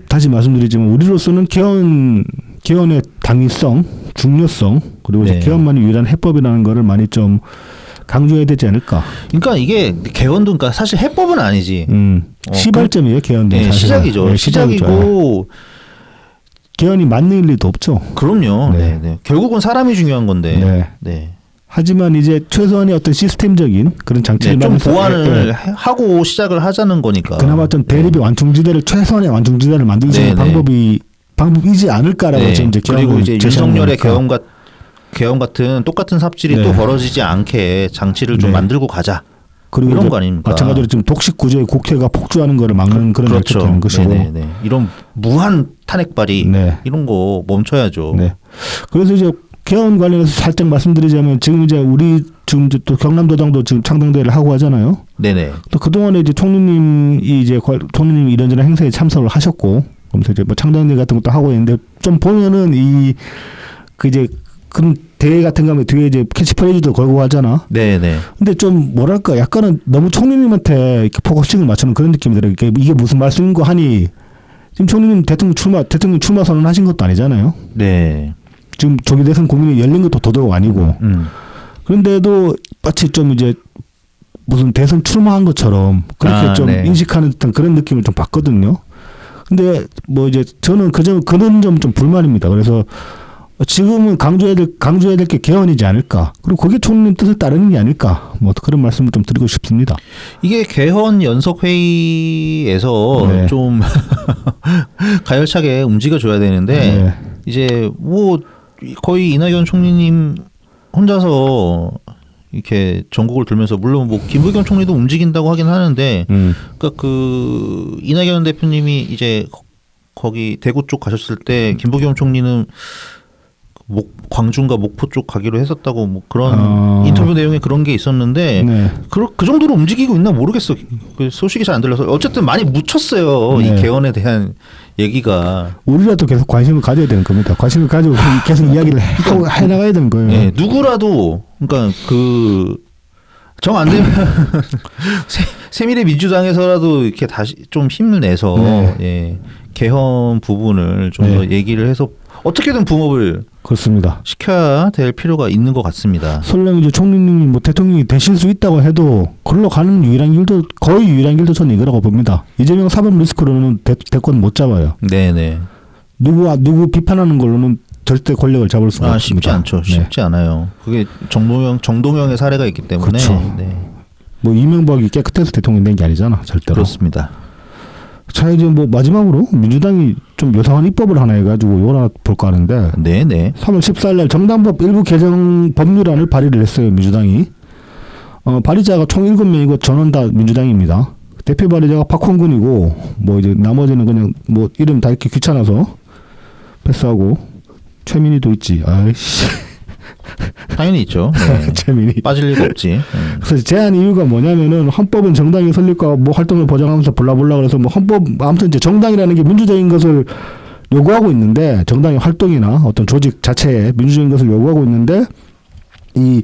Speaker 2: 다시 말씀드리지만 우리로서는 개헌의 당위성, 중요성 그리고 이제 개헌만이 유일한 해법이라는 거를 많이 좀 강조해야 되지 않을까.
Speaker 1: 그러니까 이게 개헌도 그러니까 사실 해법은 아니지.
Speaker 2: 시발점이에요 개헌도.
Speaker 1: 네, 시작이죠.
Speaker 2: 네,
Speaker 1: 시작이고
Speaker 2: 개헌이 맞는 일도 없죠.
Speaker 1: 그럼요. 네. 네. 결국은 사람이 중요한 건데.
Speaker 2: 네.
Speaker 1: 네.
Speaker 2: 하지만 이제 최소한의 어떤 시스템적인 그런 장치를
Speaker 1: 좀 보완을 하고 시작을 하자는 거니까.
Speaker 2: 그나마 어떤 대립의 최소한의 완충지대를 만들 수 있는 방법이지 않을까라고 지금 이제
Speaker 1: 그리고 이제 윤석열의 개헌 같은 똑같은 삽질이 또 벌어지지 않게 장치를 좀 만들고 가자.
Speaker 2: 그리고
Speaker 1: 이런 거 아닙니까?
Speaker 2: 마찬가지로 지금 독식 구조의 국회가 폭주하는 거를 막는 그런
Speaker 1: 그렇죠.
Speaker 2: 되는 것이고.
Speaker 1: 네네. 이런 무한 탄핵 발의 이런 거 멈춰야죠.
Speaker 2: 네. 그래서 이제 개헌 관련해서 살짝 말씀드리자면 지금 이제 또 경남도당도 지금 창당대회를 하고 하잖아요.
Speaker 1: 네네.
Speaker 2: 또 그동안에 이제 총리님이 이런저런 행사에 참석을 하셨고, 그러면서 이제 뭐 창당대회 같은 것도 하고 있는데 좀 보면은 그런 대회 같은 거 하면 뒤에 이제 캐치프레이즈도 걸고 하잖아. 네네. 근데 좀 뭐랄까 약간은 너무 총리님한테 이렇게 포커싱을 맞추는 그런 느낌이 들어요. 이게 무슨 말씀인고 하니 지금 총리님 대통령 출마 선언하신 것도 아니잖아요. 네. 지금 조기 대선 고민이 열린 것도 더더욱 아니고. 그런데도 마치 좀 이제 무슨 대선 출마한 것처럼 그렇게 인식하는 듯한 그런 느낌을 좀 받거든요. 근데 뭐 이제 저는 그런 점 좀 불만입니다. 그래서 지금은 강조해야 될 게 개헌이지 않을까. 그리고 그게 총리님 뜻을 따르는 게 아닐까. 뭐 그런 말씀을 좀 드리고 싶습니다.
Speaker 1: 이게 개헌 연석회의에서
Speaker 2: 네.
Speaker 1: 좀 가열차게 움직여줘야 되는데
Speaker 2: 네.
Speaker 1: 이제 뭐 거의 이낙연 총리님 혼자서 이렇게 전국을 돌면서 물론 뭐 김부겸 총리도 움직인다고 하긴 하는데 그러니까 그 이낙연 대표님이 이제 거기 대구 쪽 가셨을 때 김부겸 총리는 광주인가 목포 쪽 가기로 했었다고 뭐 그런 인터뷰 내용에 그런 게 있었는데
Speaker 2: 네.
Speaker 1: 그 정도로 움직이고 있나 모르겠어. 그 소식이 잘 안 들려서 어쨌든 많이 묻혔어요.
Speaker 2: 네.
Speaker 1: 이 개헌에 대한 얘기가.
Speaker 2: 우리라도 계속 관심을 가져야 되는 겁니다. 관심을 가지고 계속 이야기를 하고 해나가야 되는 거예요.
Speaker 1: 네, 누구라도 그러니까 그 정 안 되면 새미래 민주당에서라도 이렇게 다시 좀 힘을 내서
Speaker 2: 네.
Speaker 1: 예, 개헌 부분을 좀 더 얘기를 해서 어떻게든 붕업을
Speaker 2: 그렇습니다.
Speaker 1: 시켜야 될 필요가 있는 것 같습니다.
Speaker 2: 설령 이제 총리님이 뭐 대통령이 되실 수 있다고 해도 그걸로 가는 거의 유일한 길도 저는 이거라고 봅니다. 이재명 사법 리스크로는 대권 못 잡아요.
Speaker 1: 네네.
Speaker 2: 누구 비판하는 걸로는 절대 권력을 잡을 수가 없습니다.
Speaker 1: 쉽지 않죠. 쉽지 않아요. 그게 정동영의 사례가 있기 때문에.
Speaker 2: 그렇죠.
Speaker 1: 네.
Speaker 2: 뭐 이명박이 깨끗해서 대통령 된 게 아니잖아, 절대로.
Speaker 1: 그렇습니다.
Speaker 2: 자, 이제 뭐 마지막으로 민주당이 좀 요상한 입법을 하나 해가지고 이걸 하나 볼까 하는데.
Speaker 1: 네네.
Speaker 2: 3월 14일 날 정당법 일부 개정 법률안을 발의를 했어요, 민주당이. 발의자가 총 7명이고 전원 다 민주당입니다. 대표 발의자가 박홍근이고 뭐 이제 나머지는 그냥 뭐 이름 다 이렇게 귀찮아서 패스하고 최민희도 있지. 아이씨.
Speaker 1: 당연히 있죠. 네.
Speaker 2: 최민희.
Speaker 1: 빠질 리가 없지.
Speaker 2: 그래서 제안 이유가 뭐냐면은 헌법은 정당의 설립과 뭐 활동을 보장하면서 볼라볼라 그래서 뭐 헌법 아무튼 이제 정당이라는 게 민주적인 것을 요구하고 있는데 정당의 활동이나 어떤 조직 자체에 민주적인 것을 요구하고 있는데 이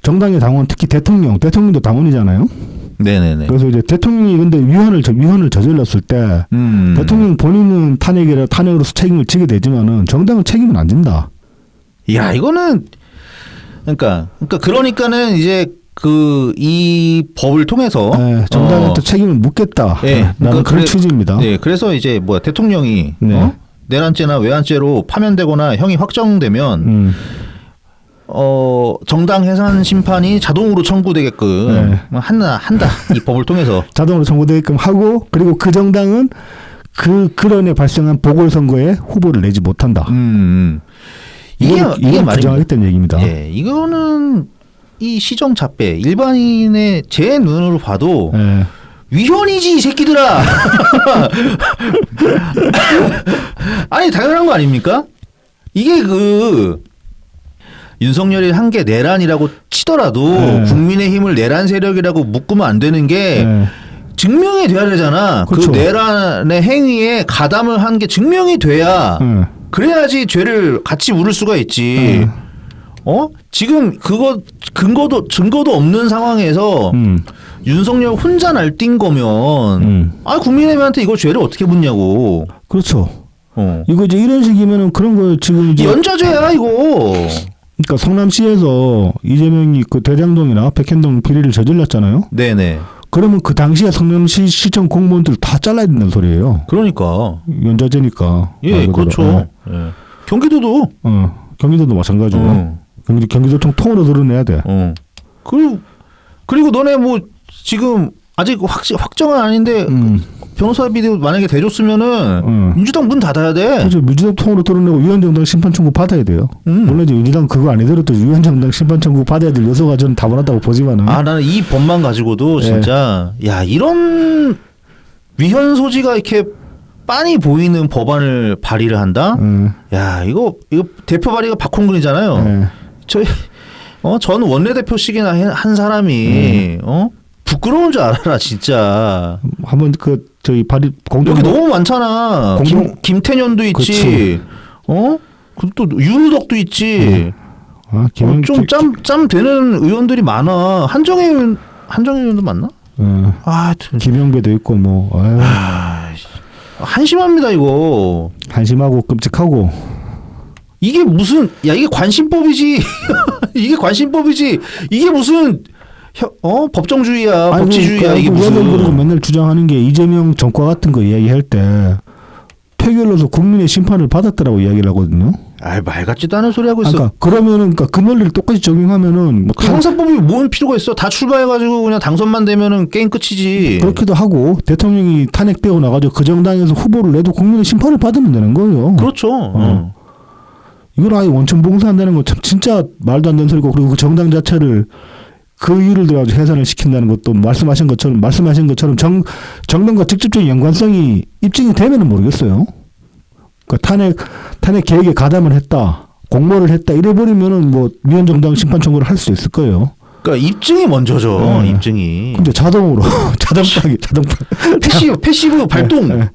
Speaker 2: 정당의 당원 특히 대통령도 당원이잖아요.
Speaker 1: 네네네.
Speaker 2: 그래서 이제 대통령이 근데 위헌을 저질렀을 때 대통령 본인은 탄핵으로서 책임을 지게 되지만은 정당은 책임은 안 진다.
Speaker 1: 야 이거는 그러니까는 이제 이 법을 통해서
Speaker 2: 네, 정당한테 책임을 묻겠다.
Speaker 1: 네,
Speaker 2: 라는 그런 취지입니다.
Speaker 1: 네, 그래서 이제 대통령이
Speaker 2: 네.
Speaker 1: 내란죄나 외환죄로 파면되거나 형이 확정되면 정당 해산 심판이 자동으로 청구되게끔 한다 이 법을 통해서
Speaker 2: 자동으로 청구되게끔 하고 그리고 그 정당은 그런 에 발생한 보궐선거에 후보를 내지 못한다. 이게 부정하겠다는 얘기입니다.
Speaker 1: 예, 이거는 이 시정잡배 일반인의 제 눈으로 봐도 위헌이지 이 새끼들아. 아니 당연한 거 아닙니까? 이게 윤석열이 한 게 내란이라고 치더라도 국민의힘을 내란 세력이라고 묶으면 안 되는 게 증명이 돼야 되잖아.
Speaker 2: 그렇죠.
Speaker 1: 그 내란의 행위에 가담을 한 게 증명이 돼야 그래야지 죄를 같이 물을 수가 있지. 지금 증거도 없는 상황에서 윤석열 혼자 날뛴 거면 국민의힘한테 이거 죄를 어떻게 묻냐고.
Speaker 2: 그렇죠. 이거 이제 이런 식이면은 그런 거 지금 이제
Speaker 1: 연좌죄야 이거.
Speaker 2: 그러니까 성남시에서 이재명이 그 대장동이나 백현동 비리를 저질렀잖아요.
Speaker 1: 네네.
Speaker 2: 그러면 그 당시에 성남시 시청 공무원들 다 잘라야 된다는 소리예요.
Speaker 1: 그러니까.
Speaker 2: 연좌제니까.
Speaker 1: 예, 그렇죠. 예. 경기도도.
Speaker 2: 경기도도 마찬가지고. 경기도청 통으로 드러내야 돼.
Speaker 1: 그리고 너네 뭐 지금 아직 확정은 아닌데 변호사비도 만약에 대줬으면은 민주당 문 닫아야 돼.
Speaker 2: 그렇죠. 민주당 통으로 드러내고 위헌정당 심판 청구 받아야 돼요. 물론 이제 민주당 그거 아니더라도 위헌정당 심판 청구 받아야 될 요소가 저는 다분하다고 보지만은.
Speaker 1: 나는 이 법만 가지고도 진짜 야 이런 위헌 소지가 이렇게 빤히 보이는 법안을 발의를 한다. 야 이거 대표 발의가 박홍근이잖아요. 저는 원내대표씩이나 한 사람이 부끄러운 줄 알아라 진짜.
Speaker 2: 한번 저희 발의 공동
Speaker 1: 여기 너무 많잖아. 김태년도 있지. 또 윤우덕도 있지. 좀 짬 되는 의원들이 많아. 한정혜 의원도 맞나? 하여튼
Speaker 2: 김영배도 있고 뭐.
Speaker 1: 한심합니다 이거.
Speaker 2: 한심하고 끔찍하고.
Speaker 1: 이게 무슨 이게 관심법이지. 이게 관심법이지. 이게 무슨 법정주의야, 법치주의야. 이게 무슨.
Speaker 2: 맨날 주장하는 게 이재명 정과 같은 거 이야기할 때 표결로서 국민의 심판을 받았다라고 이야기를 하거든요.
Speaker 1: 말 같지도 않은 소리 하고 있어.
Speaker 2: 그러니까 그러면은 그러니까 그 논리를 똑같이 적용하면은 뭐
Speaker 1: 그 형사법이 뭔 필요가 있어? 다 출마해가지고 그냥 당선만 되면은 게임 끝이지.
Speaker 2: 그렇기도 하고 대통령이 탄핵되고 나가지고 그 정당에서 후보를 내도 국민의 심판을 받으면 되는 거예요.
Speaker 1: 그렇죠.
Speaker 2: 이걸 아예 원천 봉쇄한다는 건 참 진짜 말도 안 되는 소리고 그리고 그 정당 자체를 그 이유를 들어가지고 해산을 시킨다는 것도 말씀하신 것처럼 정당과 직접적인 연관성이 입증이 되면은 모르겠어요. 그러니까 탄핵 계획에 가담을 했다, 공모를 했다 이래 버리면은 뭐 위헌정당 심판 청구를 할 수 있을 거예요.
Speaker 1: 그러니까 입증이 먼저죠. 입증이.
Speaker 2: 근데 자동으로 자동
Speaker 1: 패시브 발동.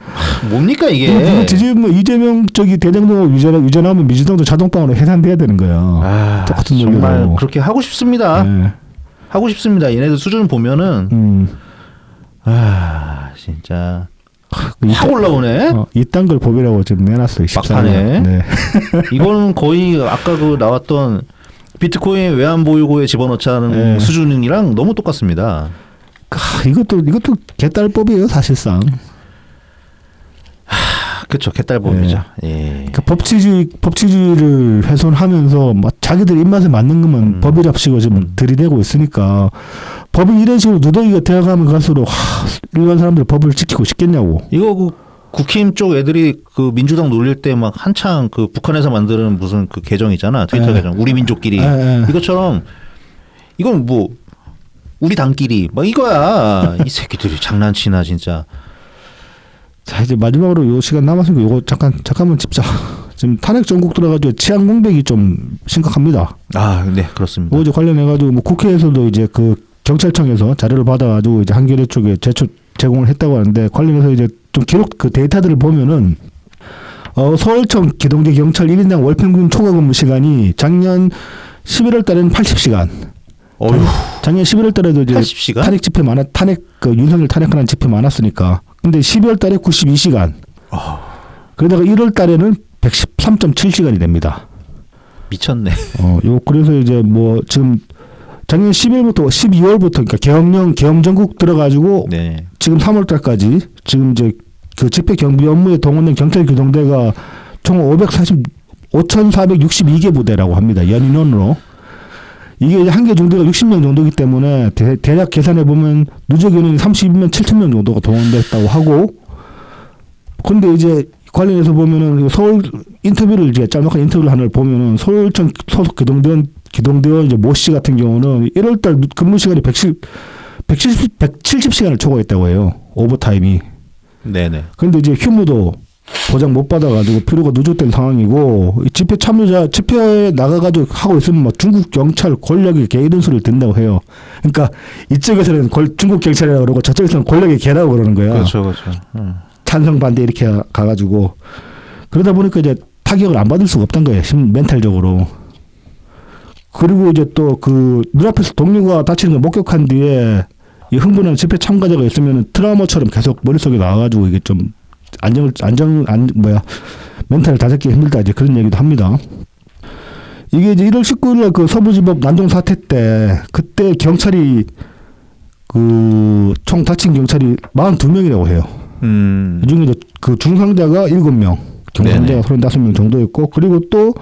Speaker 1: 뭡니까 이게?
Speaker 2: 지금 이재명 저기 대장동 유전하면 민주당도 자동방으로 해산돼야 되는 거야. 똑같은 논리로.
Speaker 1: 정말 그렇게 하고 싶습니다.
Speaker 2: 네.
Speaker 1: 하고 싶습니다. 얘네들 수준 보면은 진짜 확 올라오네.
Speaker 2: 이딴 걸 법이라고 지금 내놨어요.
Speaker 1: 막판에.
Speaker 2: 네.
Speaker 1: 이거는 거의 아까 그 나왔던 비트코인 외환 보유고에 집어넣자는 수준이랑 너무 똑같습니다.
Speaker 2: 이것도 개딸법이에요 사실상.
Speaker 1: 그렇죠. 개딸법이죠. 예.
Speaker 2: 그러니까 법치주의를 훼손하면서 막 자기들 입맛에 맞는 것만 법이랍시고 지금 들이대고 있으니까 법이 이런 식으로 누더기가 되어가면 갈수록 일반 사람들 법을 지키고 싶겠냐고.
Speaker 1: 이거 그 국힘 쪽 애들이 그 민주당 놀릴 때 막 한창 그 북한에서 만드는 무슨 그 계정 있잖아. 트위터 계정. 우리 민족끼리. 이것처럼 이건 뭐 우리 당끼리 막 이거야. 이 새끼들이 장난치나 진짜.
Speaker 2: 자 이제 마지막으로 요 시간 남았으니까 요거 잠깐만 짚자. 지금 탄핵 전국 들어가지고 치안 공백이 좀 심각합니다.
Speaker 1: 네 그렇습니다.
Speaker 2: 어제 관련해가지고 뭐 국회에서도 이제 그 경찰청에서 자료를 받아가지고 이제 한겨레 쪽에 제공을 했다고 하는데 관련해서 이제 좀 기록 그 데이터들을 보면은 서울청 기동대 경찰 1인당 월 평균 초과 근무 시간이 작년 11월 달에는 80시간. 작년 11월 달에도 이제
Speaker 1: 80시간?
Speaker 2: 윤석열 탄핵하는 집회 많았으니까. 근데 12월 달에 92시간. 그러다가 1월 달에는 113.7시간이 됩니다.
Speaker 1: 미쳤네.
Speaker 2: 그래서 이제 뭐 지금 작년 12월부터 그러니까 계엄 전국 들어가지고 지금 3월 달까지 지금 이제 그 집회 경비 업무에 동원된 경찰 기동대가 총 5,462개 부대라고 합니다. 연인원으로. 이게 한 개 정도가 60명 정도이기 때문에 대략 계산해 보면 누적 인원이 32만 7천 명 정도가 동원됐다고 하고, 근데 이제 관련해서 보면은 서울 인터뷰를 이제 짤막한 인터뷰를 하나를 보면은 서울청 소속 기동대원 이제 모 씨 같은 경우는 1월달 근무 시간이 170시간을 초과했다고 해요. 오버타임이. 네네. 근데 이제 휴무도 보장 못 받아가지고 필요가 누적된 상황이고, 집회 참여자 집회에 나가가지고 하고 있으면 막 중국 경찰 권력의 개 이런 소리를 듣는다고 해요. 그러니까 이쪽에서는 중국 경찰이라고 그러고 저쪽에서는 권력의 개라고 그러는 거야.
Speaker 1: 그렇죠.
Speaker 2: 찬성 반대 이렇게 가가지고 그러다 보니까 이제 타격을 안 받을 수가 없던 거예요. 멘탈적으로. 그리고 이제 또 그 눈앞에서 동료가 다치는 걸 목격한 뒤에 이 흥분한 집회 참가자가 있으면 트라우마처럼 계속 머릿속에 나와가지고 이게 좀 멘탈을 다잡기 힘들다 이제 그런 얘기도 합니다. 이게 이제 1월 19일날 그 서부지법 난동 사태 때 그때 경찰이 그 총 다친 경찰이 42명이라고 해요. 이 중에 그 중상자가 7명, 경상자가 35명 정도였고, 그리고 또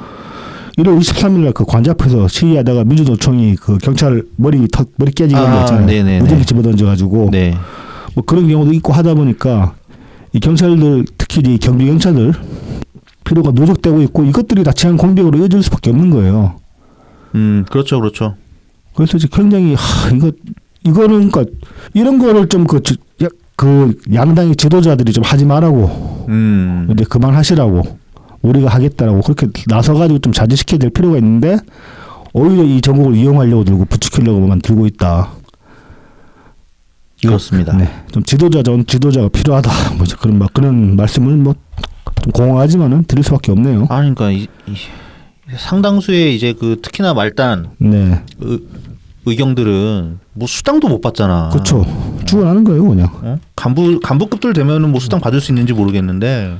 Speaker 2: 1월 23일날 그 관저 앞에서 시위하다가 민주노총이 그 경찰 머리 깨지게 한 거 있잖아요. 무전기 집어던져가지고 뭐 그런 경우도 있고 하다 보니까 이 경찰들, 특히 이 경비 경찰들 필요가 누적되고 있고, 이것들이 다 치안 공백으로 이어질 수밖에 없는 거예요.
Speaker 1: 그렇죠.
Speaker 2: 그래서 이제 굉장히 이거는 그러니까 이런 거를 좀 그 양당의 지도자들이 좀 하지 말라고, 이제 그만하시라고, 우리가 하겠다라고 그렇게 나서가지고 좀 자제시켜야 될 필요가 있는데 오히려 이 전국을 이용하려고 들고 부추기려고만 들고 있다.
Speaker 1: 그렇습니다.
Speaker 2: 네, 좀 지도자가 필요하다. 뭐 그런 말씀을 뭐 좀 공허하지만은 드릴 수밖에 없네요.
Speaker 1: 그러니까 상당수의 이제 그 특히나 말단 의경들은 뭐 수당도 못 받잖아.
Speaker 2: 그렇죠. 죽어나는 거예요, 그냥.
Speaker 1: 간부급들 되면은 뭐 수당 받을 수 있는지 모르겠는데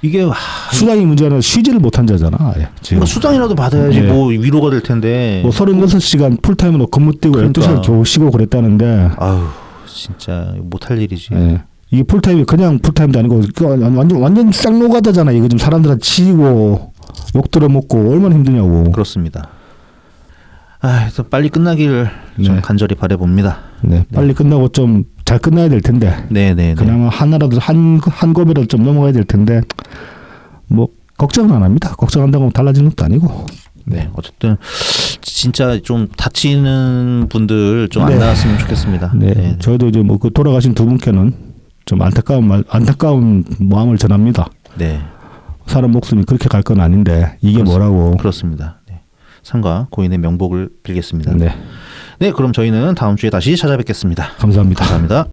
Speaker 1: 이게
Speaker 2: 수당이 문제가 아니라 쉬지를 못한 자잖아.
Speaker 1: 지금 수당이라도 받아야지 뭐 위로가 될 텐데.
Speaker 2: 뭐 36시간 풀타임으로 근무 뛰고 12시간 겨우 쉬고 그랬다는데.
Speaker 1: 진짜 못할 일이지.
Speaker 2: 이게 풀타임이 그냥 풀타임도 아니고 완전 쌍노가다잖아. 이거 좀 사람들한테 치이고 욕 들어먹고 얼마나 힘드냐고.
Speaker 1: 그렇습니다. 아, 또 빨리 끝나길 좀
Speaker 2: 네.
Speaker 1: 간절히 바라봅니다.
Speaker 2: 네, 빨리 끝나고 좀 잘 끝나야 될 텐데.
Speaker 1: 네네.
Speaker 2: 그나마 하나라도 한 겁이라도 좀 넘어가야 될 텐데 뭐 걱정은 안 합니다. 걱정한다고 달라지는 것도 아니고.
Speaker 1: 네, 어쨌든 진짜 좀 다치는 분들 좀 안
Speaker 2: 네.
Speaker 1: 나왔으면 좋겠습니다.
Speaker 2: 네,
Speaker 1: 네.
Speaker 2: 저희도 이제 뭐 그 돌아가신 두 분께는 좀 안타까운 마음을 전합니다.
Speaker 1: 네,
Speaker 2: 사람 목숨이 그렇게 갈 건 아닌데 이게
Speaker 1: 그렇습니다.
Speaker 2: 뭐라고.
Speaker 1: 그렇습니다. 네. 상과 고인의 명복을 빌겠습니다.
Speaker 2: 네,
Speaker 1: 네, 그럼 저희는 다음 주에 다시 찾아뵙겠습니다.
Speaker 2: 감사합니다.
Speaker 1: 감사합니다.